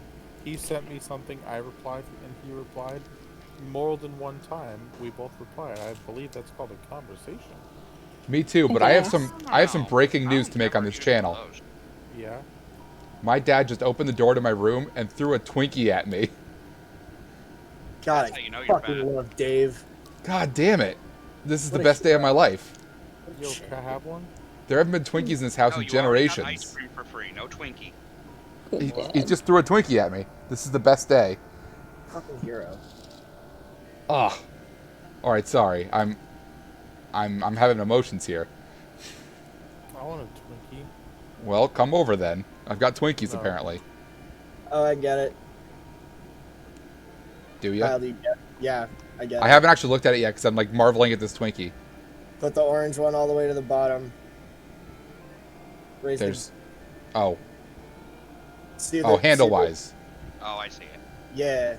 He sent me something, I replied, and he replied more than one time. We both replied. I believe that's called a conversation. Me too, but I have Yes. some breaking news to make on this channel. Yeah. My dad just opened the door to my room and threw a Twinkie at me. God, That's how you know I you're fucking bad. love Dave. God damn it. This is What the a best day of my life. Yo, can I have one? There haven't been Twinkies in this house No, in you already got ice generations. cream for free, no Twinkie. Good He dad. just threw a Twinkie at me. This is the best day. Fucking hero. Ugh. All right, sorry. I'm having emotions here. I want a Twinkie. Well, come over then. I've got Twinkies No. apparently. Oh, I get it. Do you? Kyle, do you get it? Yeah, I get I it. haven't actually looked at it yet because I'm like marveling at this Twinkie. Put the orange one all the way to the bottom. Raise There's, the, oh, see oh, the, handle see the- wise. Oh, I see it. Yeah.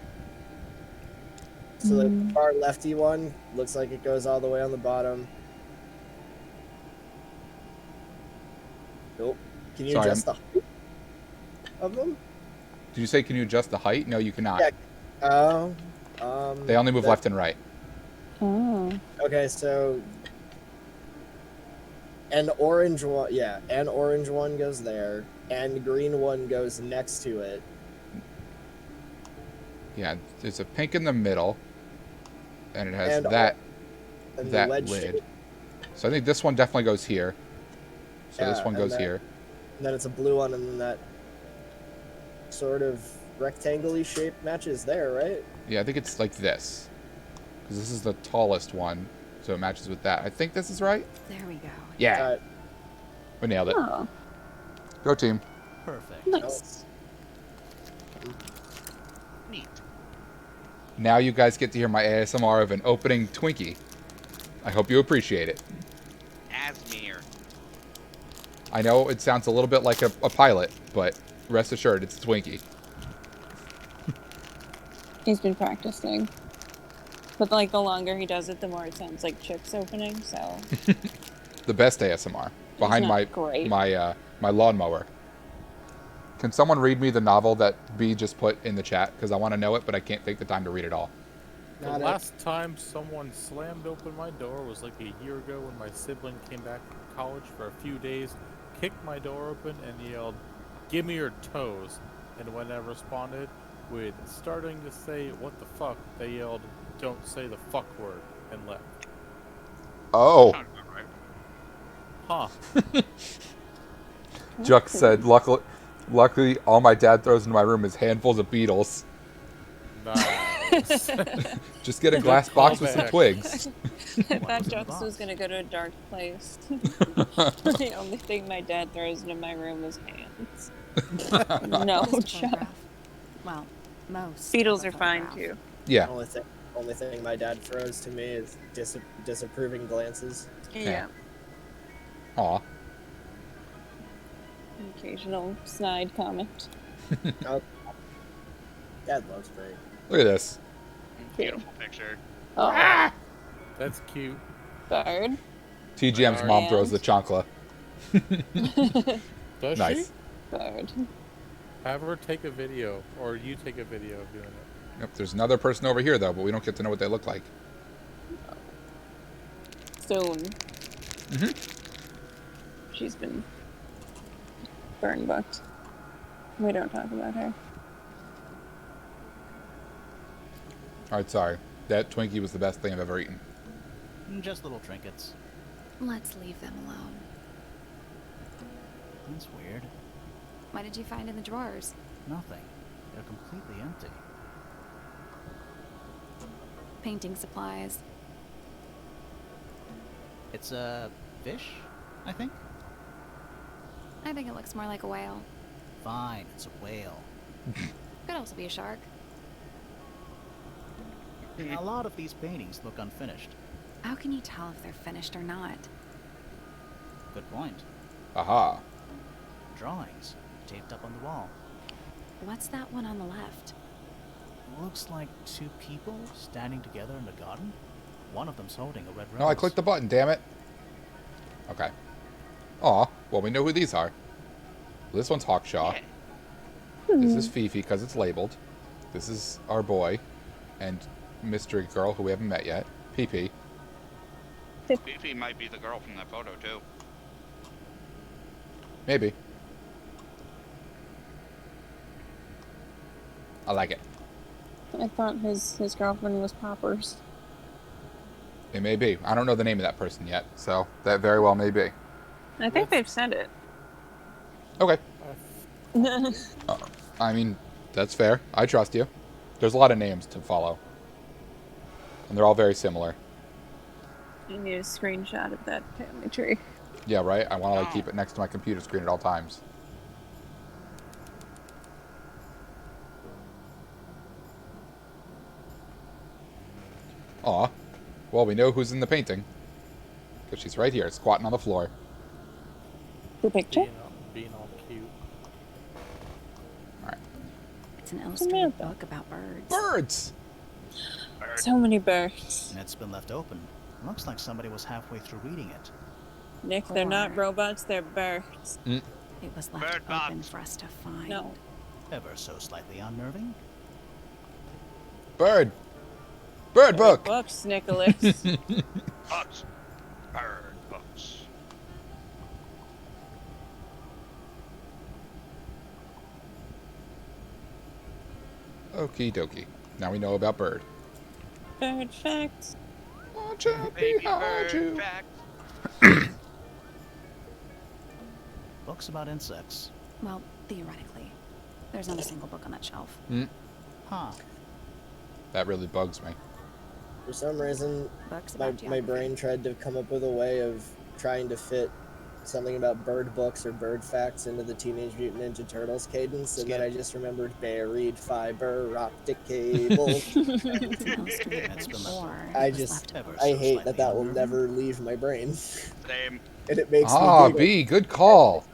So the far lefty one looks like it goes all the way on the bottom. Nope. Can you Sorry, adjust the height of them? Did you say can you adjust the height? No, you cannot. Yeah. They only move left and right. Oh. Okay, so an orange one, yeah, an orange one goes there, and green one goes next to it. Yeah, there's a pink in the middle, and it has And that and the that wedge lid. shape. So I think this one definitely goes here. So this Yeah, one and goes then- here. And then it's a blue one, and then that sort of rectangle-y shape matches there, right? Yeah, I think it's like this. Because this is the tallest one, so it matches with that. I think this is right? There we go. Yeah. We nailed it. Oh. Go team. Perfect. Nice. Neat. Now you guys get to hear my ASMR of an opening Twinkie. I hope you appreciate it. Asmere. I know it sounds a little bit like a pilot, but rest assured, it's a Twinkie. He's been practicing. But like the longer he does it, the more it sounds like chips opening, so The best ASMR. Behind not my great. my lawnmower. Can someone read me the novel that B just put in the chat? Because I want to know it, but I can't take the time to read it all. The last time someone slammed open my door was like a year ago when my sibling came back from college for a few days, kicked my door open, and yelled, "Give me your toes." And when I responded with starting to say, "What the fuck?" they yelled, "Don't say the fuck word," and left. Oh. Sounds about right. Huh. Juck said, luckily, all my dad throws into my room is handfuls of beetles. Nice. Just get a glass box with some Callback. twigs. I thought Jux was gonna go to a dark place. The only thing my dad throws into my room is hands. No, Just a Chuck. photograph. Well, most. Beetles of are a fine photograph. too. Yeah. Only thing my dad throws to me is disapproving glances. Yeah. Aw. Occasional snide comment. Oh, Dad loves me. Look at this. Beautiful picture. Oh, That's cute. bird. TGM's mom throws the chancla. Does Nice. she? Bird. Have her take a video, or you take a video of doing it. Yep, there's another person over here, though, but we don't get to know what they look like. Soon. Mhm. She's been burn booked. We don't talk about her. Alright, sorry. That Twinkie was the best thing I've ever eaten. Just little trinkets. Let's leave them alone. That's weird. What did you find in the drawers? Nothing. They're completely empty. Painting supplies. It's a fish, I think? I think it looks more like a whale. Fine, it's a whale. Could also be a shark. A lot of these paintings look unfinished. How can you tell if they're finished or not? Good point. Aha. Drawings taped up on the wall. What's that one on the left? Looks like two people standing together in the garden. One of them's holding a red rose. No, I clicked the button, damn it. Okay. Aw, well, we know who these are. This one's Hawkshaw. This is Fifi, because it's labeled. This is our boy. And mystery girl, who we haven't met yet. PP. Fifi might be the girl from that photo, too. Maybe. I like it. I thought his girlfriend was Poppers. It may be. I don't know the name of that person yet, so that very well may be. I think they've said it. Okay. I mean, that's fair. I trust you. There's a lot of names to follow. And they're all very similar. You need a screenshot of that family tree. Yeah, right? I want to like keep it next to my computer screen at all times. Aw. Well, we know who's in the painting. Because she's right here, squatting on the floor. The picture? Being all cute. It's an illustrated book about birds. Birds! So many birds. And it's been left open. Looks like somebody was halfway through reading it. Nick, they're not Or- robots, they're birds. It was left Bird open box. for us to find. No. Ever so slightly unnerving. Bird. Bird book. Books, Nicholas. Books. Bird books. Okie dokie. Now we know about bird. Bird facts. Watch out Baby behind bird you. fact. Books about insects. Well, theoretically. There's not a single book on that shelf. Huh. That really bugs me. For some reason, Books my, about my geography. brain tried to come up with a way of trying to fit something about bird books or bird facts into the Teenage Mutant Ninja Turtles cadence, and then I just remembered buried fiber, optic cable. Most recent, or I it was just, left open. I hate that will never leave my brain. Same. And it makes me Ah, giggle. B, good call.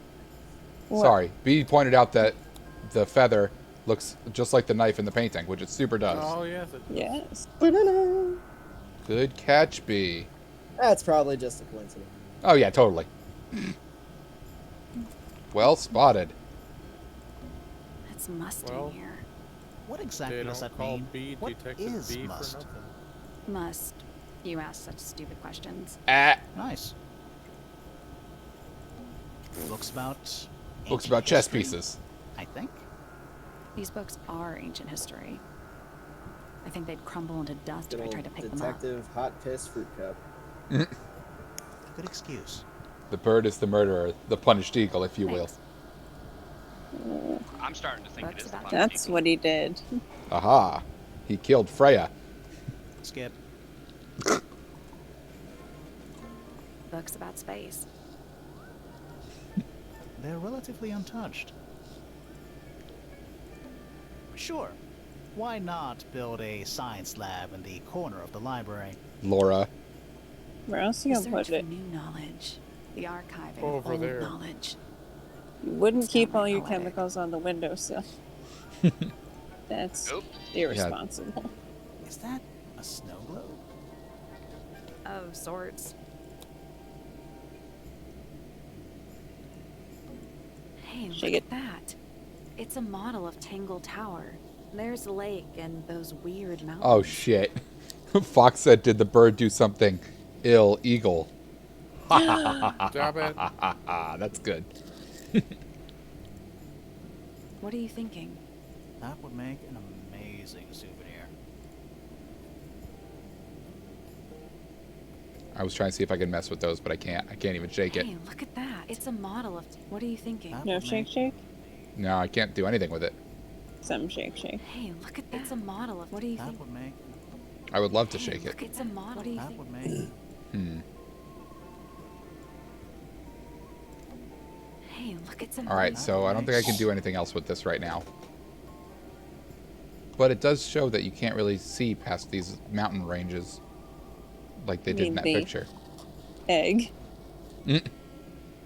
What? Sorry, B pointed out that the feather looks just like the knife in the painting, which it super does. Oh, yes. It does. Yes. Ba-da-da. Good catch, B. That's probably just a coincidence. Oh yeah, totally. Well spotted. It's must Well, in here. What exactly They does don't that call mean? B What Detective is B must? for nothing. Must. You ask such stupid questions. Nice. Books about... Books ancient about chess history, pieces. I think. These books are ancient history. I think they'd crumble into dust Good if I old tried to pick them up. detective hot piss fruit cup. Good excuse. The bird is the murderer, the punished eagle, if you will. Thanks. I'm starting to think it Books is the about Punished That's Eagle. what he did. Aha. He killed Freya. Skip. Books about space. They're relatively untouched. Sure. Why not build a science lab in the corner of the library? Laura. Where else are you The gonna search put for it? new knowledge. The archiving of Over old there. knowledge. You wouldn't It's keep all downright your poetic. chemicals on the windowsill. That's Nope. irresponsible. Is that a snow globe? Of sorts. Hey, look Shake at it. that. It's a model of Tangle Tower. There's the lake and those weird mountains. Oh shit. Fox said, did the bird do something illegal? Stop it. That's good. What are you thinking? That would make an amazing souvenir. I was trying to see if I could mess with those, but I can't. I can't even shake it. Hey, look at that. It's a model of... What are you thinking? That No would shake make- shake? No, I can't do anything with it. Some shake shake. Hey, look at that. It's a model of... What do you That think? would make... I would love to Hey, shake it. look, it's a model. What do you That think? would make... Hmm. Hey, look, it's a All right, model. so I don't think I can do anything else with this right now. But it does show that you can't really see past these mountain ranges like they did in that Maybe. picture. Egg.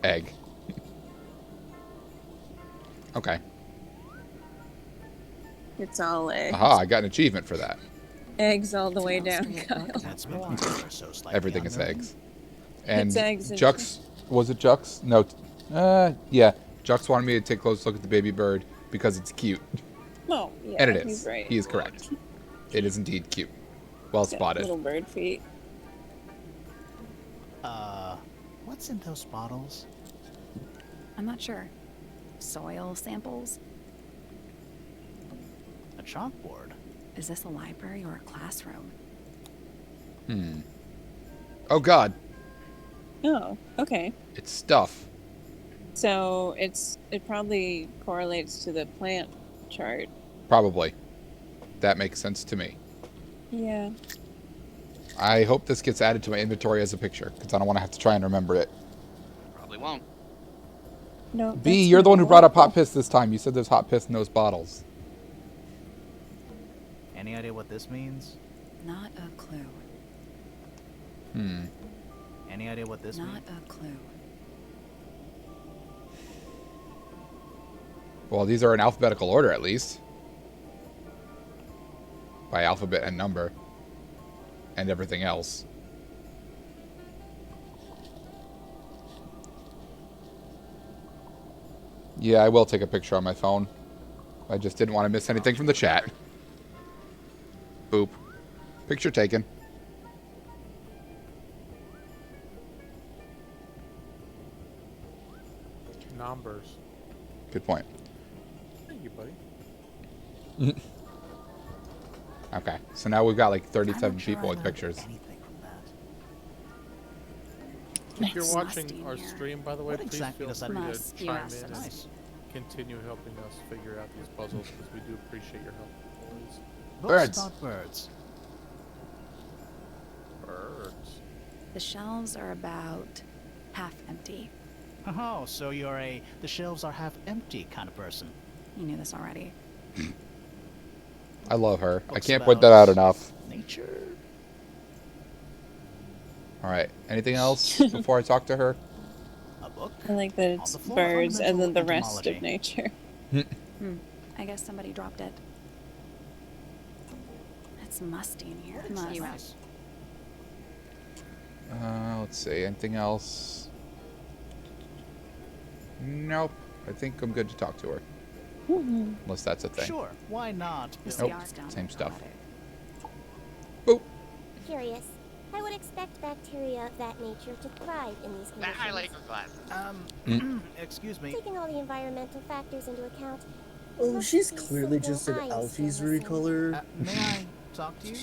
Egg. Okay. It's all eggs. Aha, I got an achievement for that. Eggs all the It's an way down, illustrated Kyle. book That's about been war. ever so slightly Everything is unnerving. eggs. And eggs and Jux, was it Jux? No. Yeah. Jux wanted me to take a close look at the baby bird because it's cute. Oh, yeah, And it he's is. right. He is correct. It is indeed cute. Well Got spotted. Little bird feet. What's in those bottles? I'm not sure. Soil samples? A chalkboard. Is this a library or a classroom? Hmm. Oh god. Oh, okay. It's stuff. So it probably correlates to the plant chart. Probably. That makes sense to me. Yeah. I hope this gets added to my inventory as a picture, because I don't want to have to try and remember it. Probably won't. No. B, that's you're the one who brought up hot normal. piss this time. You said there's hot piss in those bottles. Any idea what this means? Not a clue. Hmm. Any idea what this Not means? a clue. Well, these are in alphabetical order, at least. By alphabet and number. and everything else. Yeah, I will take a picture on my phone. I just didn't want to miss anything from the chat. Boop. Picture taken. Numbers. Good point. Thank you, buddy. Okay, so now we've got like I'm 37 not sure people I with learned pictures. anything from that. If you're It's watching musty in our here. stream, by the way, What please exactly feel does that free mean? Must, to you chime asked in us. and Nice. continue helping us figure out these puzzles because we do appreciate your help. Always. Books Birds. about birds. Birds. The shelves are about half empty. Oh, so you're a the shelves are half empty kind of person. You knew this already. I love her. I Books can't point that about out enough. Nature. Alright, anything else before I talk to her? A book. I like that On it's the floor of birds and then the fundamental rest of entomology. nature. I guess somebody dropped it. It's musty in here. Must. You Nice. Let's see. Anything else? Nope. I think I'm good to talk to her. Unless that's a thing. Sure, why not? Just Nope, the odds down same there, stuff. got it. Boop. Curious. I would expect bacteria of that nature to thrive in these That conditions. highlighter glasses. Excuse me. Taking all the environmental factors into account. it Oh, must she's be clearly simple just an I am Alfie's still missing. recolor. May I talk to you,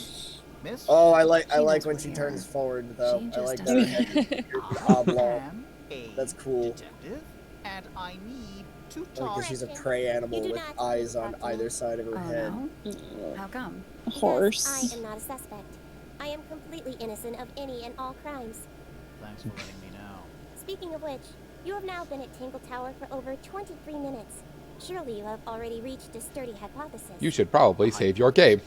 Miss? Oh, I like She knows when we're she here. turns forward though. She I just like that doesn't- her head is I oblong. am a That's cool. detective, and I need to Like talk. that she's a prey animal You do with not eyes on talk to me. either side of her Oh head. no? How come? A Because horse. I am not a suspect. I am completely innocent of any and all crimes. Thanks for letting me know. Speaking of which, you have now been at Tangle Tower for over 23 minutes. Surely you have already reached a sturdy hypothesis. You should probably save your game.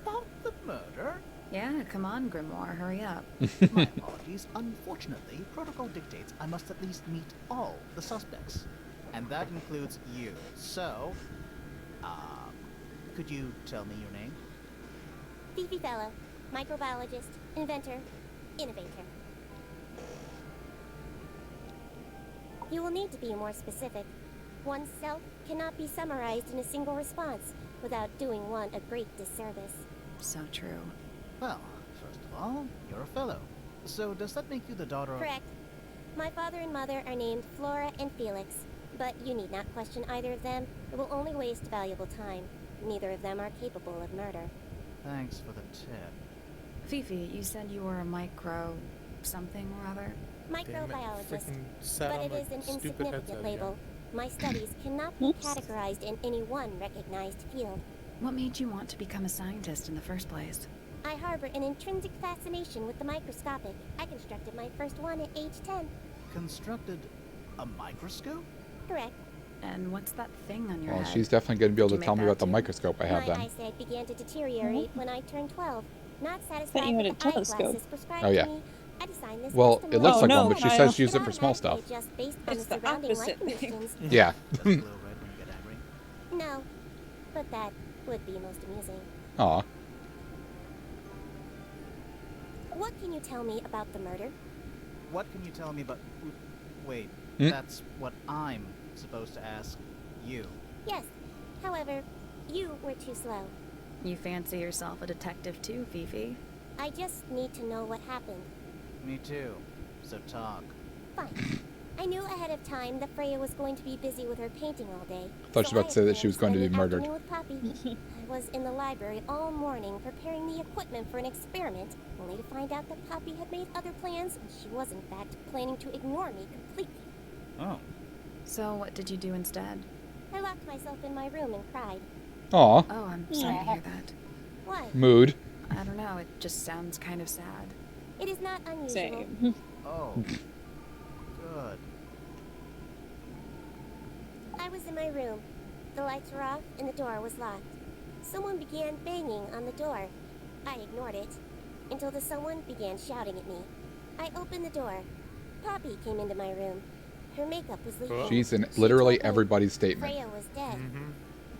About the murder? Yeah, come on, Grimoire, hurry up. My apologies. Unfortunately, protocol dictates I must at least meet all the suspects. And that includes you. So, could you tell me your name? Fifi Fellow, microbiologist, inventor, innovator. You will need to be more specific. Oneself cannot be summarized in a single response without doing one a great disservice. So true. Well, first of all, you're a fellow. So does that make you the daughter of... Correct. My father and mother are named Flora and Felix, but you need not question either of them. It will only waste valuable time. Neither of them are capable of murder. Thanks for the tip. Fifi, you said you were a micro something or other? Microbiologist. Freaking sat But on it my is an stupid insignificant headset label. again. My studies cannot be categorized in any one recognized field. What made you want to become a scientist in the first place? I harbor an intrinsic fascination with the microscopic. I constructed my first one at age 10. Constructed a microscope? Correct. And what's that thing on your Well, head? she's definitely going to be able Did to you tell make me that about the too? microscope I have My then. eyesight began to deteriorate when I turned 12. Not satisfied you had with a the telescope. eyeglasses prescribed Oh, yeah. to me, I designed this Well, custom it looks Oh, like no, one, but she Kyle. says use it for small stuff. Just based on It's the the surrounding light opposite thing. conditions. Yeah. Does it glow red when you get angry? No, but that would be most amusing. Aw. What can you tell me about the murder? What can you tell me about... Wait, Hmm? that's what I'm supposed to ask you. Yes. However, you were too slow. You fancy yourself a detective too, Fifi? I just need to know what happened. Me too. So talk. Fine. I knew ahead of time that Freya was going to be busy with her painting all day. I thought she was about to say that she was going to be murdered. With Poppy. I was in the library all morning preparing the equipment for an experiment, only to find out that Poppy had made other plans and she was in fact planning to ignore me completely. Oh. So what did you do instead? I locked myself in my room and cried. Aw. Oh, I'm sorry to hear that. Why? Mood. I don't know, it just sounds kind of sad. It is not unusual. Same. Oh. Good. I was in my room. The lights were off and the door was locked. Someone began banging on the door. I ignored it until the someone began shouting at me. I opened the door. Poppy came into my room. Her makeup was leaking. She's in She literally told me everybody's statement. Freya was dead.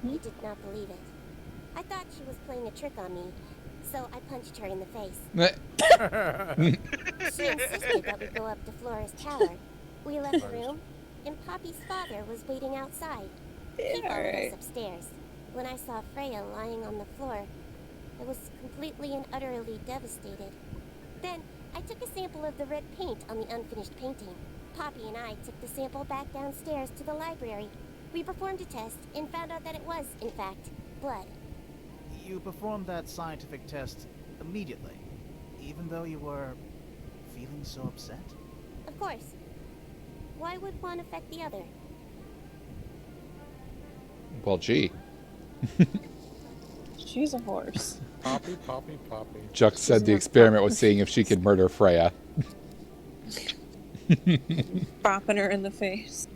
I did not believe it. I thought she was playing a trick on me, so I punched her in the face. Meh. She insisted that we go up to Flora's tower. We left the room, and Poppy's father was waiting outside. He followed us upstairs. When I saw Freya lying on the floor, I was completely and utterly devastated. Then, I took a sample of the red paint on the unfinished painting. Poppy and I took the sample back downstairs to the library. We performed a test and found out that it was, in fact, blood. You performed that scientific test immediately, even though you were feeling so upset? Of course. Why would one affect the other? Well, gee. She's a horse. Poppy, Poppy, Poppy. Chuck said the experiment was seeing if she could murder Freya. Bopping her in the face.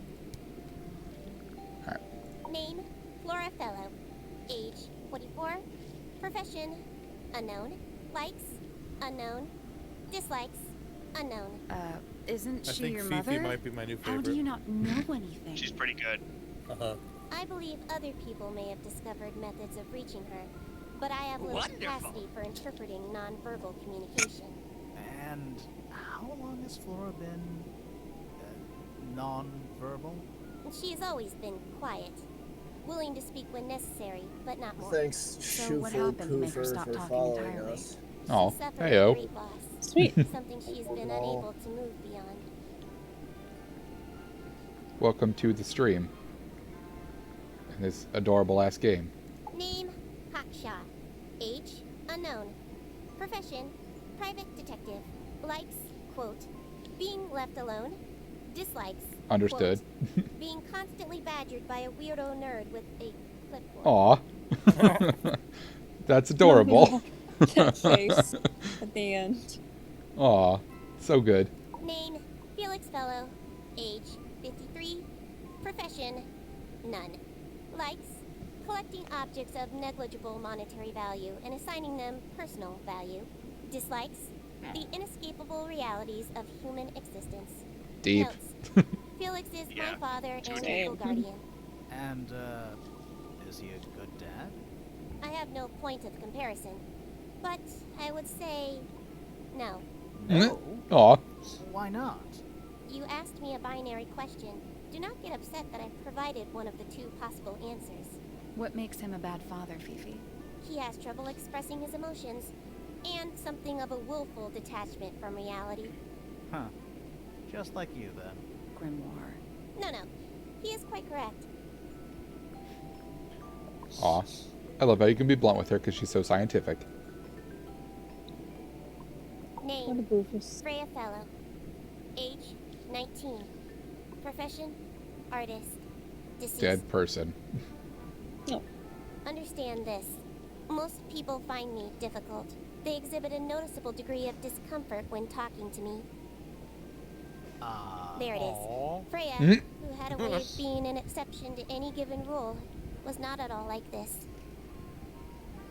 Name, Flora Fellow. Age, 44. Profession, unknown. Likes, unknown. Dislikes, unknown. Isn't I she think your Fifi mother? might be my new How favorite. do you not know anything? She's pretty good. I believe other people may have discovered methods of reaching her, but I have little capacity for interpreting nonverbal communication. And how long has Flora been non-verbal? She has always been quiet, willing to speak when necessary, but not more. Thanks, So what Shufu happened to make her Poofer, stop for talking following entirely? us. Oh, She suffered a heyo. great loss. Sweet. Something she's been unable to move beyond. Welcome to the stream. And this adorable ass game. Name, Hawkshaw. Age, unknown. Profession, private detective. Likes, quote, being left alone. Dislikes, Understood. quote, being constantly badgered by a weirdo nerd with a clipboard. Aw. That's adorable. That face at the end. Aw. So good. Name, Felix Fellow. Age, 53. Profession, none. Likes, collecting objects of negligible monetary value and assigning them personal value. Dislikes, the inescapable realities of human existence. Deep. Notes, Felix is Yeah. my father and Same. legal guardian. And, is he a good dad? I have no point of comparison, but I would say no. No. Aw. Why not? You asked me a binary question. Do not get upset that I provided one of the two possible answers. What makes him a bad father, Fifi? He has trouble expressing his emotions, and something of a willful detachment from reality. Huh. Just like you, then. Grimoire. No, he is quite correct. Aw. I love how you can be blunt with her because she's so scientific. What a Name, boofus. Freya Fellow. Age, 19. Profession, artist. Deceased. Dead person. Understand this. Most people find me difficult. They exhibit a noticeable degree of discomfort when talking to me. There it is. Aw. Freya, Mhm. who had a way of being an exception to any given rule, was not at all like this.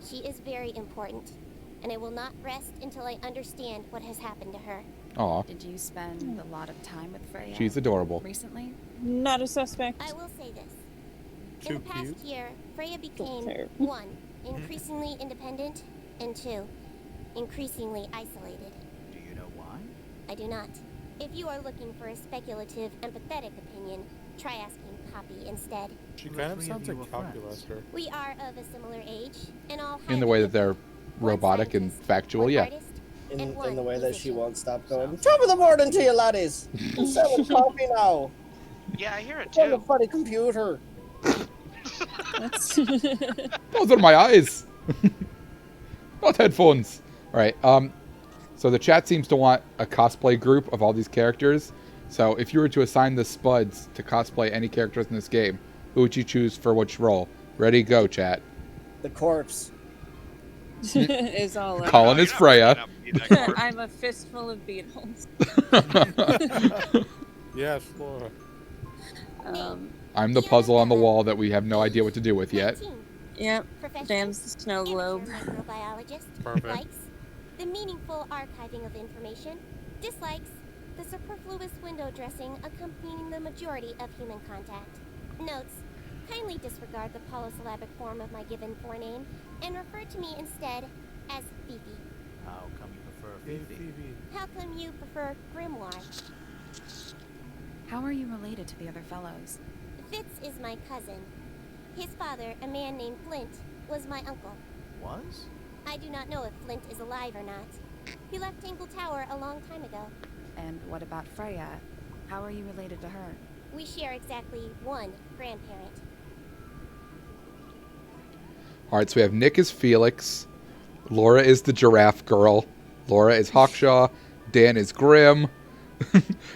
She is very important, and I will not rest until I understand what has happened to her. Aw. Did you spend a lot of time with Freya? She's adorable. Recently? Not a suspect. I will say this. Too In the past cute. year, Freya became, fair. 1, increasingly independent, and 2, increasingly isolated. Do you know why? I do not. If you are looking for a speculative, empathetic opinion, try asking Poppy instead. She The kind of three of sounds you like were friends. Calculaster. We are of a similar age, and all In the way that they're One robotic and scientist, factual, one yeah. artist, In and the one way that she musician. won't stop going, top of the morning to you, laddies! I'm selling coffee now! Yeah, I hear it It's on the too. funny computer! That's Those are my eyes. Not headphones. All right. So the chat seems to want a cosplay group of all these characters. So if you were to assign the Spuds to cosplay any characters in this game, who would you choose for which role? Ready, go, chat. The corpse. is all I Colin No, is you're not Freya. bringing up to be that corp. I'm a fistful of beetles. Yes, Laura. I'm the puzzle on the wall that we have no idea what to do with yet. 19. Yep. Profession, Damns the snow globe. amateur microbiologist. Perfect. Likes, the meaningful archiving of information. Dislikes, the superfluous window dressing accompanying the majority of human contact. Notes, kindly disregard the polysyllabic form of my given forename and refer to me instead as Fifi. How come you prefer Fifi? How come you prefer Grimoire? How are you related to the other fellows? Fitz is my cousin. His father, a man named Flint, was my uncle. Was? I do not know if Flint is alive or not. He left Tangle Tower a long time ago. And what about Freya? How are you related to her? We share exactly one grandparent. All right, so we have Nick is Felix. Laura is the giraffe girl. Laura is Hawkshaw. Dan is Grim.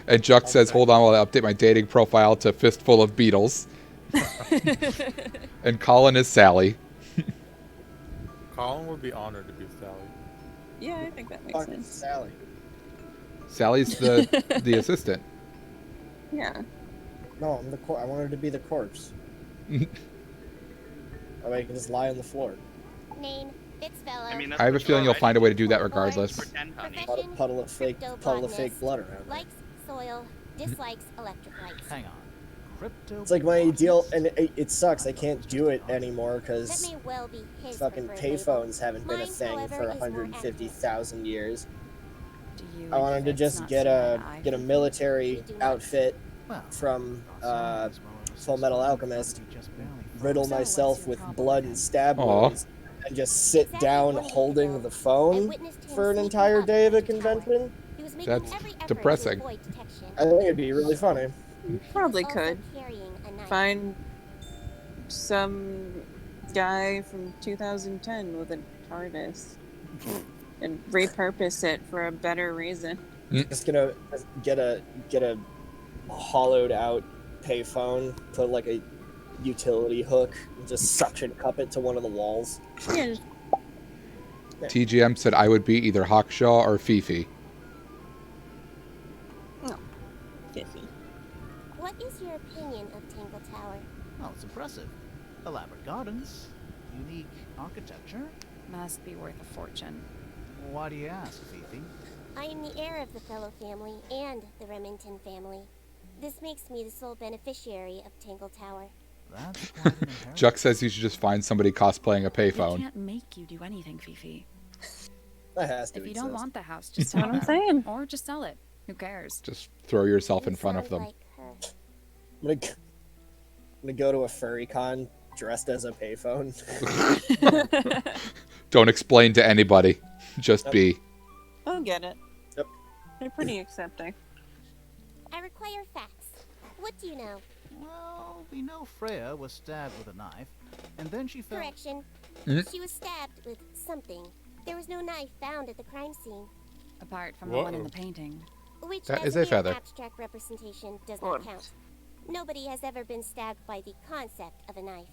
And Juck says, hold on while I update my dating profile to Fistful of Beetles. And Colin is Sally. Colin would be honored to be Sally. Yeah, I think that makes sense. Sally. Sally's the assistant. Yeah. No, I'm the I want her to be the corpse. That way I can just lie on the floor. Name, Fitzfellow. I mean, I have a feeling you'll find a way to do that regardless. Pretend, honey. Puddle of fake blood around. Likes soil, dislikes electric lights. Hang on. Crypto. It's like my ideal, and it sucks. I can't do it anymore That because may well be his fucking preferred label. payphones haven't been a Mine, thing however, for is more 150,000 years. Do you I and wanted to Fitz just not get see eye to a eye? get a military outfit Well, from not so much Full Metal Alchemist, just barely riddle So what's myself your with problem blood then? and stab Aw. wounds, and just sit Exactly down 1 week holding ago, the I phone witnessed him for an sneaking entire up day of a to the tower. convention. He was making That's every effort depressing. to avoid detection. I think it'd be really funny. Probably Also could. carrying a knife. Find some guy from 2010 with a TARDIS and repurpose it for a better reason. Just gonna get a hollowed out payphone, put like a utility hook, and just suction cup it to one of the walls. Yeah, just TGM said I would be either Hawkshaw or Fifi. Fifi. What is your opinion of Tangle Tower? Well, it's impressive. Elaborate gardens, unique architecture. Must be worth a fortune. Why do you ask, Fifi? I am the heir of the Fellow family and the Remington family. This makes me the sole beneficiary of Tangle Tower. That's quite an inheritance. Juck says you should just find somebody cosplaying a They payphone. can't make you do anything, Fifi. That has to If you exist. don't want the house, just That's tell what I'm them. saying. Or just sell it. Who cares? Just throw yourself in You front of sound them. like her. I'm gonna go to a furry con dressed as a payphone. Don't explain to anybody. Just Yep. be. I'll get it. Yep. They're pretty accepting. I require facts. What do you know? Well, we know Freya was stabbed with a knife, and then she fell. Correction. Mhm. She was stabbed with something. There was no knife found at the crime scene, Apart from the one in Whoa. the painting. which That as is a mere feather. abstract representation does Or- not count. Nobody has ever been stabbed by the concept of a knife.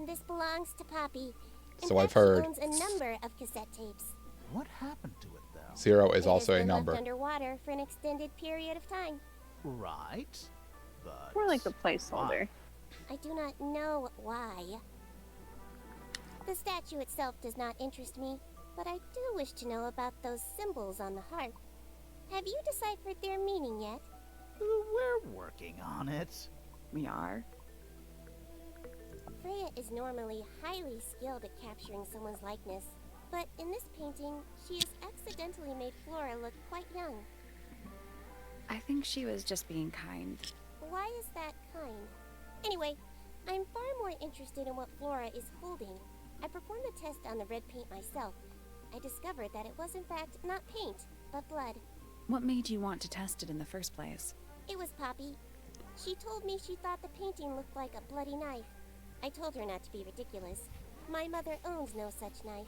This belongs to Poppy. In So I've fact, heard. She owns a number of cassette tapes. What happened to it, though? 0 is It also has a been number. left underwater for an extended period of time. Right, but More like a placeholder. I do not know why. The statue itself does not interest me, but I do wish to know about those symbols on the harp. Have you deciphered their meaning yet? We're working on it. We are. Freya is normally highly skilled at capturing someone's likeness, but in this painting, she has accidentally made Flora look quite young. I think she was just being kind. Why is that kind? Anyway, I'm far more interested in what Flora is holding. I performed a test on the red paint myself. I discovered that it was in fact not paint, but blood. What made you want to test it in the first place? It was Poppy. She told me she thought the painting looked like a bloody knife. I told her not to be ridiculous. My mother owns no such knife.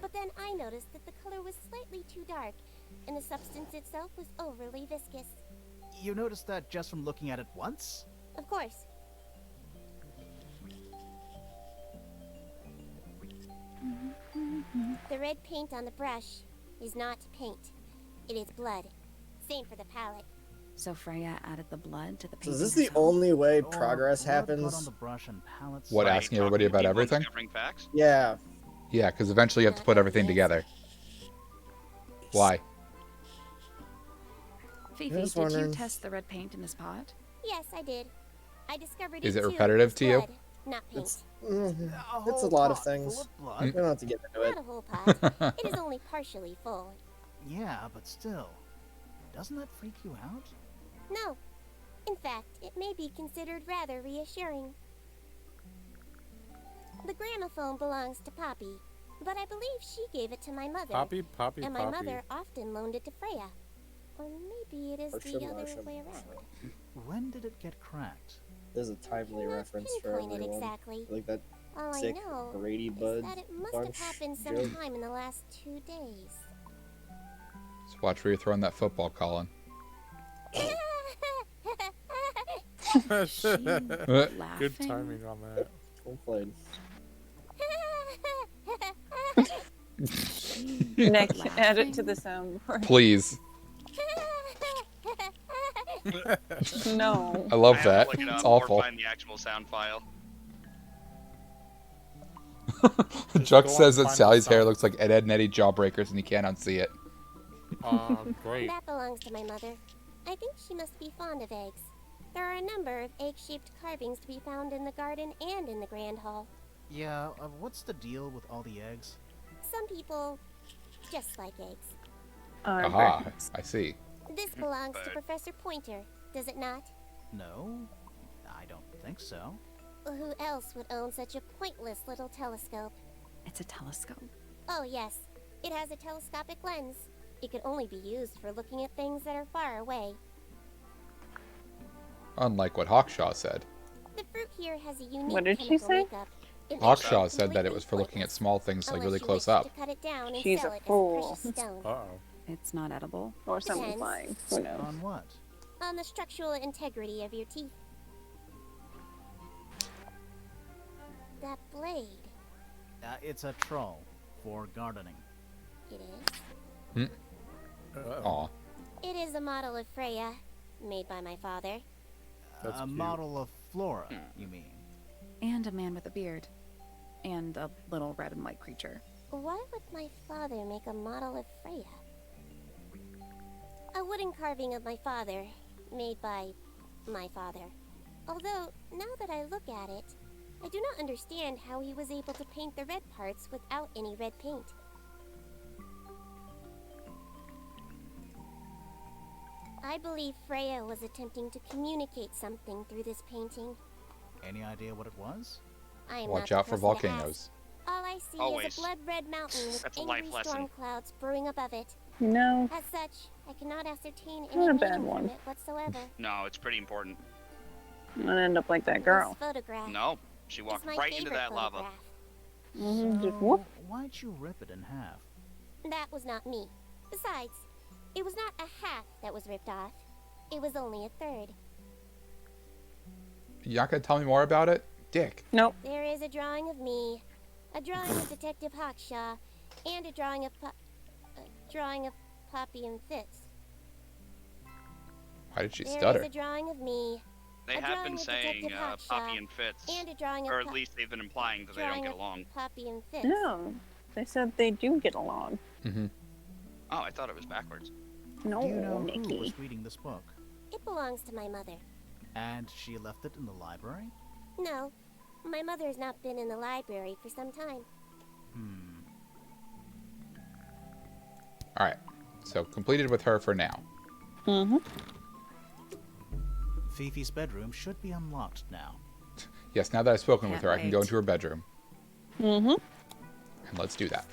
But then I noticed that the color was slightly too dark, and the substance itself was overly viscous. You noticed that just from looking at it once? Of course. The red paint on the brush is not paint. It is blood. Same for the palette. So Freya added the blood to the So painting is this the herself? only way Or progress blood got happens? on the brush and palettes? What, By asking everybody talking to about people and everything? discovering facts? Yeah. Yeah, because eventually you have to put everything together. Why? Fifi, Just did you wondering. test the red paint in this pot? Yes, I did. I discovered Is it it too. repetitive was to you? blood, not paint. It's a lot of pot things. full of blood. We don't have to get into it. Not a whole pot. It is only partially full. Yeah, but still. Doesn't that freak you out? No. In fact, it may be considered rather reassuring. The gramophone belongs to Poppy, but I believe she gave it to my mother. Poppy. And my mother often loaned it to Freya. Or maybe it is the other way around. When did it get cracked? There's a timely reference for Pinpoint it everyone. exactly. Like that All sick I know Brady is Bud that it must bunch have happened joke. sometime in the last 2 days. Just watch where you're throwing that football, Colin. Good timing on that. Well played. Nick, add it to the soundboard. Please. No. I love I have to that. look it It's up awful. Or find the actual sound file. Chuck go on says that and find Sally's the hair sound. looks like Ed, Edd, and Eddie Jawbreakers, and you can't unsee it. Great. That belongs to my mother. I think she must be fond of eggs. There are a number of egg-shaped carvings to be found in the garden and in the Grand Hall. Yeah, what's the deal with all the eggs? Some people just like eggs. Aha, I see. This belongs to Professor Pointer, does it not? No, I don't think so. Who else would own such a pointless little telescope? It's a telescope. Oh, yes. It has a telescopic lens. It could only be used for looking at things that are far away. Unlike what Hawkshaw said. The fruit here has a unique What did she chemical say? makeup. It makes Hawkshaw it said that it completely was for looking at pointless, small things like unless really you close wish up. to cut it down and She's sell a it fool. as precious stone. Uh-oh. It's not edible. Or something Depends. flying. Who knows? On what? On the structural integrity of your teeth. That blade. It's a troll for gardening. It is. Aw. It is a model of Freya, made by my father. That's A cute. model of Flora, you mean? And a man with a beard. And a little red and white creature. Why would my father make a model of Freya? A wooden carving of my father, made by my father. Although, now that I look at it, I do not understand how he was able to paint the red parts without any red paint. I believe Freya was attempting to communicate something through this painting. Any idea what it was? I am Watch not out the for person to volcanoes. ask. All I see Always. is a blood-red mountain with That's a angry life lesson. storm clouds brewing above it. No. As such, I cannot ascertain Not a any bad meaning one. from it whatsoever. No, it's pretty important. I'm gonna end up like that girl. This photograph No, she is walked my right into favorite that lava. photograph. Just whoop. Why'd you rip it in half? That was not me. Besides, it was not a half that was ripped off. It was only a third. You not gonna tell me more about it? Dick. Nope. There is a drawing of me, a drawing of Detective Hawkshaw, and a drawing of Poppy and Fitz. Why did she There is stutter? a drawing of me, They a have drawing been of saying Detective Hawkshaw, Poppy and Fitz, and a drawing of or at least they've been implying that they don't drawing get of along. Poppy and Fitz. No. They said they do get along. Mm-hmm. Oh, I thought it was backwards. No, Do you know who Nikki. was reading this book? It belongs to my mother. And she left it in the library? No, my mother has not been in the library for some time. Alright. So completed with her for now. Mm-hmm. Fifi's bedroom should be unlocked now. Yes, now that I've spoken with Can't her, I can go wait. into her bedroom. Mm-hmm. And let's do that.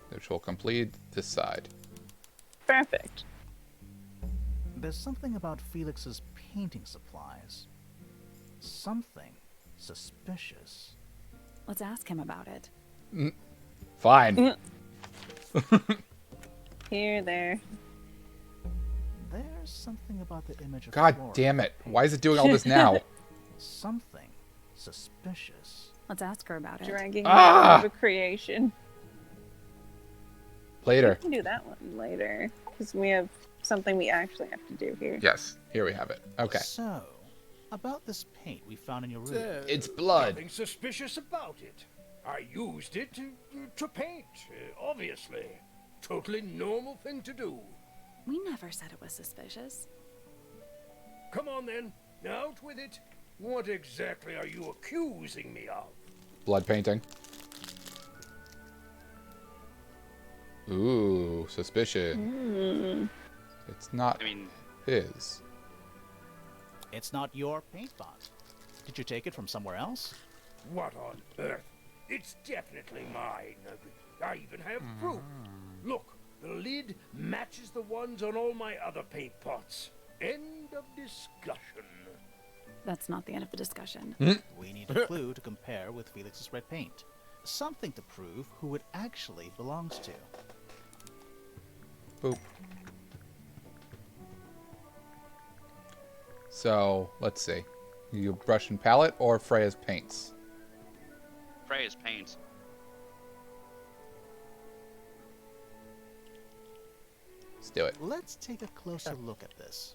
Which will complete this side. Perfect. There's something about Felix's painting supplies. Something suspicious. Let's ask him about it. Fine. Here, there. There's something about the image of God Flora. damn it. Why is it doing all this now? Something suspicious. Let's ask her about it. Dragging Ah! out of a creation. Later. We can do that one later. Because we have something we actually have to do here. Yes, here we have it. Okay. So, about this paint we found in your room. It's blood. Nothing suspicious about it. I used it to paint, obviously. Totally normal thing to do. We never said it was suspicious. Come on then, out with it. What exactly are you accusing me of? Blood painting. Ooh, suspicion. It's not I mean, his. It's not your paint pot. Did you take it from somewhere else? What on earth? It's definitely mine. I even have proof. Look, the lid matches the ones on all my other paint pots. End of discussion. That's not the end of the discussion. We need a clue to compare with Felix's red paint. Something to prove who it actually belongs to. Boop. So, let's see. You brush and palette or Freya's paints? Freya's paints. Let's do it. Let's take a closer look at this.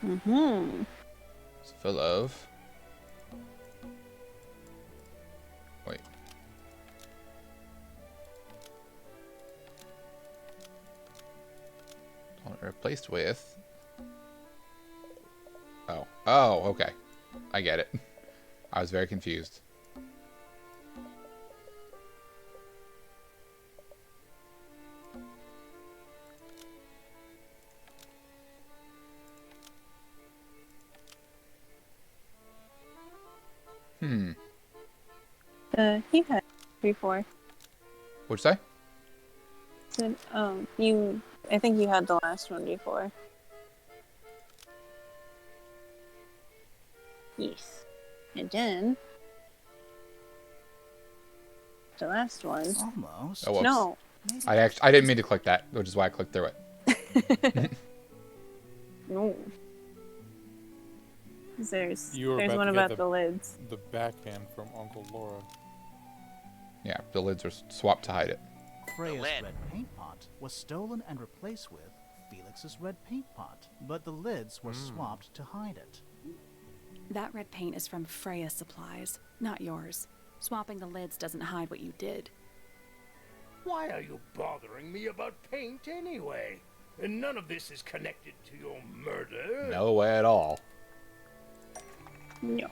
It's full of... Wait. Replaced with... Oh. Oh, okay. I get it. I was very confused. He had before. What'd you say? Said, I think you had the last one before. Yes. And then the last one. Almost. Oh, whoops. No. I didn't mean to click that, which is why I clicked through it. No. There's You were one to get about the lids. The backhand from Uncle Laura. Yeah, the lids are swapped to hide it. Freya's lid. red paint pot was stolen and replaced with Felix's red paint pot, but the lids were swapped to hide it. That red paint is from Freya Supplies, not yours. Swapping the lids doesn't hide what you did. Why are you bothering me about paint anyway? And none of this is connected to your murder. No way at all. No.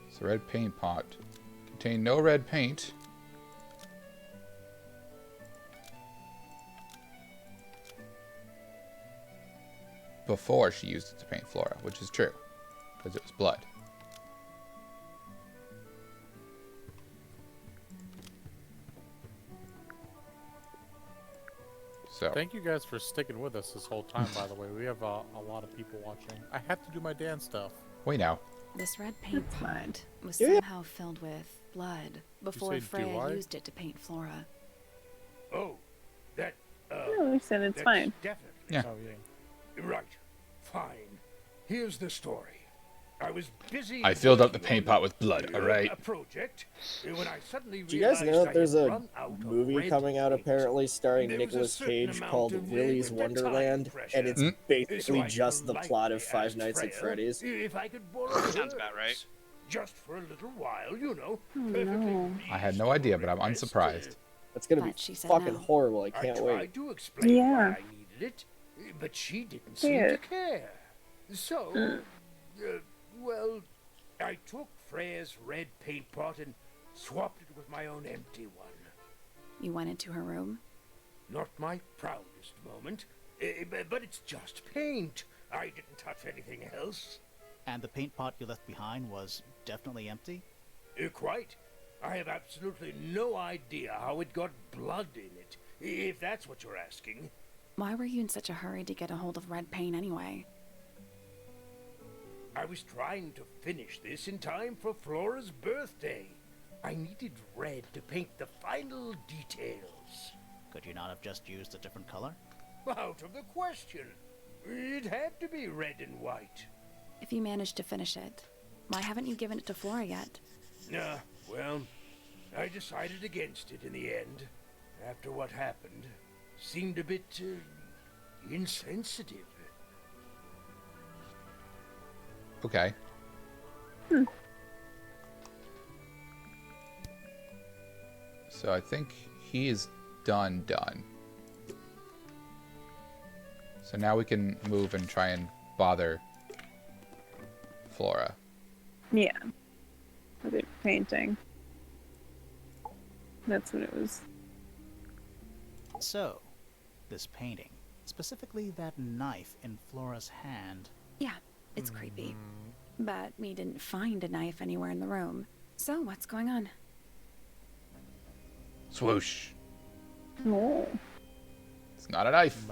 So red paint pot. Contained no red paint. Before she used it to paint Flora, which is true. Because it was blood. So, Thank you guys for sticking with us this whole time, by the way. We have a lot of people watching. I have to do my dance stuff. we know. This red paint pot was Yeah. somehow filled with blood before say, do Freya I? used it to paint Flora. Oh, that, No, we said it's that's fine. definitely Yeah. Oh, yeah. right. Fine. Here's the story. I was busy. I filled up the working paint on pot with blood, alright? a project when I suddenly Do you guys realized know that there's I had a run out of movie red coming out paint. apparently starring There was a Nicolas certain Cage amount called of Willy's limited time Wonderland, pressure. and it's So basically I just the plot of politely Five asked Nights at Freya Freddy's. if I could borrow Sounds about right. hers, just for a little while, you know. no. I had no idea, but I'm unsurprised. That's gonna be But she said fucking no. horrible. I I can't tried wait. to explain Yeah. why I needed it, but she didn't seem to Yeah. care. So, well, I took Freya's red paint pot and swapped it with my own empty one. You went into her room? Not my proudest moment, but it's just paint. I didn't touch anything else. And the paint pot you left behind was definitely empty? Quite. I have absolutely no idea how it got blood in it, if that's what you're asking. Why were you in such a hurry to get a hold of red paint anyway? I was trying to finish this in time for Flora's birthday. I needed red to paint the final details. Could you not have just used a different color? Out of the question. It had to be red and white. If you managed to finish it, why haven't you given it to Flora yet? Well, I decided against it in the end. After what happened, seemed a bit insensitive. Okay. So I think he is done. So now we can move and try and bother Flora. Yeah. With it painting. That's what it was. So, this painting, specifically that knife in Flora's hand. Yeah, it's creepy. But we didn't find a knife anywhere in the room. So what's going on? Swoosh. Oh. It's not a knife.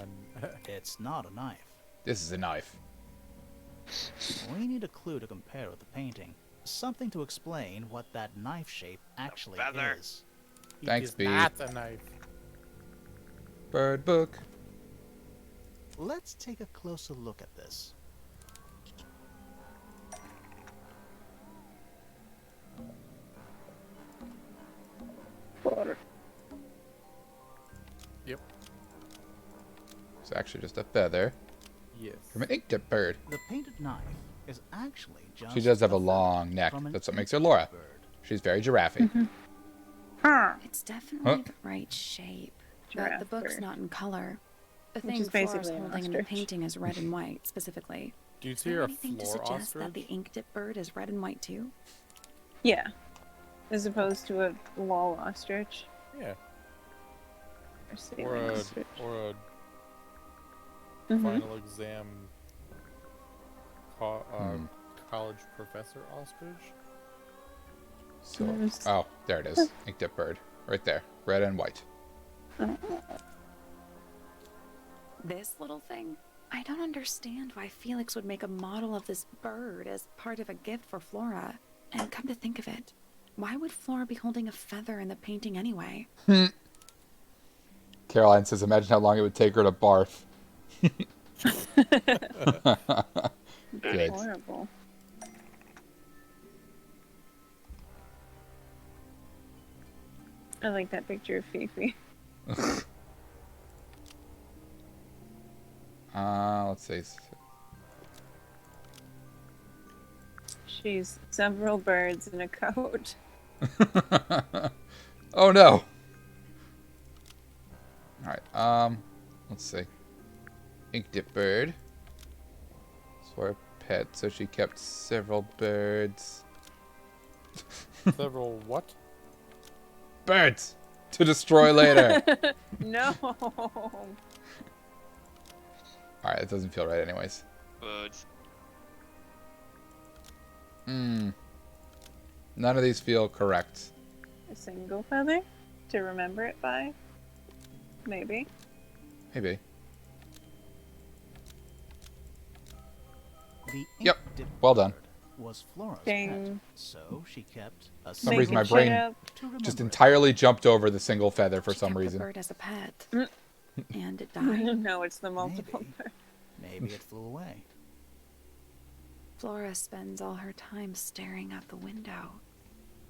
It's not a knife. This is a knife. We need a clue to compare with the painting. Something to explain what that knife shape actually is. Thanks, B. Not a knife. Bird book. Let's take a closer look at this. Yep. It's actually just a feather. Yes. From an ink dip bird. The painted knife is actually just She does have a feather long neck. from an That's what makes her Laura. bird. She's very giraffe. It's definitely the right shape. But the Giraffe book's bird. not in color. The Which thing is Flora's basically an holding in the ostrich. painting is red and white, specifically. Do you Is see there a anything to floor suggest that the ostrich? ink dip bird is red and white too? Yeah. As opposed to a wall ostrich. Yeah. Or ceiling Or a ostrich. Mhm. final exam college professor ostrich. So, There's- oh, there it is. Ink dip bird. Right there. Red and white. This little thing? I don't understand why Felix would make a model of this bird as part of a gift for Flora. And come to think of it, why would Flora be holding a feather in the painting anyway? Caroline says, imagine how long it would take her to barf. Good. Horrible. I like that picture of Fifi. Let's see. She's several birds in a coat. Oh no. Alright, let's see. Ink dip bird. For a pet, so she kept several birds. Several what? Birds! To destroy later! No. Alright, it doesn't feel right anyways. Birds. None of these feel correct. A single feather to remember it by? Maybe. Maybe. The Yep. ink dip Well done. bird was Flora's pet, Ding. so she kept a For some reason my Making shit brain up. to remember just it. entirely jumped over the single feather for She some kept reason. the bird as a pet. Mm. And it died. No, it's the multiple Maybe. bird. Maybe it flew away. Flora spends all her time staring out the window.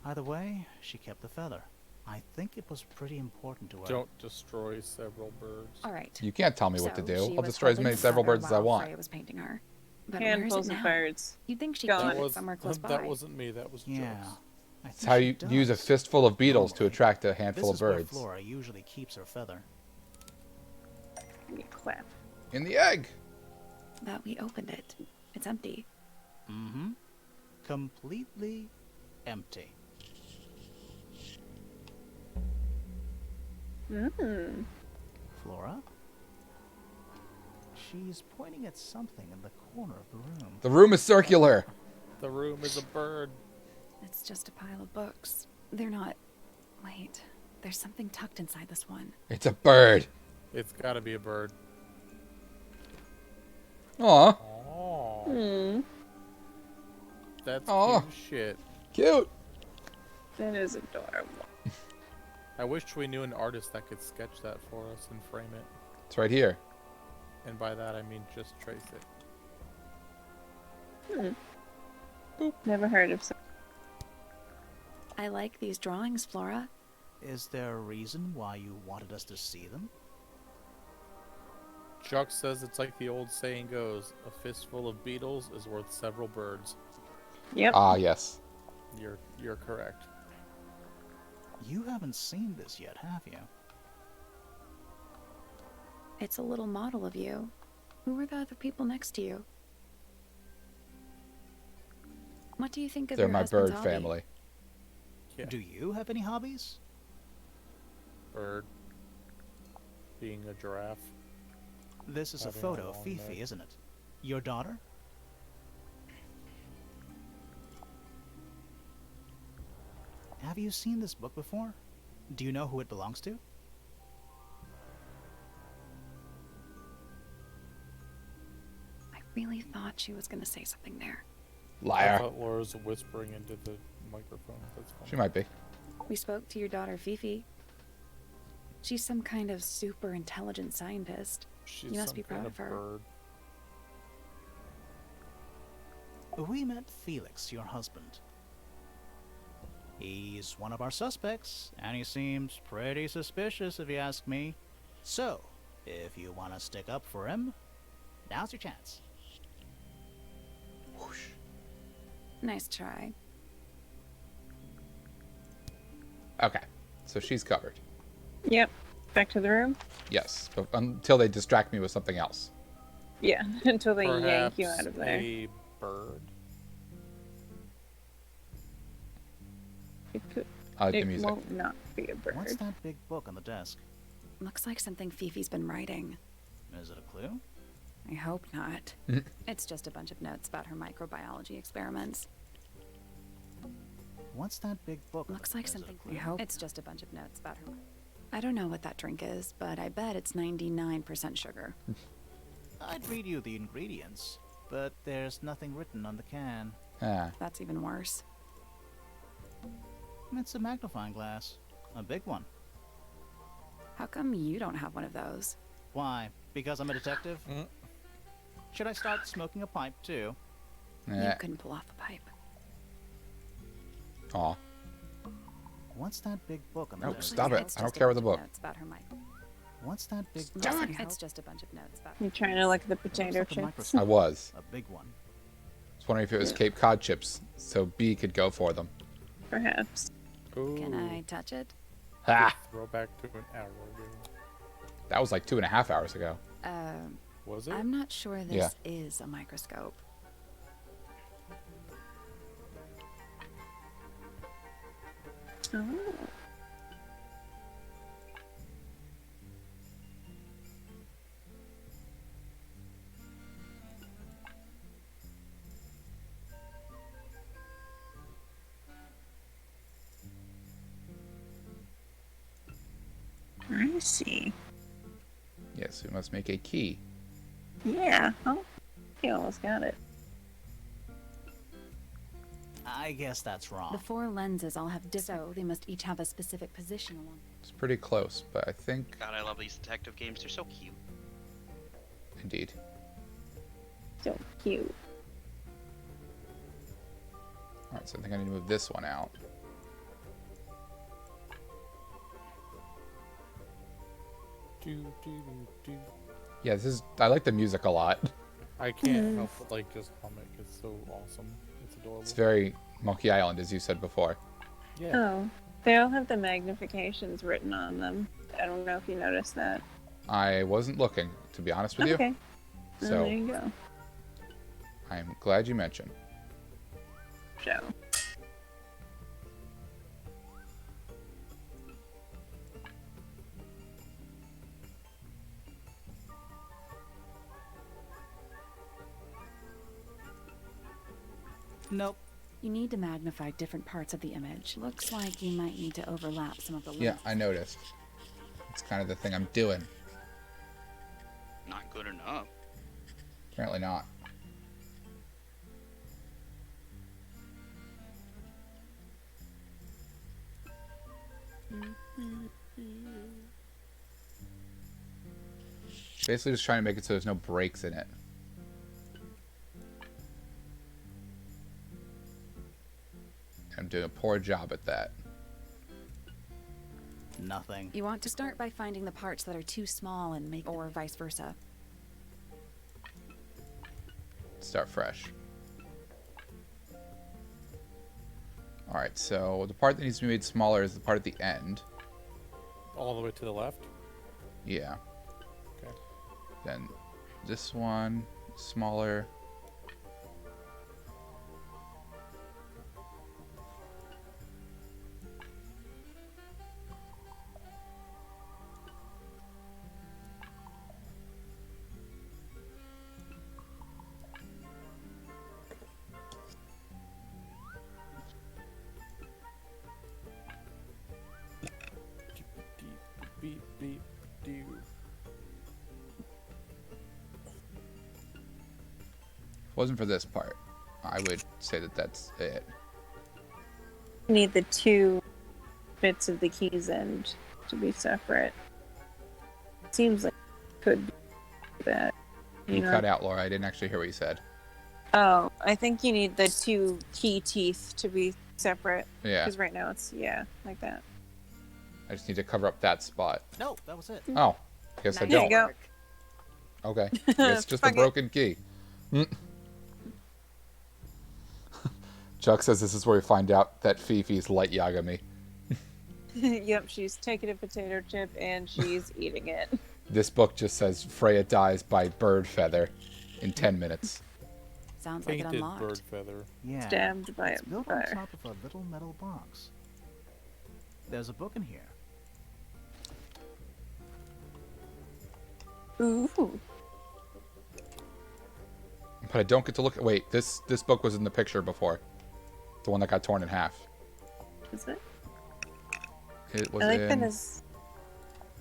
Either way, she kept the feather. I think it was pretty important to her. Don't destroy several birds. All right. You can't tell me what to So do. she I'll was destroy as holding many the several feather birds as I while want. Freya was painting her. But where is Handfuls it of now? birds. You'd think she Gone. kept it somewhere close by. That wasn't me. That was Yeah. jokes. I It's think how she you use a does. fistful of beetles to Normally, attract a handful This of is where birds. Flora usually keeps her feather. You clap. In the egg! But we opened it. It's empty. Mm-hmm. Completely empty. Mm. Flora? She's pointing at something in the corner of the room. The room is circular! The room is a bird. It's just a pile of books. They're not... Wait. There's something tucked inside this one. It's a bird! It's gotta be a bird. Aw, Oh, Hmm. that's Aw. cute as shit. cute! That is adorable. I wish we knew an artist that could sketch that for us and frame it. It's right here. And by that I mean just trace it. Never heard of some. I like these drawings, Flora. Is there a reason why you wanted us to see them? Chuck says it's like the old saying goes, a fistful of beetles is worth several birds. Yep. Ah, yes. You're correct. You haven't seen this yet, have you? It's a little model of you. Who are the other people next to you? What do you think of They're your my husband's bird hobby? family. Yeah. Do you have any hobbies? Bird. Being a giraffe. This is a Having a photo of long Fifi, neck. isn't it? Your daughter? Have you seen this book before? Do you know who it belongs to? I really thought she was going to say something there. I Liar. thought Laura was whispering into the microphone. That's funny. She might be. We spoke to your daughter, Fifi. She's some kind of super intelligent scientist. She's You must some be proud kind of her. bird. We met Felix, your husband. He's one of our suspects, and he seems pretty suspicious if you ask me. So, if you want to stick up for him, now's your chance. Whoosh. Nice try. Okay, so she's covered. Yep. Back to the room? Yes, but until they distract me with something else. Yeah, until they yank Perhaps you out of there. a bird. It could. I like the It music. won't not be a bird. What's that big book on the desk? Looks like something Fifi's been writing. Is it a clue? I hope not. It's just a bunch of notes about her microbiology experiments. What's that big book? Looks like Is it a something. clue? I hope it's just a bunch of notes about her. I don't know what that drink is, but I bet it's 99% sugar. I'd read you the ingredients, but there's nothing written on the can. Ah, That's even worse. It's a magnifying glass. A big one. How come you don't have one of those? Why? Because I'm a detective? Mm. Should I start smoking a pipe too? You eh. couldn't pull off a pipe. Aw. What's that big book on the Nope, desk? stop it. I don't care about the book. Notes about her What's that big Looks book? like it's just a bunch of notes about You trying to look at the potato Looks like a chips? microscope. I was. A big one. I was wondering if it was Cape Cod chips, so B could go for them. Perhaps. Can Ooh. I touch it? Ha! Throw back to an hour ago. That was like 2.5 hours ago. Was it? I'm not sure this Yeah. is a microscope. Oh. I see. Yes, we must make a key. Yeah. Oh, you almost got it. I guess that's wrong. The 4 lenses all have so they must each have a specific position along. It's pretty close, but I think... God, I love these detective games. They're so cute. Indeed. So cute. Alright, so I think I need to move this one out. Do, do, do, do. Yeah, this is... I like the music a lot. I can't help but like just hum it. It's so awesome. It's adorable. It's very Monkey Island, as you said before. Yeah. Oh, they all have the magnifications written on them. I don't know if you noticed that. I wasn't looking, to be honest with you. Okay. Well, So, there you go. I'm glad you mentioned. Show. Nope. You need to magnify different parts of the image. Looks like you might need to overlap some of the Yeah, lenses. I noticed. It's kind of the thing I'm doing. Not good enough. Apparently not. Basically just trying to make it so there's no breaks in it. I'm doing a poor job at that. Nothing. You want to start by finding the parts that are too small and make or vice versa. Start fresh. Alright, so the part that needs to be made smaller is the part at the end. All the way to the left? Yeah. Okay. Then this one, smaller. Beep, beep, doo. If it wasn't for this part, I would say that that's it. You need the two bits of the keys end to be separate. Seems like it could be that. You cut out, Laura. I didn't actually hear what you said. Oh, I think you need the two key teeth to be separate. Yeah. Because right now it's, like that. I just need to cover up that spot. No, that was it. Oh, guess I There don't. you go. Okay. It's just a Fuck it. broken key. Chuck says this is where we find out that Fifi's light Yagami. Yep, she's taking a potato chip and she's eating it. This book just says Freya dies by bird feather in 10 minutes. Sounds like it Painted unlocked. bird feather. Yeah. Stabbed by It's a built on fire. top of a little metal box. There's a book in here. Ooh. But I don't get to look at... Wait, this book was in the picture before. The one that got torn in half. Is it? It was I like in that as...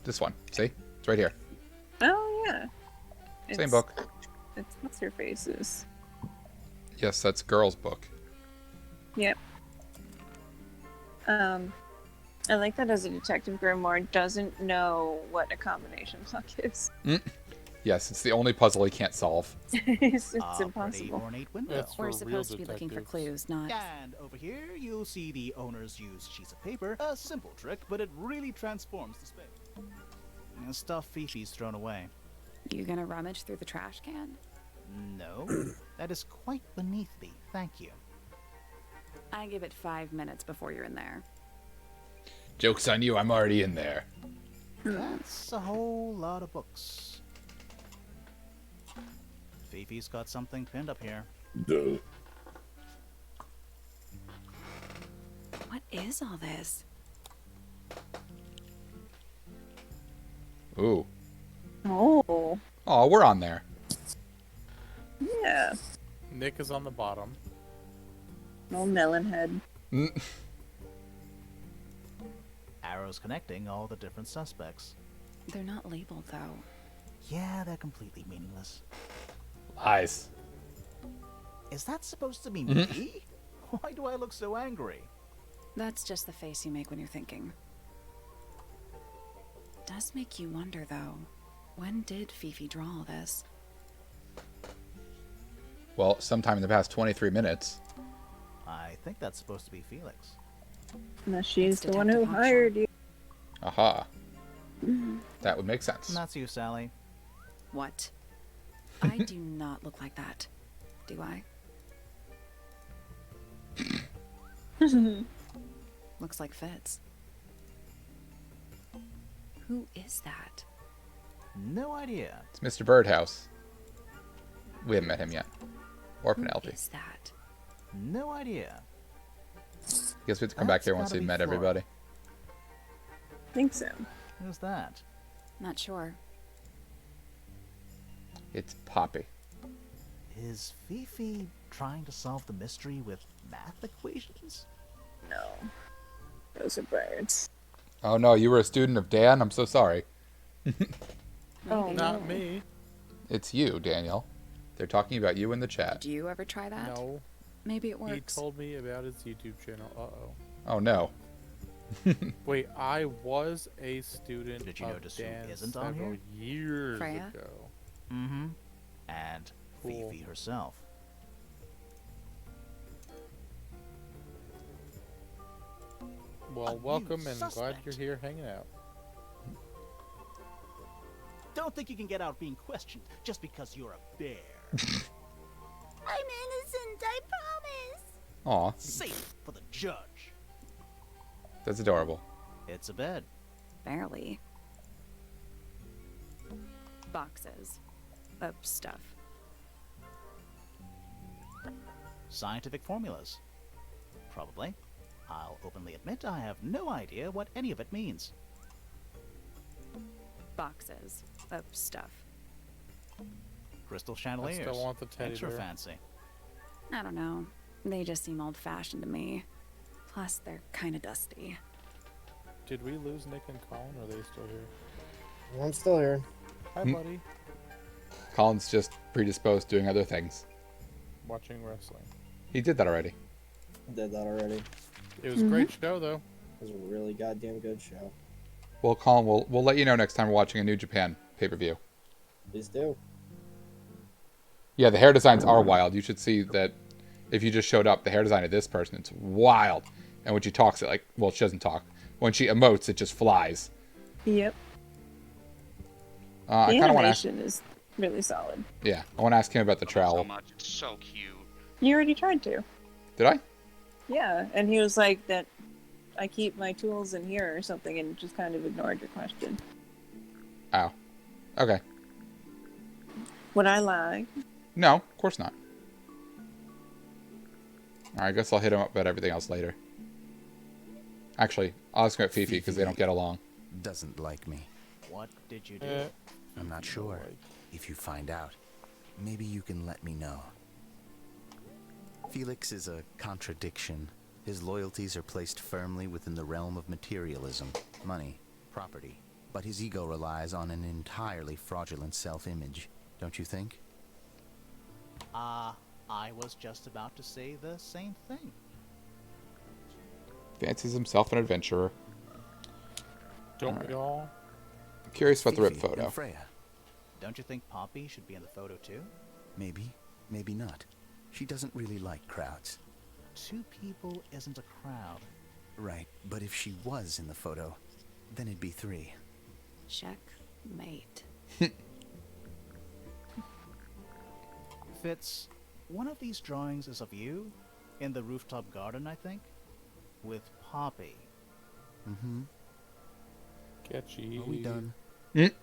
this one. See? It's right here. Oh, yeah. Same book. It's what's her faces. Yes, that's girl's book. Yep. I like that as a detective grimoire doesn't know what a combination lock is. Yes, it's the only puzzle he can't solve. It's A pretty impossible. ornate window. That's We're for real supposed to be looking for detectives. clues, not. And over here, you'll see the owners use sheets of paper. A simple trick, but it really transforms the space. And stuff Fifi's thrown away. You gonna rummage through the trash can? No, that is quite beneath me. Thank you. I give it 5 minutes before you're in there. Joke's on you, I'm already in there. That's a whole lot of books. Fifi's got something pinned up here. What is all this? Ooh. Oh, Oh, we're on there. yeah. Nick is on the bottom. Old melon head. Arrows connecting all the different suspects. They're not labeled, though. Yeah, they're completely meaningless. Lies. Is that supposed to be me? Why do I look so angry? That's just the face you make when you're thinking. Does make you wonder, though. When did Fifi draw all this? Well, sometime in the past 23 minutes. I think that's supposed to be Felix. No, she's It's the one who Detective Hawkshaw. hired you. Aha. That would make sense. And that's you, Sally. What? I do not look like that. Do I? Looks like Fitz. Who is that? No idea. It's Mr. Birdhouse. We haven't met him yet. Or Who Penelope. is that? No idea. Guess we have to come back That's here once gotta we've be met Flora. everybody. Think so. Who's that? Not sure. It's Poppy. Is Fifi trying to solve the mystery with math equations? No. Those are birds. Oh no, you were a student of Dan? I'm so sorry. Oh, Maybe. Not me. It's you, Daniel. They're talking about you in the chat. Did you ever try that? No. Maybe it He works. told me about his YouTube channel. Uh-oh. Oh no. Wait, I was a student Did you of notice who Dan's isn't on several here? years Freya? ago. Mm-hmm. And Cool. Fifi herself. Well, A welcome new and glad suspect. you're here hanging out. Don't think you can get out being questioned just because you're a bear. I'm innocent, I promise. Aw. Safe for the judge. That's adorable. It's a bed. Barely. Boxes of stuff. Scientific formulas. Probably. I'll openly admit I have no idea what any of it means. Boxes of stuff. Crystal I chandeliers. still want the teddy Extra bear. fancy. I don't know. They just seem old-fashioned to me. Plus, they're kind of dusty. Did we lose Nick and Colin, or are they still here? I'm still here. Hi, buddy. Colin's just predisposed doing other things. Watching wrestling. He did that already. Did that already. It was a great show, though. It was a really goddamn good show. Well, Colin, we'll let you know next time we're watching a New Japan pay-per-view. Please do. Yeah, the hair designs are wild. You should see that if you just showed up, the hair design of this person, it's wild. And when she talks, it well, she doesn't talk. When she emotes, it just flies. Yep. I The kind of want to ask. animation is really solid. Yeah, I want to ask him about the So trowel. much. It's so cute. You already tried to. Did I? Yeah, and he was like that. I keep my tools in here or something, and just kind of ignored your question. Oh. Okay. Would I lie? No, of course not. Alright, I guess I'll hit him up about everything else later. Actually, I'll ask him about Fifi because they don't get along. Doesn't like me. What did you do? I'm not sure. If you find out, maybe you can let me know. Felix is a contradiction. His loyalties are placed firmly within the realm of materialism, money, property. But his ego relies on an entirely fraudulent self-image, don't you think? I was just about to say the same thing. Fancies himself an adventurer. Don't we all? I'm curious about the rip Fifi photo. and Freya. Don't you think Poppy should be in the photo too? Maybe, maybe not. She doesn't really like crowds. 2 people isn't a crowd. Right, but if she was in the photo, then it'd be 3. Checkmate. Fitz, one of these drawings is of you, in the rooftop garden, I think, with Poppy. Mm-hmm. Catchy. Are we done? Mm.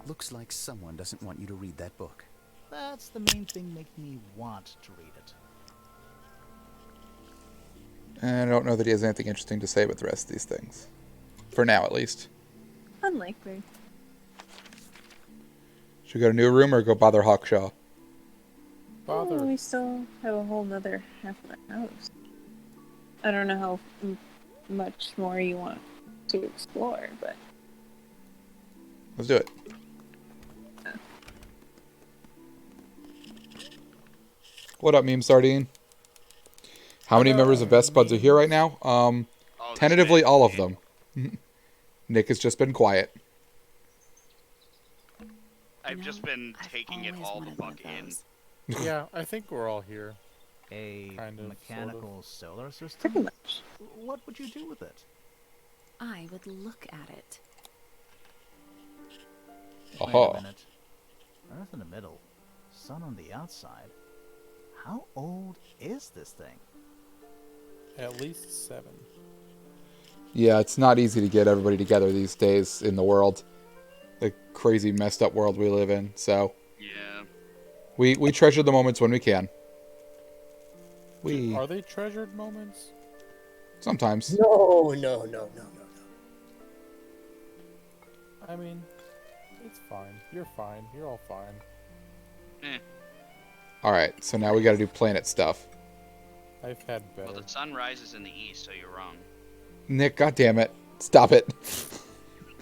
Looks like someone doesn't want you to read that book. That's the main thing making me want to read it. I don't know that he has anything interesting to say about the rest of these things. For now, at least. Unlikely. Should we go to a new room or go bother Hawkshaw? Bother. Oh, we still have a whole nother half of the house. I don't know how much more you want to explore, but Let's do it. What up, Meme Sardine? How many members of Best Spuds are here right now? Tentatively all of them. Nick has just been quiet. I've just been taking it all the fuck in. Yeah, I think we're all here. A Kind of, mechanical solar system? pretty much. What would you do with it? I would look at it. Wait Aha. a minute. Earth in the middle, sun on the outside. How old is this thing? At least 7. Yeah, it's not easy to get everybody together these days in the world. The crazy, messed up world we live in. So, Yeah. we treasure the moments when we can. Are they treasured moments? Sometimes. No. I mean, it's fine. You're fine. You're all fine. Alright, so now we gotta do planet stuff. I've had better. Well, the sun rises in the east, so you're wrong. Nick, goddammit. Stop it.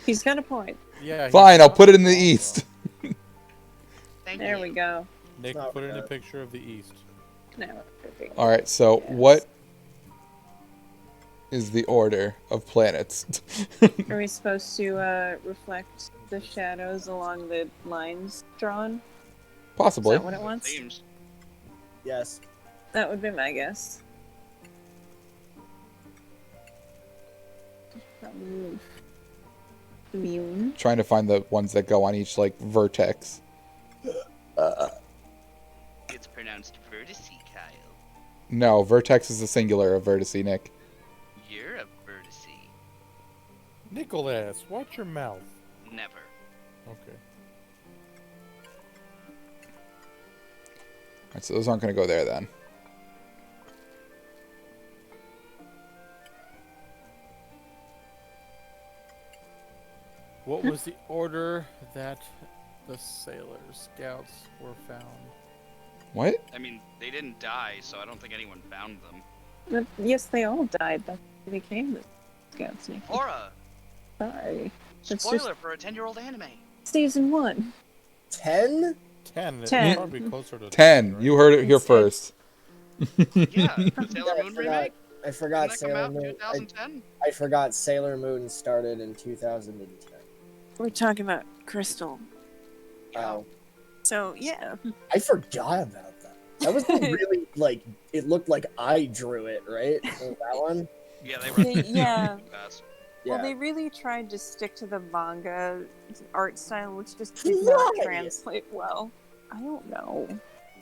He's got a point. Yeah. Fine, I'll put it in the east. Thank There you. we go. Nick, Not put in a bad. picture of the east. Now, perfect. Alright, so Yes. what is the order of planets? Are we supposed to reflect the shadows along the lines drawn? Is Possibly. that what it wants? Seems. Yes. That would be my guess. Probably immune. Trying to find the ones that go on each, like, vertex. It's pronounced vertice, Kyle. No, vertex is the singular of vertice, Nick. to see. Nicholas, watch your mouth. Never. Okay. Alright, so those aren't going to go there then. What was the order that the sailor scouts were found? What? I mean, they didn't die, so I don't think anyone found them. But yes, they all died. That's how they became the scouts. Nikki. Flora! Sorry. That's Spoiler just for a 10-year-old anime. season 1. 10? 10. It's 10. probably closer to 10. right? You heard it here It's- first. Yeah, the Sailor I Moon forgot. remake? I forgot Didn't that come Sailor out in Moon. 2010? I forgot Sailor Moon started in 2010. We're talking about Crystal. Wow. So, yeah. I forgot about that. That was really, like, it looked like I drew it, right? Was that one? Yeah, they were Yeah. fast. Well, Yeah. they really tried to stick to the manga art style, which just did not Why? translate well. I don't know.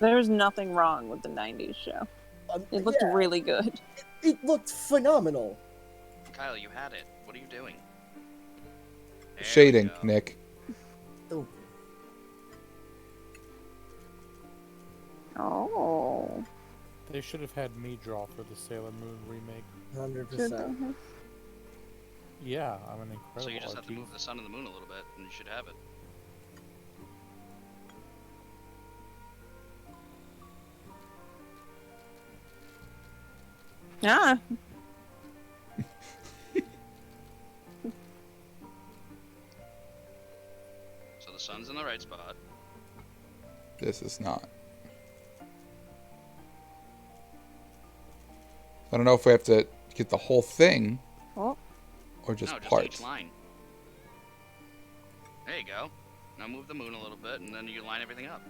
There's nothing wrong with the 90s show. It looked yeah, really good. it looked phenomenal. Kyle, you had it. What are you doing? There we Shading, go. Nick. Oh, Oh. They should have had me draw for the Sailor Moon remake. 100%. Yeah, I'm an incredible So you just have to artiste. move the sun and the moon a little bit, and you should have it. Ah. So the sun's in the right spot. This is not. I don't know if we have to get the whole thing Oh. or just No, just parts. each line. There you go. Now move the moon a little bit, and then you line everything up.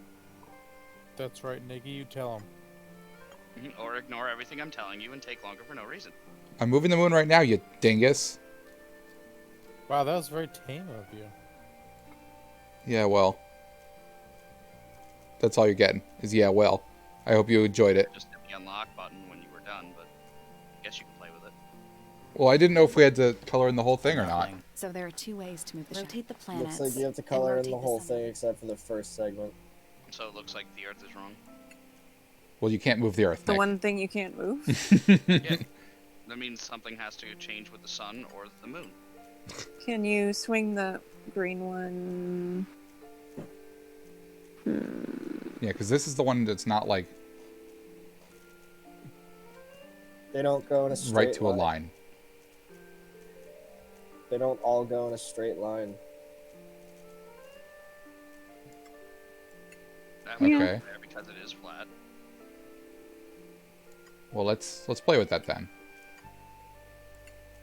That's right, Nikki. You tell him. Or ignore everything I'm telling you and take longer for no reason. I'm moving the moon right now, you dingus. Wow, that was very tame of you. Yeah, well. That's all you're getting, is yeah, well. I hope you enjoyed it. Just hit the unlock button when you were done, but I guess you can play with it. Well, I didn't know if we had to color in the whole thing or not. Nothing. So there are 2 ways to move the rotate the planets. Looks like you have to and color in rotate the whole sun. thing except for the first segment. So it looks like the Earth is wrong. Well, you can't move the Earth, The Nick. one thing you can't move? Yeah. That means something has to change with the sun or the moon. Can you swing the green one? Yeah, because this is the one that's not, like, They don't go in a straight right to a line. They don't all go in a straight line. That would go Okay. there because it is flat. Well, let's play with that then.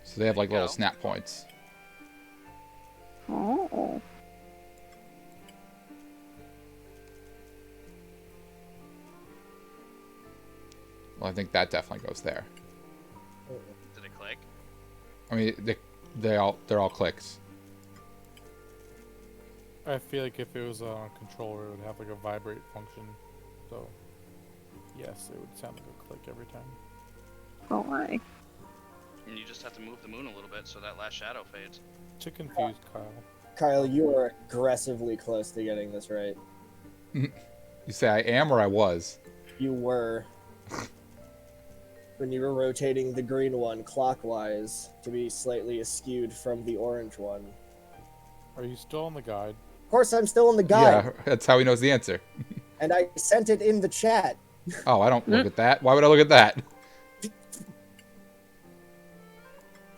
So they have, like, There you little go. snap points. Oh. Well, I think that definitely goes there. Did it click? I mean, they're all clicks. I feel like if it was on a controller, it would have like a vibrate function. So, yes, it would sound like a click every time. Oh, my. And you just have to move the moon a little bit so that last shadow fades. Too confused, Kyle. Kyle, you are aggressively close to getting this right. You say I am or I was? You were. When you were rotating the green one clockwise to be slightly askewed from the orange one. Are you still on the guide? Of course, I'm still in the guide, Yeah, that's how he knows the answer. and I sent it in the chat. Oh, I don't look at that. Why would I look at that?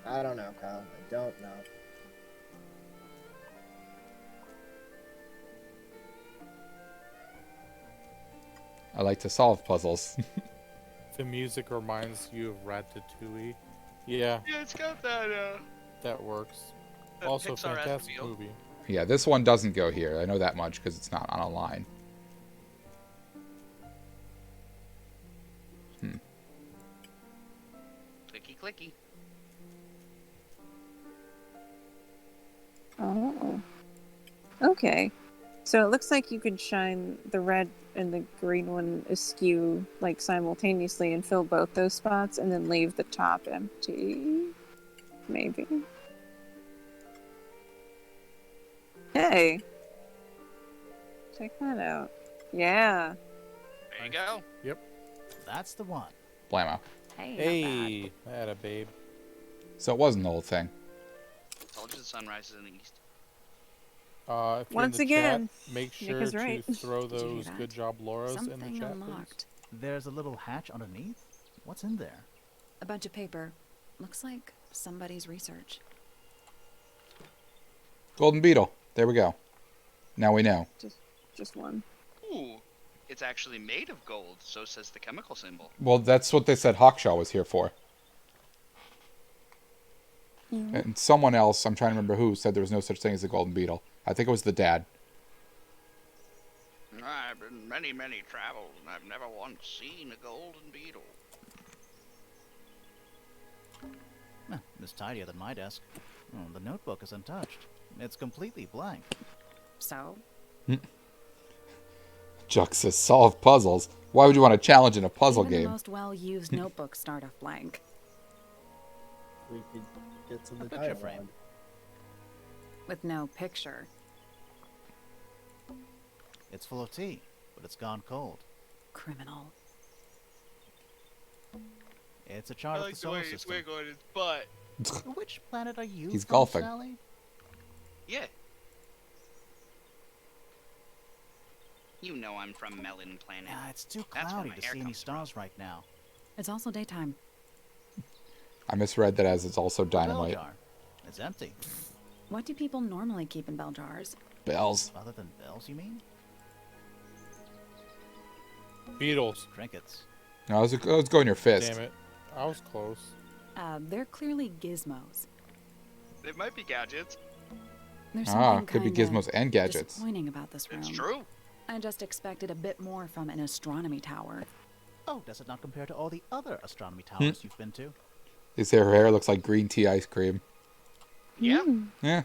I don't know, Kyle. I don't know. I like to solve puzzles. The music reminds you of Ratatouille. Yeah, Yeah, it's got that, that works. that Also, Pixar-esque fantastic feel. movie. Yeah, this one doesn't go here. I know that much because it's not on a line. Clicky clicky. Oh. Okay. So it looks like you could shine the red and the green one askew, like, simultaneously and fill both those spots and then leave the top empty. Maybe. Hey. Check that out. Yeah. There you go. Yep. That's the one. Blammo. Hey, Hey, that a babe. So it wasn't the whole thing. Told you the sun rises in the east. If you're Once in the again, chat, make Nick sure is to right. throw Did you hear those that? good job Lauras in the Something chat, unlocked. There's a little hatch underneath. What's in there? A bunch of paper. Looks like somebody's research. Golden beetle. There we go. Now we know. Just one. Ooh, it's actually made of gold, so says the chemical symbol. Well, that's what they said Hawkshaw was here for. And someone else, I'm trying to remember who, said there was no such thing as a golden beetle. I think it was the dad. I've been many, many travels, and I've never once seen a golden beetle. It's tidier than my desk. The notebook is untouched. It's completely blank. So, Juck says, solve puzzles. Why would you want to challenge in a puzzle even the game? most well-used notebooks start off blank. We could get to the picture dialogue. frame. With no picture. It's full of tea, but it's gone cold. Criminal. It's a chart of the solar system. on his butt. Which planet are you He's from, golfing. Sally? Yeah. You know I'm from Melon Planet. It's too That's where cloudy my to hair see any comes stars right now. It's also daytime. I misread that as it's also The bell dynamite. jar. It's empty. What do people normally keep in bell jars? Bells. Other than bells, you mean? Beetles. Trinkets. No, I was going your fist. Damn it. I was close. They're clearly gizmos. It might be gadgets. There's Ah, something could be kinda gizmos and gadgets. disappointing about this room. It's true. I just expected a bit more from an astronomy tower. Oh, does it not compare to all the other astronomy towers you've been to? They say her hair looks like green tea ice cream. Yeah. Yeah.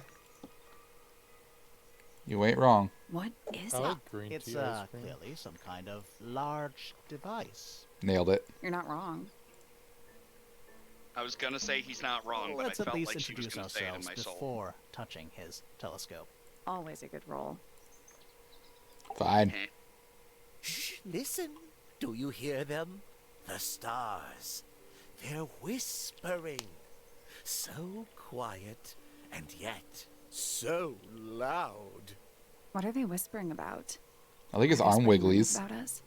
You ain't wrong. What is I it? like green It's tea ice cream. clearly some kind of large device. Nailed it. You're not wrong. I was gonna say he's not wrong, but Let's I at felt least like she was introduce gonna say it in ourselves my soul. before touching his telescope. Always a good roll. Fine. Eh. Shh, listen. Do you hear them? The stars. They're whispering. So quiet, and yet so loud. What are they whispering about? I think it's Are they arm spreading wigglies. rumors about us?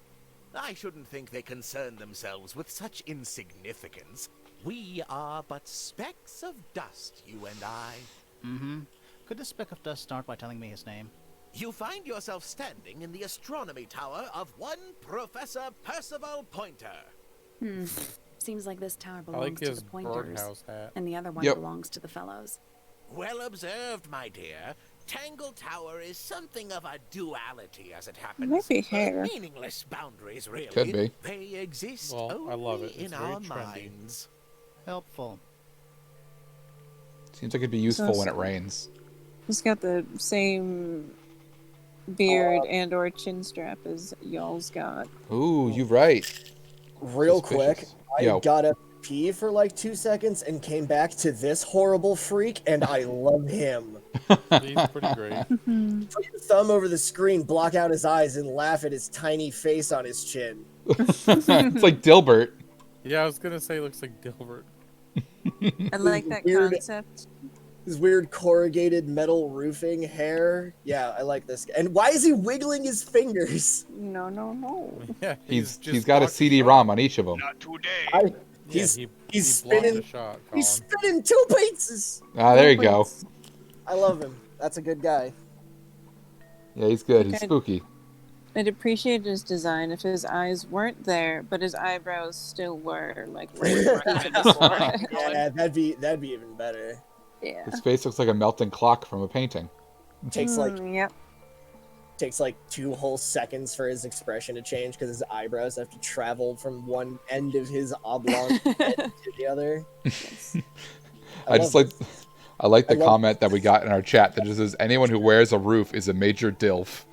I shouldn't think they concern themselves with such insignificance. We are but specks of dust, you and I. Mm-hmm. Could this speck of dust start by telling me his name? You find yourself standing in the astronomy tower of one Professor Percival Pointer. Seems like this tower I belongs like to his the Pointers, birdhouse hat. and the other one Yep. belongs to the Fellows. Well observed, my dear. Tangle Tower is something of a duality, as it happens. Might be hair. Meaningless boundaries, really. Could be. They exist Well, only I love it. in It's very our trendy. minds. Helpful. Seems like it'd be useful when it rains. He's got the same beard and/or chin strap as y'all's got. Ooh, you right. Real quick, Suspicious. I Yo. got to pee for like 2 seconds and came back to this horrible freak, and I love him. He's pretty great. Put your thumb over the screen, block out his eyes, and laugh at his tiny face on his chin. It's like Dilbert. Yeah, I was gonna say it looks like Dilbert. I like that Weird. concept. His weird corrugated metal roofing hair. Yeah, I like this guy. And why is he wiggling his fingers? No. Yeah, He's just got a blocked the CD-ROM on each of them. Not today. He's he he's blocked spinning. the shot, He's Colin. spinning 2 pizzas. Ah, there you go. I love him. That's a good guy. Yeah, he's good. He's Okay. spooky. I'd appreciate his design if his eyes weren't there, but his eyebrows still were, like, right in his forehead. Yeah, that'd be even better. Yeah. His face looks like a melting clock from a painting. Takes like Yep. takes like 2 whole seconds for his expression to change because his eyebrows have to travel from one end of his oblong head to the other. I just like I like the I love- comment that we got in our chat that just says anyone who wears a roof is a major dilf.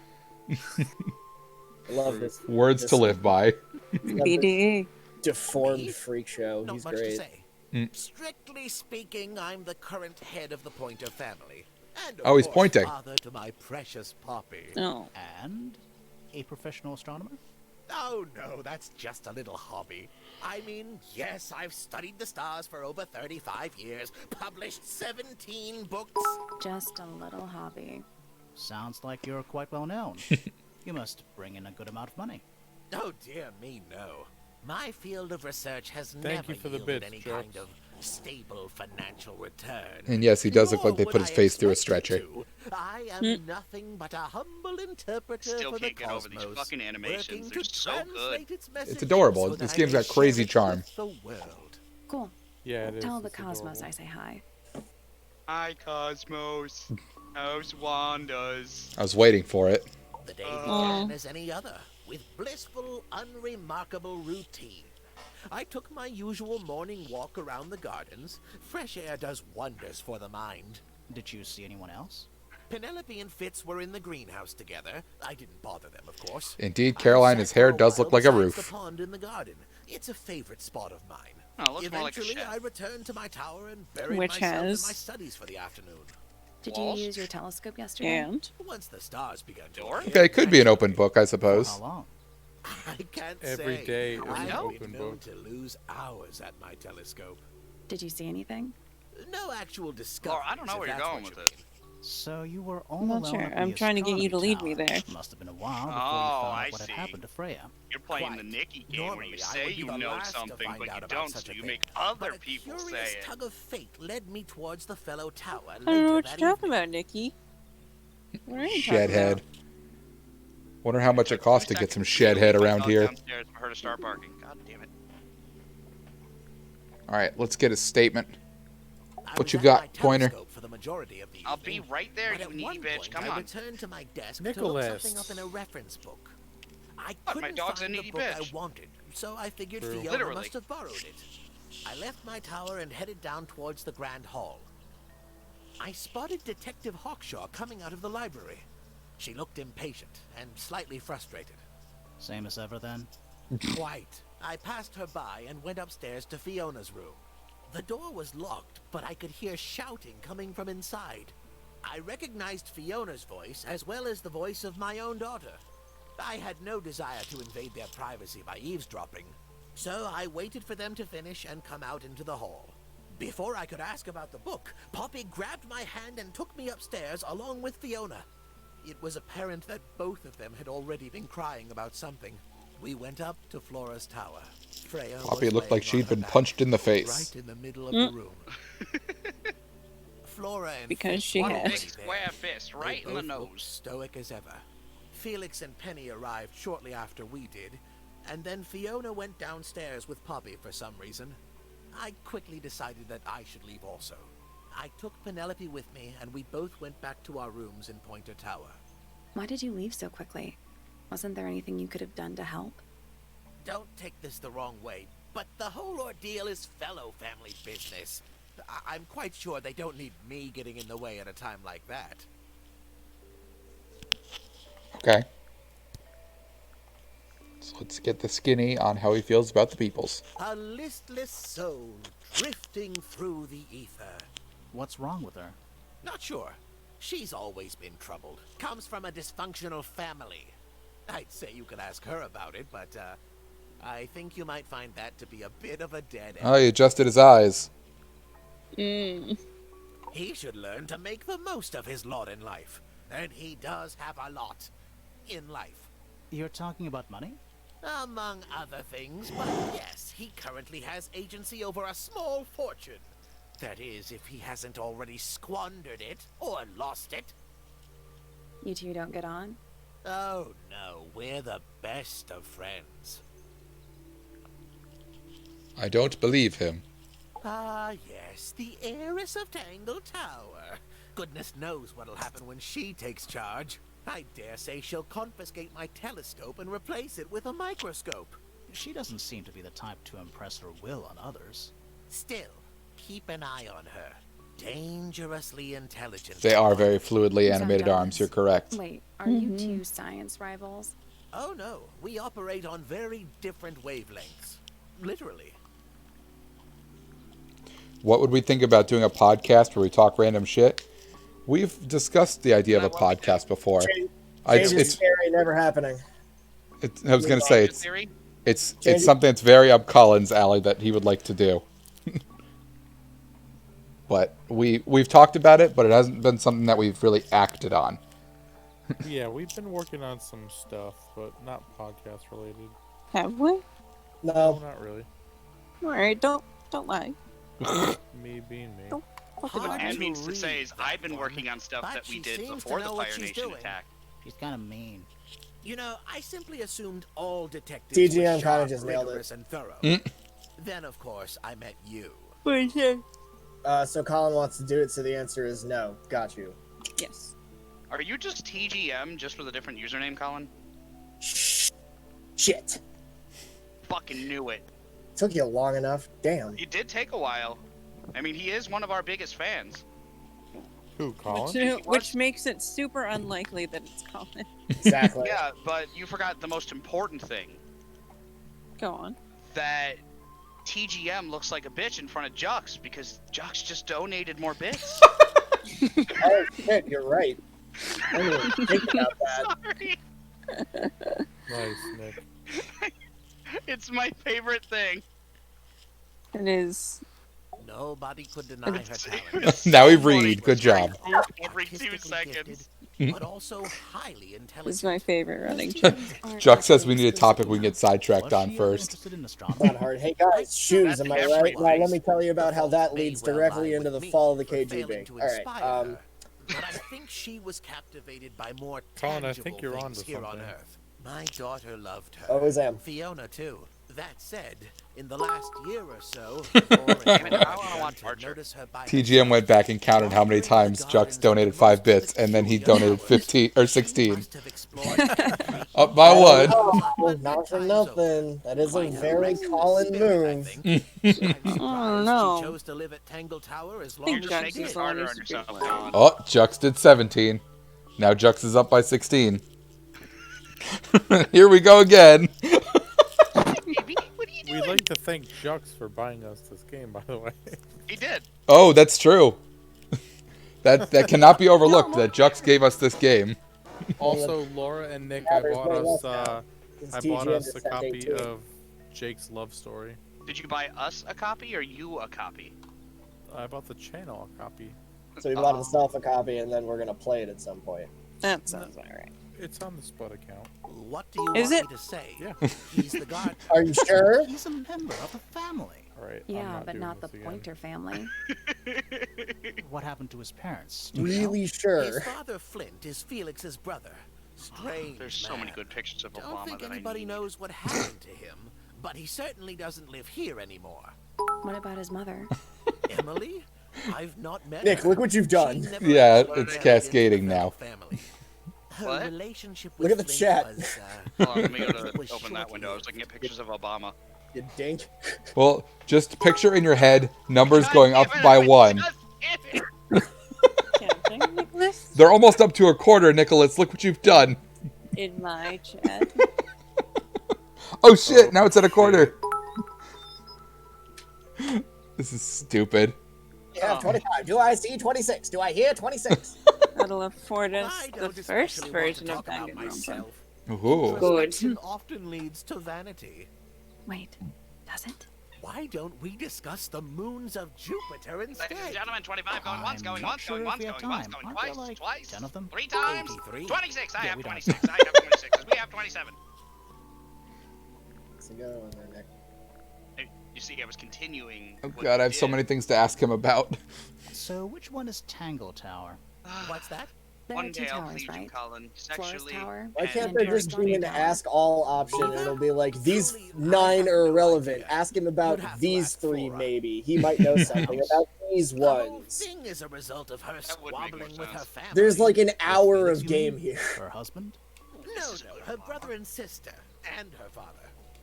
I love this. Words this to live by. BDE. Deformed freak show. Not He's much to great. say. Strictly speaking, I'm the current head of the Pointer family. And of Oh, he's course, pointing. father to my precious Poppy. Oh. And a professional astronomer? Oh no, that's just a little hobby. I mean, yes, I've studied the stars for over 35 years, published 17 books. Just a little hobby. Sounds like you're quite well known. You must bring in a good amount of money. Oh dear me, no. My field of research has Thank never you for the yielded bits, any Joe. kind of stable financial return. And yes, he does look Nor like they would put his I face through a expect it stretcher. to. I am nothing but a humble interpreter Still for the can't get over these cosmos, fucking animations. working They're to so good. translate its messages adorable. so This that game's I got crazy share it charm. with the world. Cool. Yeah, it is. Tell the It's cosmos adorable. I say hi. Hi, Cosmos. How's Wanda's? I was waiting for it. The day began as any other, with blissful, unremarkable routine. I took my usual morning walk around the gardens. Fresh air does wonders for the mind. Did you see anyone else? Penelope and Fitz were in the greenhouse together. I didn't bother them, of course. Indeed, Caroline, his hair does look like a roof. The pond in the garden. It's a favorite spot of mine. Oh, it looks more like a Eventually, shed. I returned to my tower and buried Which myself has- in my studies for the afternoon. Did Walls? you use your telescope yesterday? And Once the stars began to Door? appear, Okay, it could be an open book, I For suppose. how long? I can't Every say. day is I've an been open known book. to lose hours at my telescope. Did you see anything? No actual discoveries. I don't know if where you're that's going what with you it. So you were all I'm not alone sure. at the I'm trying to get you to astronomy lead me tower. there. Must have been a while before you Oh, found I out what had see. happened to Freya. You're playing Quite. the Nicky game where Normally, you I say would be you the know last to something, find but out you about don't, such so a you thing. make other But people a say curious it. tug of fate led me towards the fellow tower I don't later know what that you're talking evening. about, Nikki. What are you talking Shedhead. about? Wonder how much it Took costs 2 to get some seconds to shedhead leave my around dog here. downstairs for her to start barking. God damn it. Alright, let's get a statement. I What was you at got, my Pointer? telescope for the majority of the I'll be evening, right there, but you at needy one bitch. point, Come I on. returned to my desk to Nicholas. look something up in a reference book. I What, my couldn't dog's a find the needy book bitch? I wanted, so I figured True. Fiona Literally. must have borrowed it. I left my tower and headed down towards the Grand Hall. I spotted Detective Hawkshaw coming out of the library. She looked impatient and slightly frustrated. Same as ever then? Quite. I passed her by and went upstairs to Fiona's room. The door was locked, but I could hear shouting coming from inside. I recognized Fiona's voice as well as the voice of my own daughter. I had no desire to invade their privacy by eavesdropping, so I waited for them to finish and come out into the hall. Before I could ask about the book, Poppy grabbed my hand and took me upstairs along with Fiona. It was apparent that both of them had already been crying about something. We went up to Flora's tower. Freya Poppy was looked like laying she'd on her been back, punched in the face. right in the middle of the room. Flora and Because Fitz she were had. already Big there. square fist They right in the both looked nose. stoic as ever. Felix and Penny arrived shortly after we did, and then Fiona went downstairs with Poppy for some reason. I quickly decided that I should leave also. I took Penelope with me, and we both went back to our rooms in Pointer Tower. Why did you leave so quickly? Wasn't there anything you could have done to help? Don't take this the wrong way, but the whole ordeal is fellow family business. I'm quite sure they don't need me getting in the way at a time like that. Okay. So let's get the skinny on how he feels about the peoples. A listless soul drifting through the ether. What's wrong with her? Not sure. She's always been troubled. Comes from a dysfunctional family. I'd say you could ask her about it, but I think you might find that to be a bit of a dead end. Oh, he adjusted his eyes. He should learn to make the most of his lot in life. And he does have a lot in life. You're talking about money? Among other things, but yes, he currently has agency over a small fortune. That is, if he hasn't already squandered it or lost it. You two don't get on? Oh no, we're the best of friends. I don't believe him. Ah, yes, the heiress of Tangle Tower. Goodness knows what'll happen when she takes charge. I dare say she'll confiscate my telescope and replace it with a microscope. She doesn't seem to be the type to impress her will on others. Still, keep an eye on her. Dangerously intelligent. They are very fluidly Sound animated jealous? arms, you're correct. Wait, are you two science rivals? Oh no, we operate on very different wavelengths. Literally. what would we think about doing a podcast where we talk random shit? We've discussed the idea of a podcast before. Change is scary, never happening. I was going to say, it's Change- something that's very up Colin's alley that he would like to do. But we've talked about it, but it hasn't been something that we've really acted on. Yeah, we've been working on some stuff, but not podcast related. Have we? No, not really. All right, don't lie. Me being me. Don't What Anne means to say is I've been working on stuff that we did before the Fire Nation attack. She's kind of mean. You know, I simply assumed all detectives TGM were kinda sharp, just nailed it. rigorous, and thorough. Then, of course, I met you. So Colin wants to do it, so the answer is no. Got you. Yes. Are you just TGM just with a different username, Colin? Shit. Fucking knew it. Took you long enough. Damn. It did take a while. I mean, he is one of our biggest fans. Who, Colin? Which makes it super unlikely that it's Colin. Exactly. Yeah, but you forgot the most important thing. Go on. That TGM looks like a bitch in front of Jux because Jux just donated more bits. Oh shit, you're right. I didn't even think about that. Sorry. Nice, Nick. It's my favorite thing. It is. Nobody could deny her It's- talent. Now we read. Good job. Every 2 seconds. But also highly This intelligent. is my favorite running joke. Chuck says we need a topic we can get sidetracked on first. Not hard. Hey guys, shoes, am I right? Now let me tell you about how that leads directly into the fall of the KGB. Alright, But I think she was captivated by more Colin, I tangible think you're things onto here on something. Earth. My daughter loved her. Always am. Fiona too. That said, in the last year or so, TGM went back and counted how many times Jux donated 5 bits, and then he donated 15 or 16. Up by one. Oh, not for nothing. That is a very Colin move. Oh no. She chose to live at Tangle Tower as I long think as Jux she is did. the one who should be playing. Oh, Jux did 17. Now Jux is up by 16. Here we go again. We'd like to thank Jux for buying us this game, by the way. He did. Oh, that's true. That cannot be overlooked. That Jux gave us this game. Also, Laura and Nick, Yeah, I there's bought no us left now. Since I bought TGM us a just sent copy 18. of Jake's love story. Did you buy us a copy or you a copy? I bought the channel a copy. So he bought himself a copy, and then we're gonna play it at some point. That sounds alright. It's on the Spud account. What do you Is want it? me to say? Yeah. He's the guard. Are you sure? He's a member of the family. All right. I'm Yeah, but doing not the this again. Pointer family. What happened to his parents? Do you know? Really sure? His father, Flint, is Felix's brother. Strange There's so many man. good pictures of Don't Obama think that I anybody need. knows what happened to him, but he certainly doesn't live here anymore. What about his mother? Emily? I've not met Nick, her. look what you've done. She never Yeah, actually it's married cascading into the now. family. Her What? relationship Look with at the Flint chat. was, Hold on, let me go to was open that window. I was looking at pictures of Obama. You dink. Well, just picture in your head numbers God going damn up it, by I 1. just hit it. Counting, Nicholas? They're almost up to a quarter, Nicholas. Look what you've done. In my chat. Oh shit, now it's at a quarter. This is stupid. You have 25. Do I see 26? Do I hear 26? That'll afford us I the don't first especially want to version of talk about Danganronpa. myself. Ooh. Good. Reflection often leads to vanity. Wait, does it? Why don't we discuss the moons of Jupiter instead? Ladies and gentlemen, 25 going once, I'm going not once, sure going if once, we have going once, time. going Aren't there, twice, like, twice, 10 of them? 3 times, 83. 26. I Yeah, have we don't. 26. I have 26. We have 27. Let's go on there, Nick. Hey, you see, I was continuing. Oh what god, I have you so did. many things to ask him about. So, which one is Tangle Tower? What's that? There One are two day I'll towers, please you, right? Colin. Florist Sexually. Tower. Why can't And there Tourist just be an Tower. ask all option and it'll be like, these 9 are irrelevant. Ask him about You'd have to these ask 3 Flora. ody. He might know something about these The whole ones. thing is a result of her That would make more squabbling with her sense. family. There's like an hour Felix, of you game mean? here. Her husband? No, her brother and sister, and her father.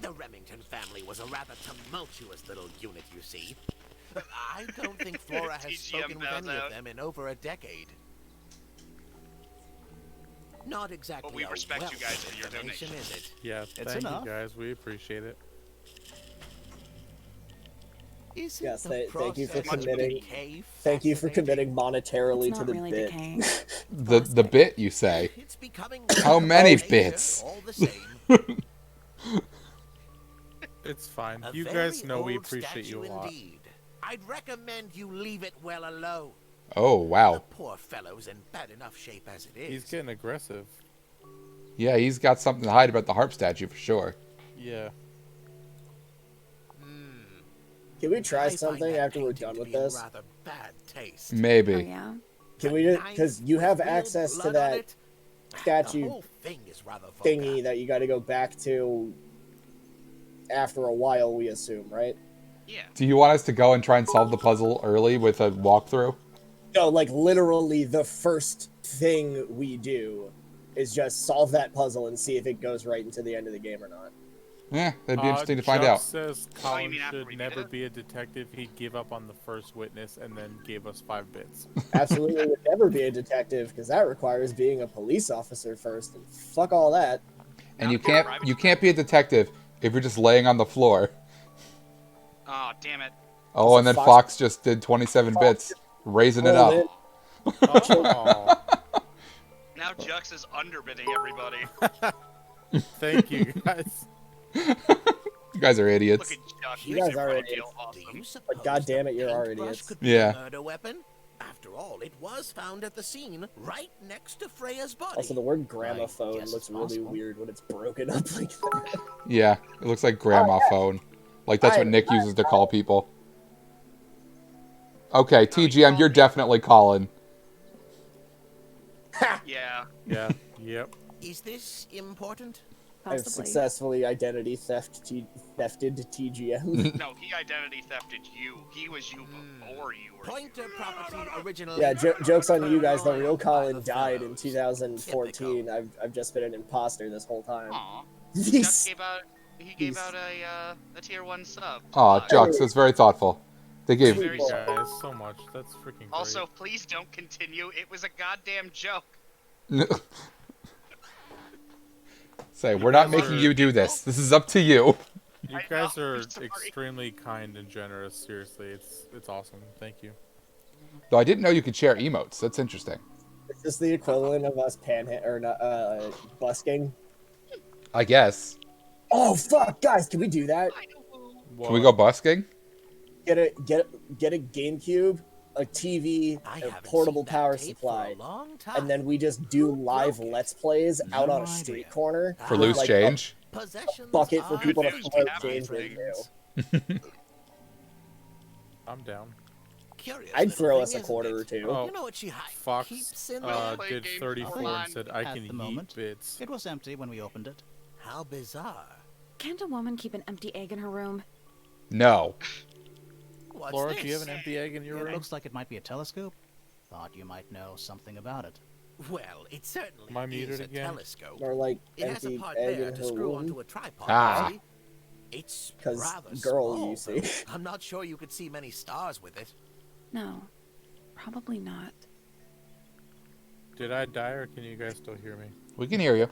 The Remington family was a rather tumultuous little unit, you see. I don't think Flora has TGM spoken with bows any out. of them in over a decade. Not exactly But we a respect you wealth guys of for your information, donation. is it? Yeah, It's thank enough. you guys. We appreciate it. Isn't Yes, the thank you for process of committing. decay Thank you for fascinating? committing monetarily It's to not the really bit. decaying. The bit, you say? It's becoming How worse many by nature, bits? all the same. It's fine. A You very guys know we old appreciate you a statue lot. indeed. I'd recommend you leave it well alone. Oh, The wow. poor fellow's in bad enough shape as it is. He's getting aggressive. Yeah, he's got something to hide about the harp statue for sure. Yeah. Can we try I find something that after we're painting done to with be in this? rather bad taste. Maybe. Oh, yeah? Can A we? knife Because you with have real access to blood on that it? statue The whole thing is rather vulgar. thingy that you got to go back to after a while, we assume, right? Yeah. Do you want us to go and try and solve the puzzle early with a walkthrough? No, like literally the first thing we do is just solve that puzzle and see if it goes right into the end of the game or not. Yeah, that'd be interesting to find Chuck out. says Oh, you Colin mean after should we never did it? be a detective. He'd give up on the first witness and then gave us 5 bits. Absolutely would never be a detective because that requires being a police officer first, and fuck all that. And you can't be a detective if you're just laying on the floor. Oh, damn it. Oh, and then Fox just did 27 bits, raising it up. Oh. Now Jux is underbidding everybody. Thank you, guys. You guys are idiots. Look at Jux. You Makes guys are everyone idiots. feel awesome. But goddamn it, you're our Paintbrush idiots. could be Yeah. a murder weapon. After all, it was found at the scene, right next to Freya's body. Also, the word gramophone guess looks it's really possible. weird when it's broken up like that. Yeah, it looks like grandma phone. Like that's what Nick uses to call people. Okay, TGM, you're definitely calling. Yeah. Yeah. Yep. Is this important? I've successfully identity thefted TGM. No, he identity thefted you. He was you before you were. Pointer property originally. Yeah, joke's on you guys. The real Colin died in 2014. I've just been an imposter this whole time. Aw. These- He gave out a tier 1 sub. Aw, Jux, that's very thoughtful. They gave. Very Thank you guys so much. That's freaking great. Also, please don't continue. It was a goddamn joke. Say, we're not making you do this. This is up to you. You guys are extremely kind and generous. Seriously, it's awesome. Thank you. Though I didn't know you could share emotes. That's interesting. Is this the equivalent of us busking? I guess. Oh fuck, guys, can we do that? Can we go busking? Get a GameCube, a TV, a portable power supply, and then we just do live Let's Plays out on a street corner For with, loose like, change? a bucket for people to throw change into. I'm down. I'd throw us a quarter or two. Oh, You know what she Fox keeps in did 34 and said I At can the eat moment, bits. it was empty when we opened it. How bizarre. Can't a woman keep an empty egg in her room? No. What's Laura, this? do you have an empty egg in your It room? looks like it might be a telescope. Thought you might know something about it. Well, it certainly Am I is muted a again? telescope. Or like It has a empty part egg there in to her screw room. onto a tripod. Ah. See? It's 'Cause rather girl, small, you see. though. I'm not sure you could see many stars with it. No, probably not. Did I die or can you guys still hear me? We can hear you.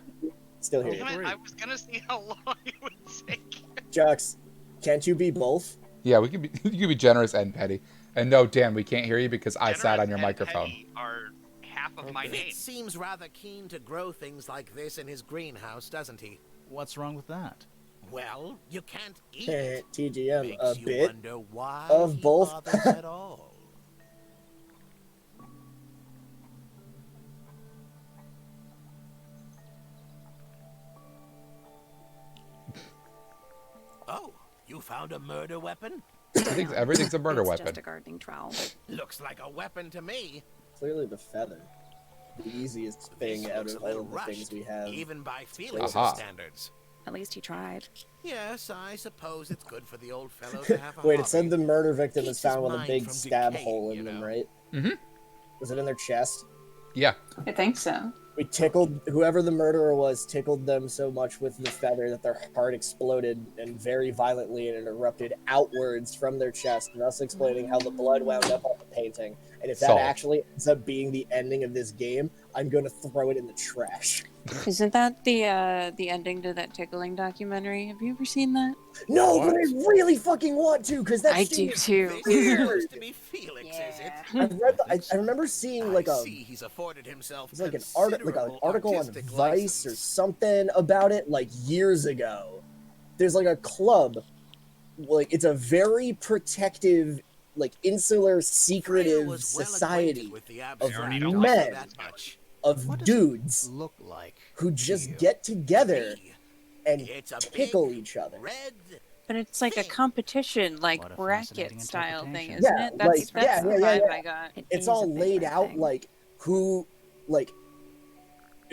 Still Oh, here. Damn it, great. I was gonna see how long it would take. Jux, can't you be both? Yeah, we can be. You can be generous and petty. And no, Dan, we can't hear you because I sat on your Generous and microphone. petty are half of my name. Fitz seems rather keen to grow things like this in his greenhouse, doesn't he? What's wrong with that? Well, you can't eat it. TGM, Makes a you bit wonder why of he both. bothers at all. Oh, you found a murder weapon? Everything's a murder It's weapon. just a gardening trowel. Looks like a weapon to me. Clearly the feather. The easiest thing This out looks of a all little of the rushed, things we have. even by Felix's Aha. standards. At least he tried. Yes, I suppose it's good for the old fellow to have a Wait, it hobby. said the murder victim is Keeps his found with a mind big from stab decaying, hole in you them, know. right? Mhm. Was it in their chest? Yeah. I think so. We tickled whoever the murderer was, tickled them so much with the feather that their heart exploded and very violently and it erupted outwards from their chest, thus explaining how the blood wound up on the painting. And if that Solid. actually ends up being the ending of this game, I'm gonna throw it in the trash. Isn't that the ending to that tickling documentary? Have you ever seen that? No, What? but I really fucking want to, because that I scene do is too. This weird. supposed to be Felix, is it? I remember seeing like a see he's afforded himself it's like an article on artistic Vice or license. something about it like years ago. There's like a club, like it's a very protective, like insular, secretive was well society acquainted with the of abstract. don't like men, that much. of What does dudes it look like who to just you? get together Me, and it's a tickle big each other. red But it's like a competition, like What a bracket fascinating style thing, interpretation. isn't Yeah, it? That's like, yeah, the yeah, yeah, vibe yeah. I got. It It's is all a big laid red out thing. like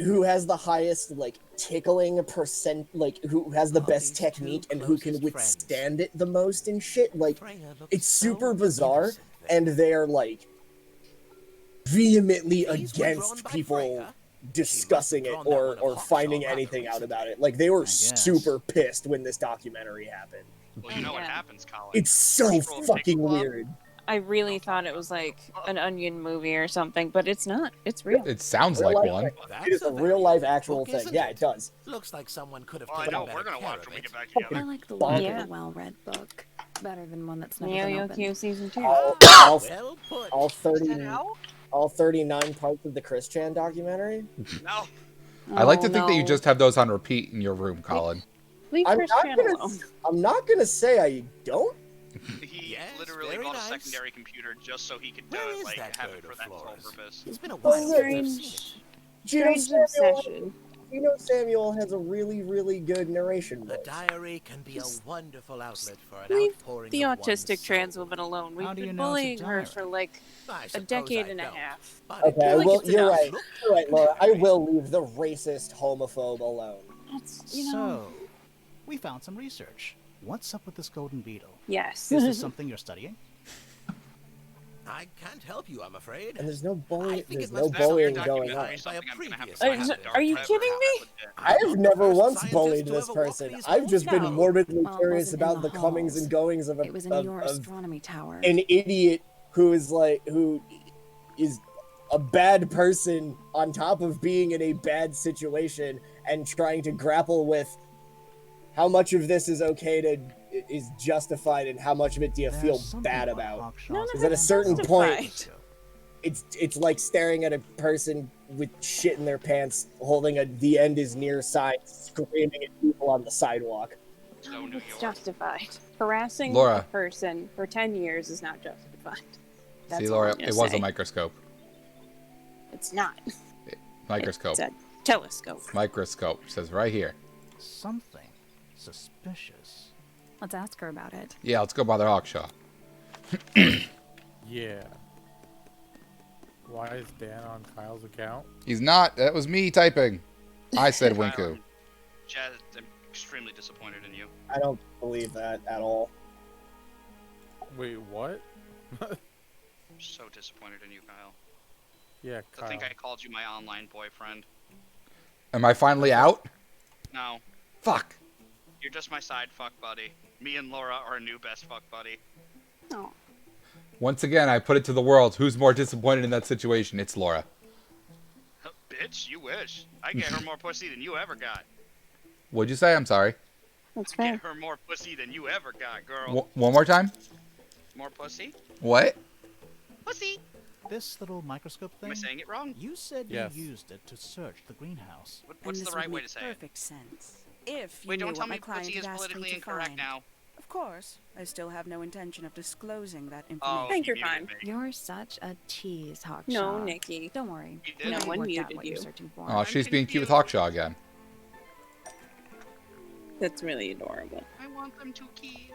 who has the highest like tickling percent, like who has the best Molly's two technique and who can closest friends. withstand it the most and shit. Like Freya looks it's so super bizarre, innocent there. and they're like vehemently These were drawn against by people Freya. discussing it drawn that one or at finding Hawkshaw anything rather out about recently. it. Like they were guess. super pissed when this documentary happened. Well, you know what Yeah. happens, Colin. It's so Central fucking Pickle Club? weird. I really thought it was like an Onion movie or something, but it's not. It's real. It sounds Real like life one. thing. It is a real life actual book, thing. isn't Yeah, it? it does. Looks like someone could have Well, I taken know better we're gonna care watch of when we it. get back I together. like the Bonkers. look Yeah. of the well-read book better than one that's never Neo been Yokio opened. season 2. All Well put. all Is 30 that out? all 39 parts of the Chris Chan documentary. No. I like to Oh, think that you no. just have those on repeat in your room, Colin. Leave I'm Chris not Chan gonna alone. I'm not gonna say I don't. He Yes, literally very bought nice. a secondary computer just so he could Where is like that have it bird for of that sole Flora's? purpose. It's been a Well, while since I've Strange, seen Gino strange Samuel, obsession. Samuel has a really, really good narration it. voice. A diary can be a Just wonderful outlet for an Leave outpouring the of one's autistic trans soul. woman alone. We've How do you been know it's a bullying her diary? for like I a suppose decade I and a don't, half. but it Okay, I feel like will. it's You're enough. right. You're right, Laura. I will leave the racist homophobe alone. That's, you know. So, we found some research. What's up with this golden beetle? Yes. Is this something you're studying? I can't help you, I'm afraid. And there's no bullying. I think There's it no must be bullying some going on. documentary by a previous Are author. you kidding me? I've never First once scientist bullied to this ever walk person. these I've just halls? been No. morbidly Well, it curious wasn't in about the comings halls. and goings of It was in your of astronomy tower. an idiot who is a bad person on top of being in a bad situation and trying to grapple with how much of this is is justified and how much of it do you There's feel something bad about about. Hawkshaw's None of Because at a it's certain point, justified. it's like staring at a person with shit in their pants holding a "the end is near" sign, screaming at people on the sidewalk. So New It's York. justified. Harassing Laura. a person for 10 years is not justified. That's See, all Laura, I'm gonna it was say. a microscope. It's not. Microscope. It's a telescope. Microscope. It says right here. Something suspicious. Let's ask her about it. Yeah, let's go bother Hawkshaw. Yeah. Why is Dan on Kyle's account? He's not. That was me typing. I said Winku. Jazz, I'm extremely disappointed in you. I don't believe that at all. Wait, what? I'm so disappointed in you, Kyle. Yeah, To Kyle. think I called you my online boyfriend. Am I finally out? No, Fuck. you're just my side fuck buddy. Me and Laura are a new best fuck buddy. Oh. Once again, I put it to the world. Who's more disappointed in that situation? It's Laura. Bitch, you wish. I get her more pussy than you ever got. What'd you say? I'm sorry. That's Get fair. her more pussy than you ever got, girl. One more time? More pussy? What? Pussy! This little microscope Am I thing? saying it wrong? You said Yes. you used it to search the greenhouse. What's and the this right would way make to say it? perfect sense. If you Wait, knew don't what tell my me client pussy is had asked me politically to incorrect find. now. Of course, I still have no intention of disclosing that Oh, information. I think you're you muted fine. me. You're such a tease, Hawkshaw. No, Nikki. Don't worry. He We did. No already one worked out muted what you're you. searching for. Oh, I'm she's being cute with confused. Hawkshaw again. That's really adorable. I want them to keys.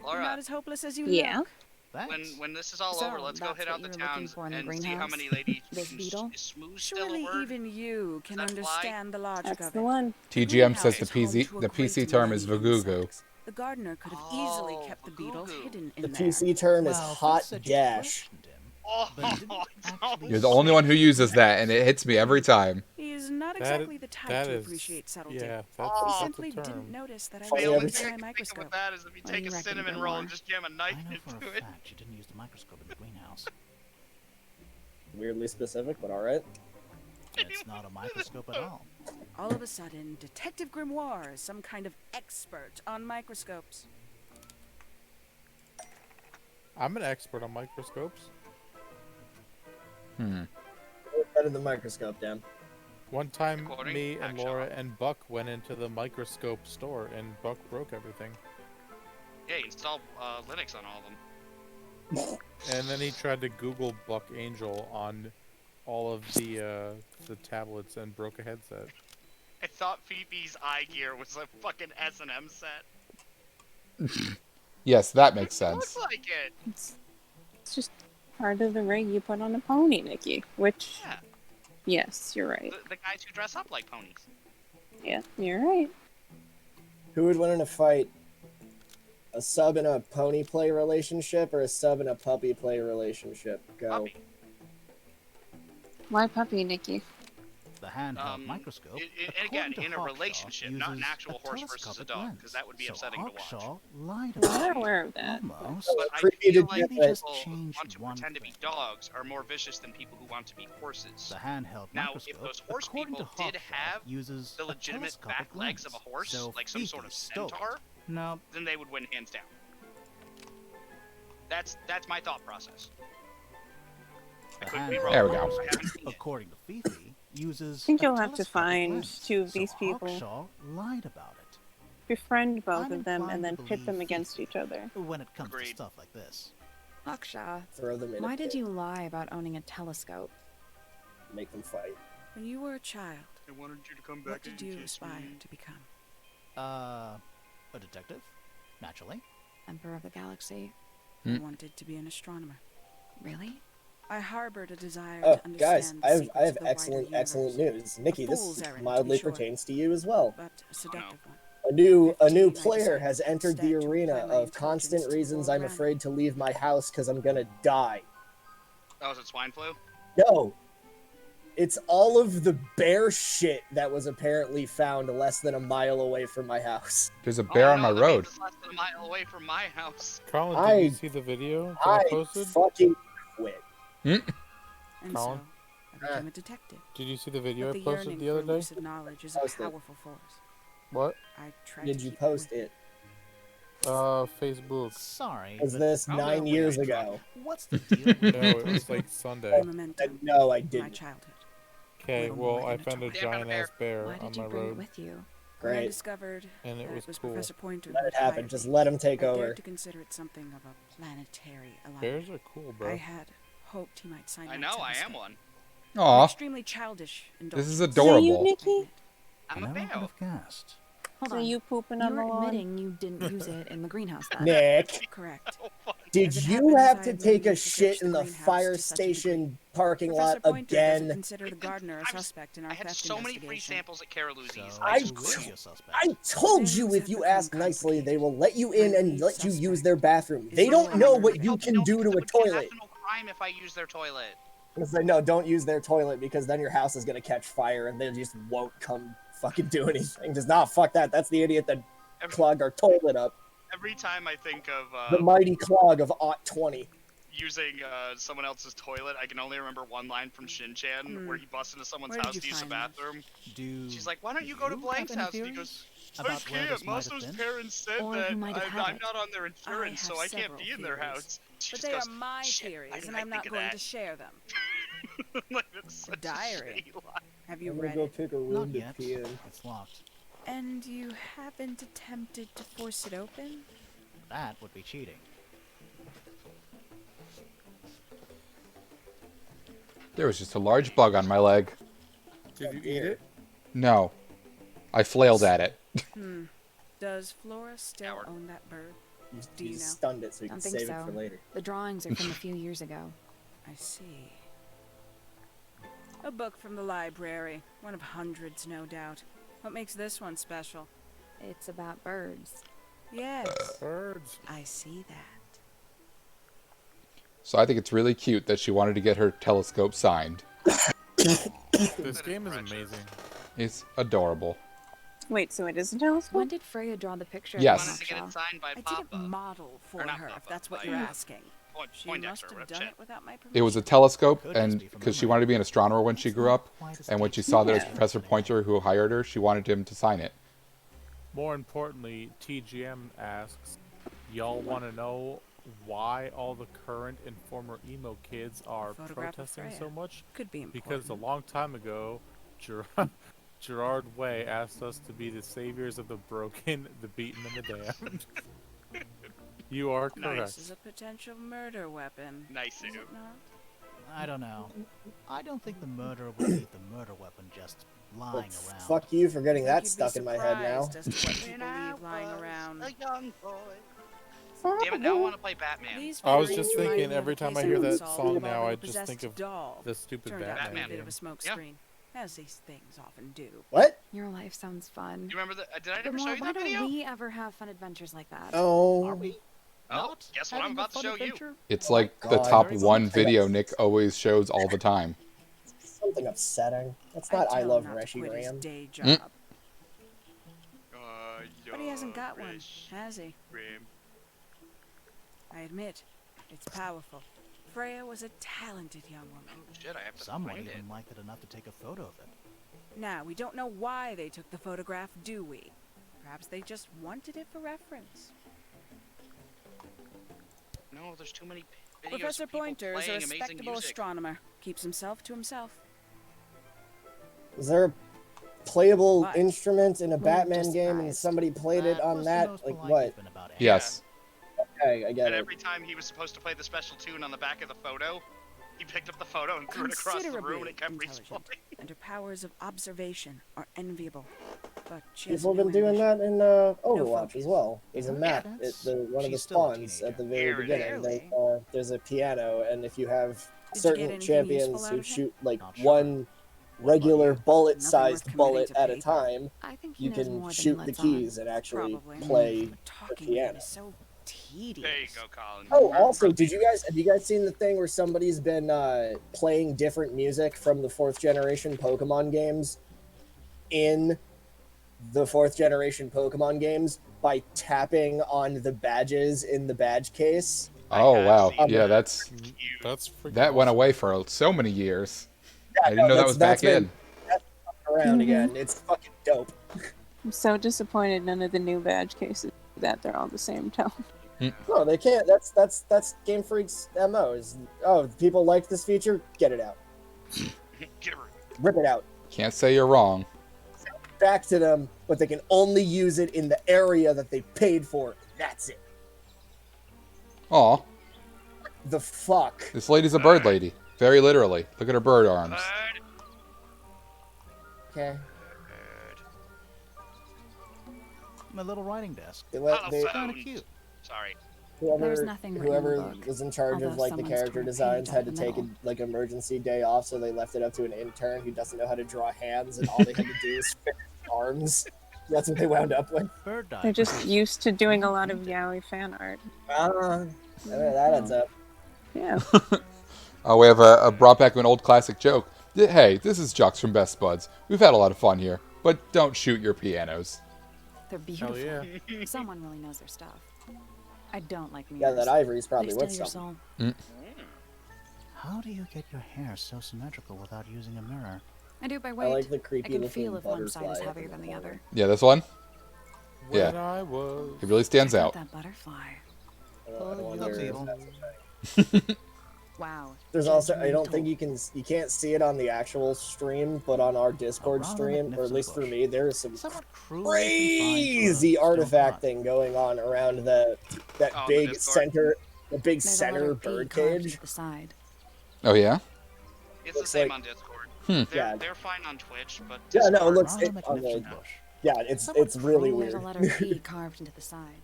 You're Laura, not as hopeless as you Yeah. look. Thanks. when this is all So, over, let's go that's hit what out the you were looking towns for in the and see how greenhouse? many ladies. This beetle? Is smooth still a Surely word? even you can Does that fly? understand the logic That's of the it. one. TGM says the greenhouse is home PC to a the great PC term is many Vagugu. insects. The gardener could have easily Oh, kept the beetle Vagugu. hidden in The there. PC term is Well, hot Fitz said you gash. questioned him, Oh, but he didn't actually You're the only one who uses that, and it hits me every time. He's not That exactly is- the type that to is- appreciate subtlety. yeah, He that's simply the term. didn't notice that I Well, was yeah, The only using thing I my can think of microscope. with that is if you What do take you a reckon, cinnamon roll and Grimoire? just jam a I knife know for into a it. fact she didn't use the microscope in the greenhouse. Weirdly specific, but alright. It's not a microscope at all. All of a sudden, Detective Grimoire is some kind of expert on microscopes. I'm an expert on microscopes. Better than microscope, Dan. One time, According me to and Hacksaw. Laura and Buck went into the microscope store, and Buck broke everything. Yeah, you install Linux on all of them. And then he tried to Google Buck Angel on all of the tablets and broke a headset. I thought Phoebe's eye gear was a fucking S&M set. Yes, that makes It looks sense. like it. It's just part of the rig you put on a pony, Nikki. Which, Yeah, yes, you're right. the guys who dress up like ponies. Yeah, you're right. Who would win in a fight? A sub in a pony play relationship or a sub in a puppy play relationship? Go. Puppy. Why puppy, Nikki? The handheld microscope, And again, according to in a Hawkshaw, relationship, not an uses actual a horse versus a telescopic dog, lens. because that would be So upsetting to watch. Hawkshaw lied Well, about I'm it. aware of that. Almost. But I Creepy feel to like do it. people who Change want to one pretend to be thing. dogs are more vicious than people who want to be horses. The handheld Now, microscope, if those horse according people to did Hawkshaw, have uses the a legitimate telescopic back legs of lens. a horse, So like some sort of Fifi stole it. centaur, No, then they would win hands down. That's my thought process. I the could be handheld wrong. There we go. I haven't seen it. according to Fifi, uses I think a you'll have to telescopic find lens. 2 of So these people. Hawkshaw lied about it. Befriend both I'm of them and then inclined to pit them believe against each other. When it comes Agreed. to stuff like this. Aksha, Throw them in. why a did pit. you lie about owning a telescope? Make them fight? When you were a child, I wanted you to come what did you aspire to become? A detective, naturally. Emperor of the Galaxy. I wanted to be an astronomer. Really? I harbored a desire Oh, to understand guys, the I have secrets of the wider excellent universe. news. Nikki, this fool's errand, to be mildly sure. pertains to you as well. But a seductive one. A new 15, I player decided has entered the instead to arena apply my of constant intelligence to reasons lure I'm around. afraid to leave my house because I'm gonna die. Oh, is it swine flu? No. It's all of the bear shit that was apparently found less than a mile away from my house. There's a bear Oh, on no, my that road. means it's less than a mile away from my house. Colin, I- did you see the video that I I posted? fucking quit. And Colin? so, I became a detective. Did you see the video But I the posted yearning the other for day? elusive knowledge is a Post it. powerful force. What? I tried Did to you keep post going. it? Facebook. Sorry, Was but this I'll 9 never years forget. ago? what's the deal with No, it Facebook? was like Sunday. Momentum No, I of my didn't. childhood. Okay, Little more well, I than a found a toy. giant ass bear Why on did you my bring it road. with you? When I Great. discovered And it that was it was cool. Professor Pointer Let who it happen. hired Just me, let him take I over. dared to consider it something of a planetary alliance. Bears are cool, bro. I had hoped he might sign I my know, I am telescope. one. An Aw, extremely childish this is indulgence. adorable. Is that you, Nikki? I'm I a never would bear. have guessed. Hold So on. you pooping on the You're lawn? admitting you didn't use it in the greenhouse then. Nick, Correct. Oh, fuck. did As it you happens, have I to have take been a used to shit search in the the greenhouse fire to such a degree. station parking Professor lot Pointer doesn't again? consider the gardener a I was- suspect in our I had theft so many free investigation. samples at Caroluzzi's. So, I who t- is your suspect? I told you Things if have you become ask nicely, they will let you in My and lead let you use suspect their bathroom. is They the don't know farmer. what I you hope can know, do because to it a would be a toilet. national crime if I use their toilet. It's like, no, don't use their toilet because then your house is gonna catch fire and they just won't come fucking do anything. Just fuck that. That's the idiot that clogged our toilet up. Every time I think of The mighty clog of Ot 20. using someone else's toilet, I can only remember one line from Shin-Chan where he busts into someone's Where did house you to use the find this? bathroom. Do She's like, why don't you go to you Blank's have any house? And he theories goes, I about where can't. this might have Muslim's been? parents said Or that who might have had I'm it. not on their insurance, so have I can't several be in their theories, house. She But just they goes, are my "Shit, theories, why didn't and I I'm not think of going that?" to share them. Like, that's such a diary. shitty line. Have you I'm read gonna it? go pick a Not room to yet. pee in. It's locked. And you haven't attempted to force it open? That would be cheating. There was just a large bug on my leg. Did you eat it? No. I flailed at it. Does Flora still Coward. own that bird? You, Do you you know? stunned it so you Don't can think save so. it for later. The drawings are from a few years ago. I see. A book from the library. One of hundreds, no doubt. What makes this one special? It's about birds. Yes, Birds. I see that. So I think it's really cute that she wanted to get her telescope signed. This That game is is precious. amazing. It's adorable. Wait, so it is a telescope? When did Freya draw the picture Yes. of Wanted to get it signed by I Papa. didn't model for Or not her, Papa, if that's what by, you're asking. She Poindexter, must have whatever, done shit. it without my permission. It was a telescope, Could and just be from because she memory. wanted to be an astronomer when she grew up, Quite as and when she deep. saw that it was Yeah. Professor Pointer who hired her, she wanted him to sign it. More importantly, TGM asks, y'all want to know why all the current and former emo kids are Photograph of protesting Freya. so much? Could be important. Because a long time ago, Gerard Way asked us to be the saviors of the broken, the beaten, and the damned. You are correct. This is a potential murder weapon. Nice, Is Sue. it not? I don't know. I don't think the murderer would leave the murder weapon just lying around. Fuck you for getting I that think you'd be stuck in my head now. surprised as to what people leave lying around. A young boy. Damn it, now I want to play Batman. These I was figurines just remind thinking me of every a time case I hear that solved song involving now, a I just think possessed of doll. the stupid Turned out to be Batman a bit of game. a smoke Yeah. screen, as these things often do. What? Your life sounds fun. You remember the? Did I But never show more, you why that don't video? we ever have fun adventures like that? Oh. Are we? Oh, Not guess what I'm having a about to fun show adventure? It's Oh my like the God. top Very one much. video Nick always shows all the time. Something upsetting. That's I not I tell Love him not to Reshi quit his Ram. day job. Uh, But he hasn't got one, has he? I admit, it's powerful. Freya was a talented young woman. Shit, I have to Someone find it. even liked it enough to take a photo of it. Now, we don't know why they took the photograph, do we? Perhaps they just wanted it for reference. No, there's too many videos Professor of people Pointer is a playing amazing respectable music. astronomer. Keeps himself to himself. Is there a playable What? instrument in a We're Batman just game and surprised. somebody played it That on was that? the most Like polite what? you've been about it. Yes. Okay, I get And it. every time he was supposed to play the special tune on the back of the photo, he picked up the photo and threw it across the room and it kept Intelligent, respawning. and her powers of observation are enviable. But she has People have no been doing ambition. that in Overwatch focus. as well. There's a map. that's- One of the she's still a spawns at the teenager. very Here it beginning. is. There's a piano, and if you have Did you get certain anything champions useful out who of it? shoot like Not sure. one What about regular you? bullet-sized Nothing worth bullet committing to at a paper. time, I think he you knows can more shoot than the he lets on. keys and actually Probably. play. But talking piano. to him is so tedious. There you go, Colin. Oh, also, have you guys seen the thing where somebody's been playing different music from the 4th generation Pokemon games in the 4th generation Pokemon games by tapping on the badges in the badge case? Oh have wow. seen Yeah, that. that's That's freaking that went awesome. away for so many years. Yeah, I didn't know that was back in. That's around again. It's fucking dope. I'm so disappointed none of the new badge cases do that. They're all the same tone. No, they can't. That's Game Freak's MO. Is people like this feature? Get it out. Get her. Rip it out. Can't say you're wrong. Back to them, but they can only use it in the area that they paid for. That's it. Aw, The fuck. this lady's a bird lady. Very literally. Look at her bird arms. Bird. Okay. My little writing desk. They let, Oh, they, Kind of Phones. cute. Sorry. There's whoever nothing written in the whoever book, was in charge of although like the someone's character torn a designs page had out to the take a middle. like emergency day off, so they left it up to an intern who doesn't know how to draw hands, and all they had to do was fix arms. That's what they wound up with. Bird They're dive. just used to doing a lot of yaoi fan art. That ends up. Yeah. Oh, we have a brought back an old classic joke. Hey, this is Jux from Best Spuds. We've had a lot of fun here, but don't shoot your pianos. They're beautiful. yeah. Someone really knows their stuff. I don't like Yeah, mirrors. that ivory's They probably steal worth your something. soul. How do you get your hair so symmetrical without using a mirror? I do it by I weight. like the I creepy can looking feel if one side is butterfly heavier up than in the corner. other. Yeah, this one? When Yeah. I was... It really stands Check out. out that butterfly. I don't Oh, wonder looks if evil. that's a thing. Wow. There's also I don't think Judgmental. you can't see it on the actual stream, but on our Discord rather stream, or at magnificent least for bush. me, there is some Somewhat cruelly confined to a crazy stone artifact pot. thing going on around that Oh, the big Discord. center, the big There's a center letter P bird carved cage. at the side. Oh, yeah? It's the Looks same like- on Discord. Hmm. Yeah. They're fine on Twitch, but Yeah, no, it Discord- looks Rather on the, magnificent bush. yeah, it's Somewhat really cruel. weird. There's a letter P carved into the side.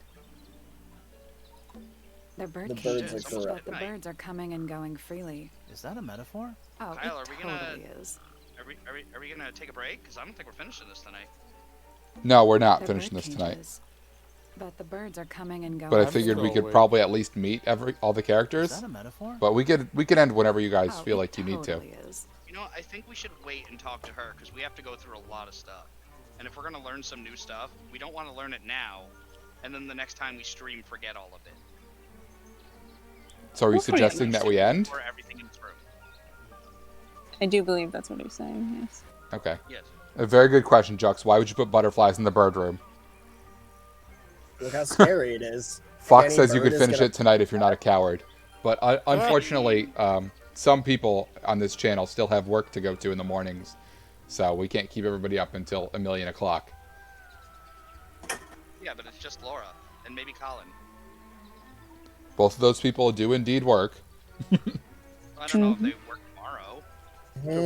They're bird The birds cages, are correct. but the birds are coming and going freely. Is that a metaphor? Oh, Kyle, it are we gonna- totally is. Are we gonna take a break? Because I don't think we're finishing this tonight. No, we're not They're finishing bird this tonight. cages, but the birds are coming and going. But I I'm figured we still could awake. probably at least meet all the Is characters. that a metaphor? But we could end whenever you guys Oh, feel it like you need to. totally is. You know, I think we should wait and talk to her because we have to go through a lot of stuff. And if we're gonna learn some new stuff, we don't want to learn it now, and then the next time we stream, forget all of it. So are you Well, suggesting that we end? For everything in this room. I do believe that's what he's saying, yes. Okay. Yes. A very good question, Jux. Why would you put butterflies in the bird room? Look how scary it is. Fox Any says you bird could is finish gonna- it tonight if you're not a coward. But unfortunately, some people on this channel still have work to go to in the mornings. So we can't keep everybody up until 1,000,000 Yeah, but it's just Laura and maybe Colin. Both of those people do indeed work. I don't know if they work tomorrow.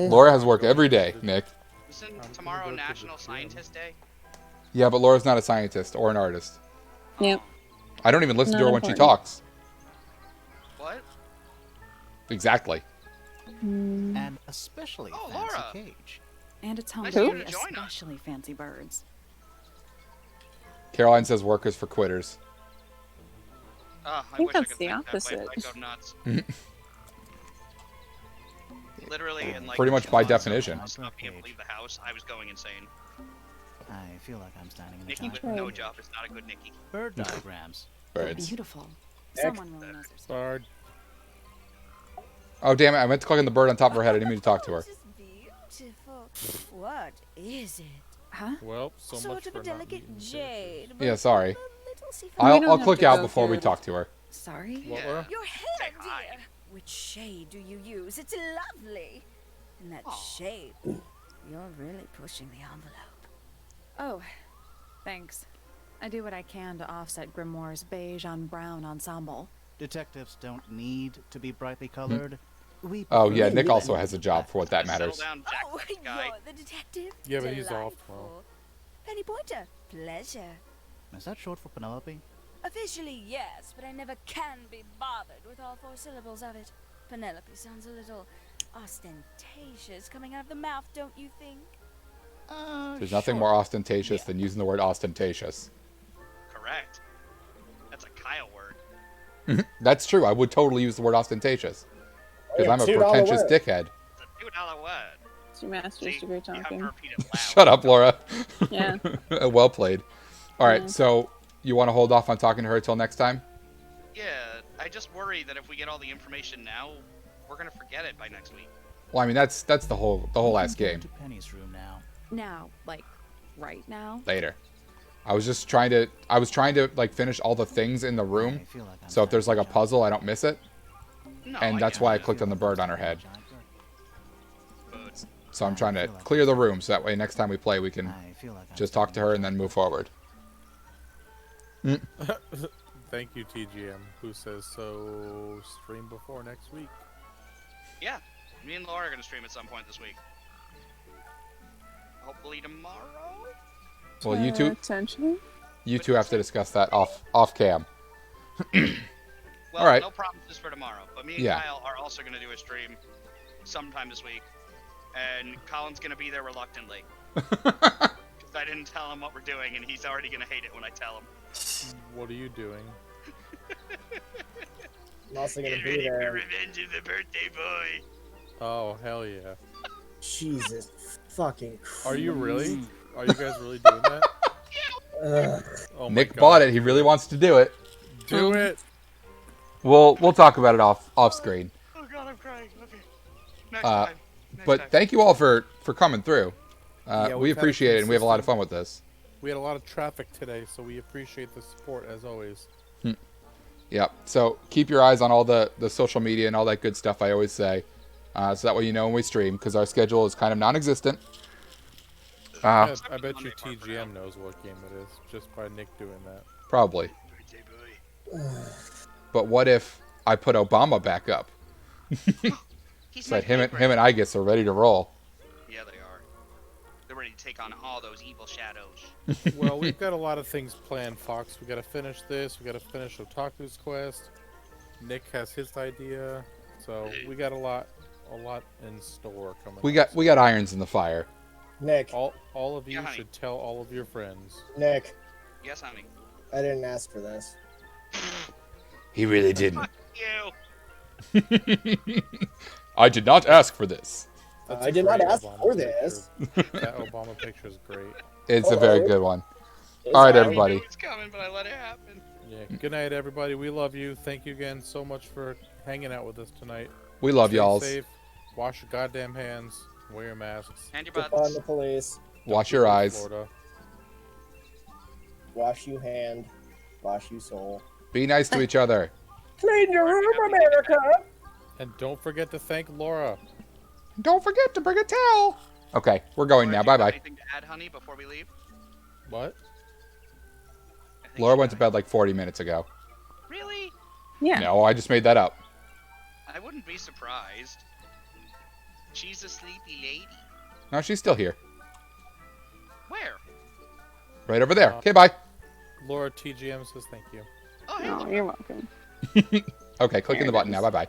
Laura has work every day, Nick. Isn't tomorrow National Scientist Day? Yeah, but Laura's not a scientist or an artist. Yep. I don't even listen to Not her when she important. talks. What? Exactly. And especially Oh, fancy Laura. cage. And it's home Nice to of you to join us. especially fancy birds. Caroline says work is for quitters. I think wish I that's could the think that, but opposite. I go nuts. Literally, in like Pretty much by 2 months of definition. Not being able to leave the house, I was going insane. I feel like I'm standing in the Nikki with time. no job is not a good Nikki. Bird diagrams. Birds. Beautiful. Nick? Someone really knows their stuff. Bird. Oh, damn it. I meant to click on the bird on top of her head. I didn't mean to talk to her. This is beautiful. What is it? Huh? Well, so sort much of for a not delicate eating fish. jade. Yeah, but sorry. a little seafood. We don't I'll have click to out go before we through talk to her. Sorry? What, Yeah. Laura? Your hair, Say hi. dear. Which shade do you use? It's lovely. And that shape. You're really pushing the envelope. Oh, thanks. I do what I can to offset Grimoire's beige on brown ensemble. Detectives don't need to be brightly colored. We Oh, prefer yeah. to Nick be also has a job for what that Settle matters. down, Jack, Oh, guy. you're the detective? Yeah, but he's off tomorrow. Delightful. Penny Pointer. Pleasure. Is that short for Penelope? Officially, yes, but I never can be bothered with all 4 syllables of it. Penelope sounds a little ostentatious coming out of the mouth, don't you think? There's nothing more ostentatious than using the word ostentatious. Correct. That's a Kyle word. That's true. I would totally use the word ostentatious. Because yeah, I'm a $2 pretentious word. dickhead. It's a $2 word. It's your master's See, degree you have to talking. repeat it loud. Shut up, Laura. Yeah. Well played. All right, Yeah. so you want to hold off on talking to her till next time? Yeah, I just worry that if we get all the information now, we're gonna forget it by next week. Well, I mean that's the whole last game. To Penny's room now. Now, like, right now? Later. I was trying to like finish all the things in the room. I feel like I'm So if there's like a standing in puzzle, I don't miss it. No, And I that's get why I it. clicked on the bird on her head. But So I'm trying to clear the room so that way next time we play we can I feel like I'm just talk to her and then move forward. Thank you, TGM, who says so. Stream before next week. yeah, me and Laura are gonna stream at some point this week. Hopefully tomorrow. Well, Potentially. you two have to discuss that off cam. Well, All right. no promises for tomorrow, but me and Yeah. Kyle are also gonna do a stream sometime this week, and Colin's gonna be there reluctantly. Because I didn't tell him what we're doing, and he's already gonna hate it when I tell him. What are you doing? I'm also gonna Get be ready for there. revenge of the birthday boy. Oh, hell yeah. Jesus fucking Christ. Are you really? Are you guys really doing that? Ugh. Oh my Nick God. bought it. He really wants to do it. Do it. We'll talk about it off screen. Oh god, I'm crying. Okay. Next Uh, time. Next But time. thank you all for coming through. Yeah, We we've had a appreciate it and we have a lot of fun consistent- with this. We had a lot of traffic today, so we appreciate the support as always. Yep. So keep your eyes on all the social media and all that good stuff I always say. So that way you know when we stream, because our schedule is kind of non-existent. I bet you TGM knows what game it is, just by Nick doing that. Probably. Birthday boy. But what if I put Obama back up? He's So my that him favorite. and Igus are ready to roll. Yeah, they are. They're ready to take on all those evil shadows. Well, we've got a lot of things planned, Fox. We gotta finish this. We gotta finish Otaku's quest. Nick has his idea, so we got a lot in store coming. We up. got irons in the fire. Nick, all of you Yeah, honey. should tell all of your friends. Nick, Yes, honey. I didn't ask for this. He really didn't. You. I did not ask for this. That's I a did not great ask Obama for picture. this. That Obama picture is great. It's a very good one. Is All right, it? everybody. I knew it was coming, but I let it happen. Yeah. Good night, everybody. We love you. Thank you again so much for hanging out with us tonight. We love Stay y'all. safe. Wash your goddamn hands. Wear your masks. Hand your Tip butts. on the police. Wash Don't your go to eyes. Florida. Wash you hand. Wash you soul. Be nice to each other. Clean your room, America! And don't forget to thank Laura. Don't forget to bring a towel. Okay, we're going Laura, now. do you have Bye-bye. Anything to add, honey, before we leave? What? I think Laura she went to got bed like 40 minutes ago. it. Really? Yeah. No, I just made that up. I wouldn't be surprised. She's a sleepy lady. No, she's still here. Where? Right over there. Okay, bye. Laura TGM says thank you. Oh, hey, Oh, Laura. you're welcome. Okay, clicking There the it button is. now. Bye-bye.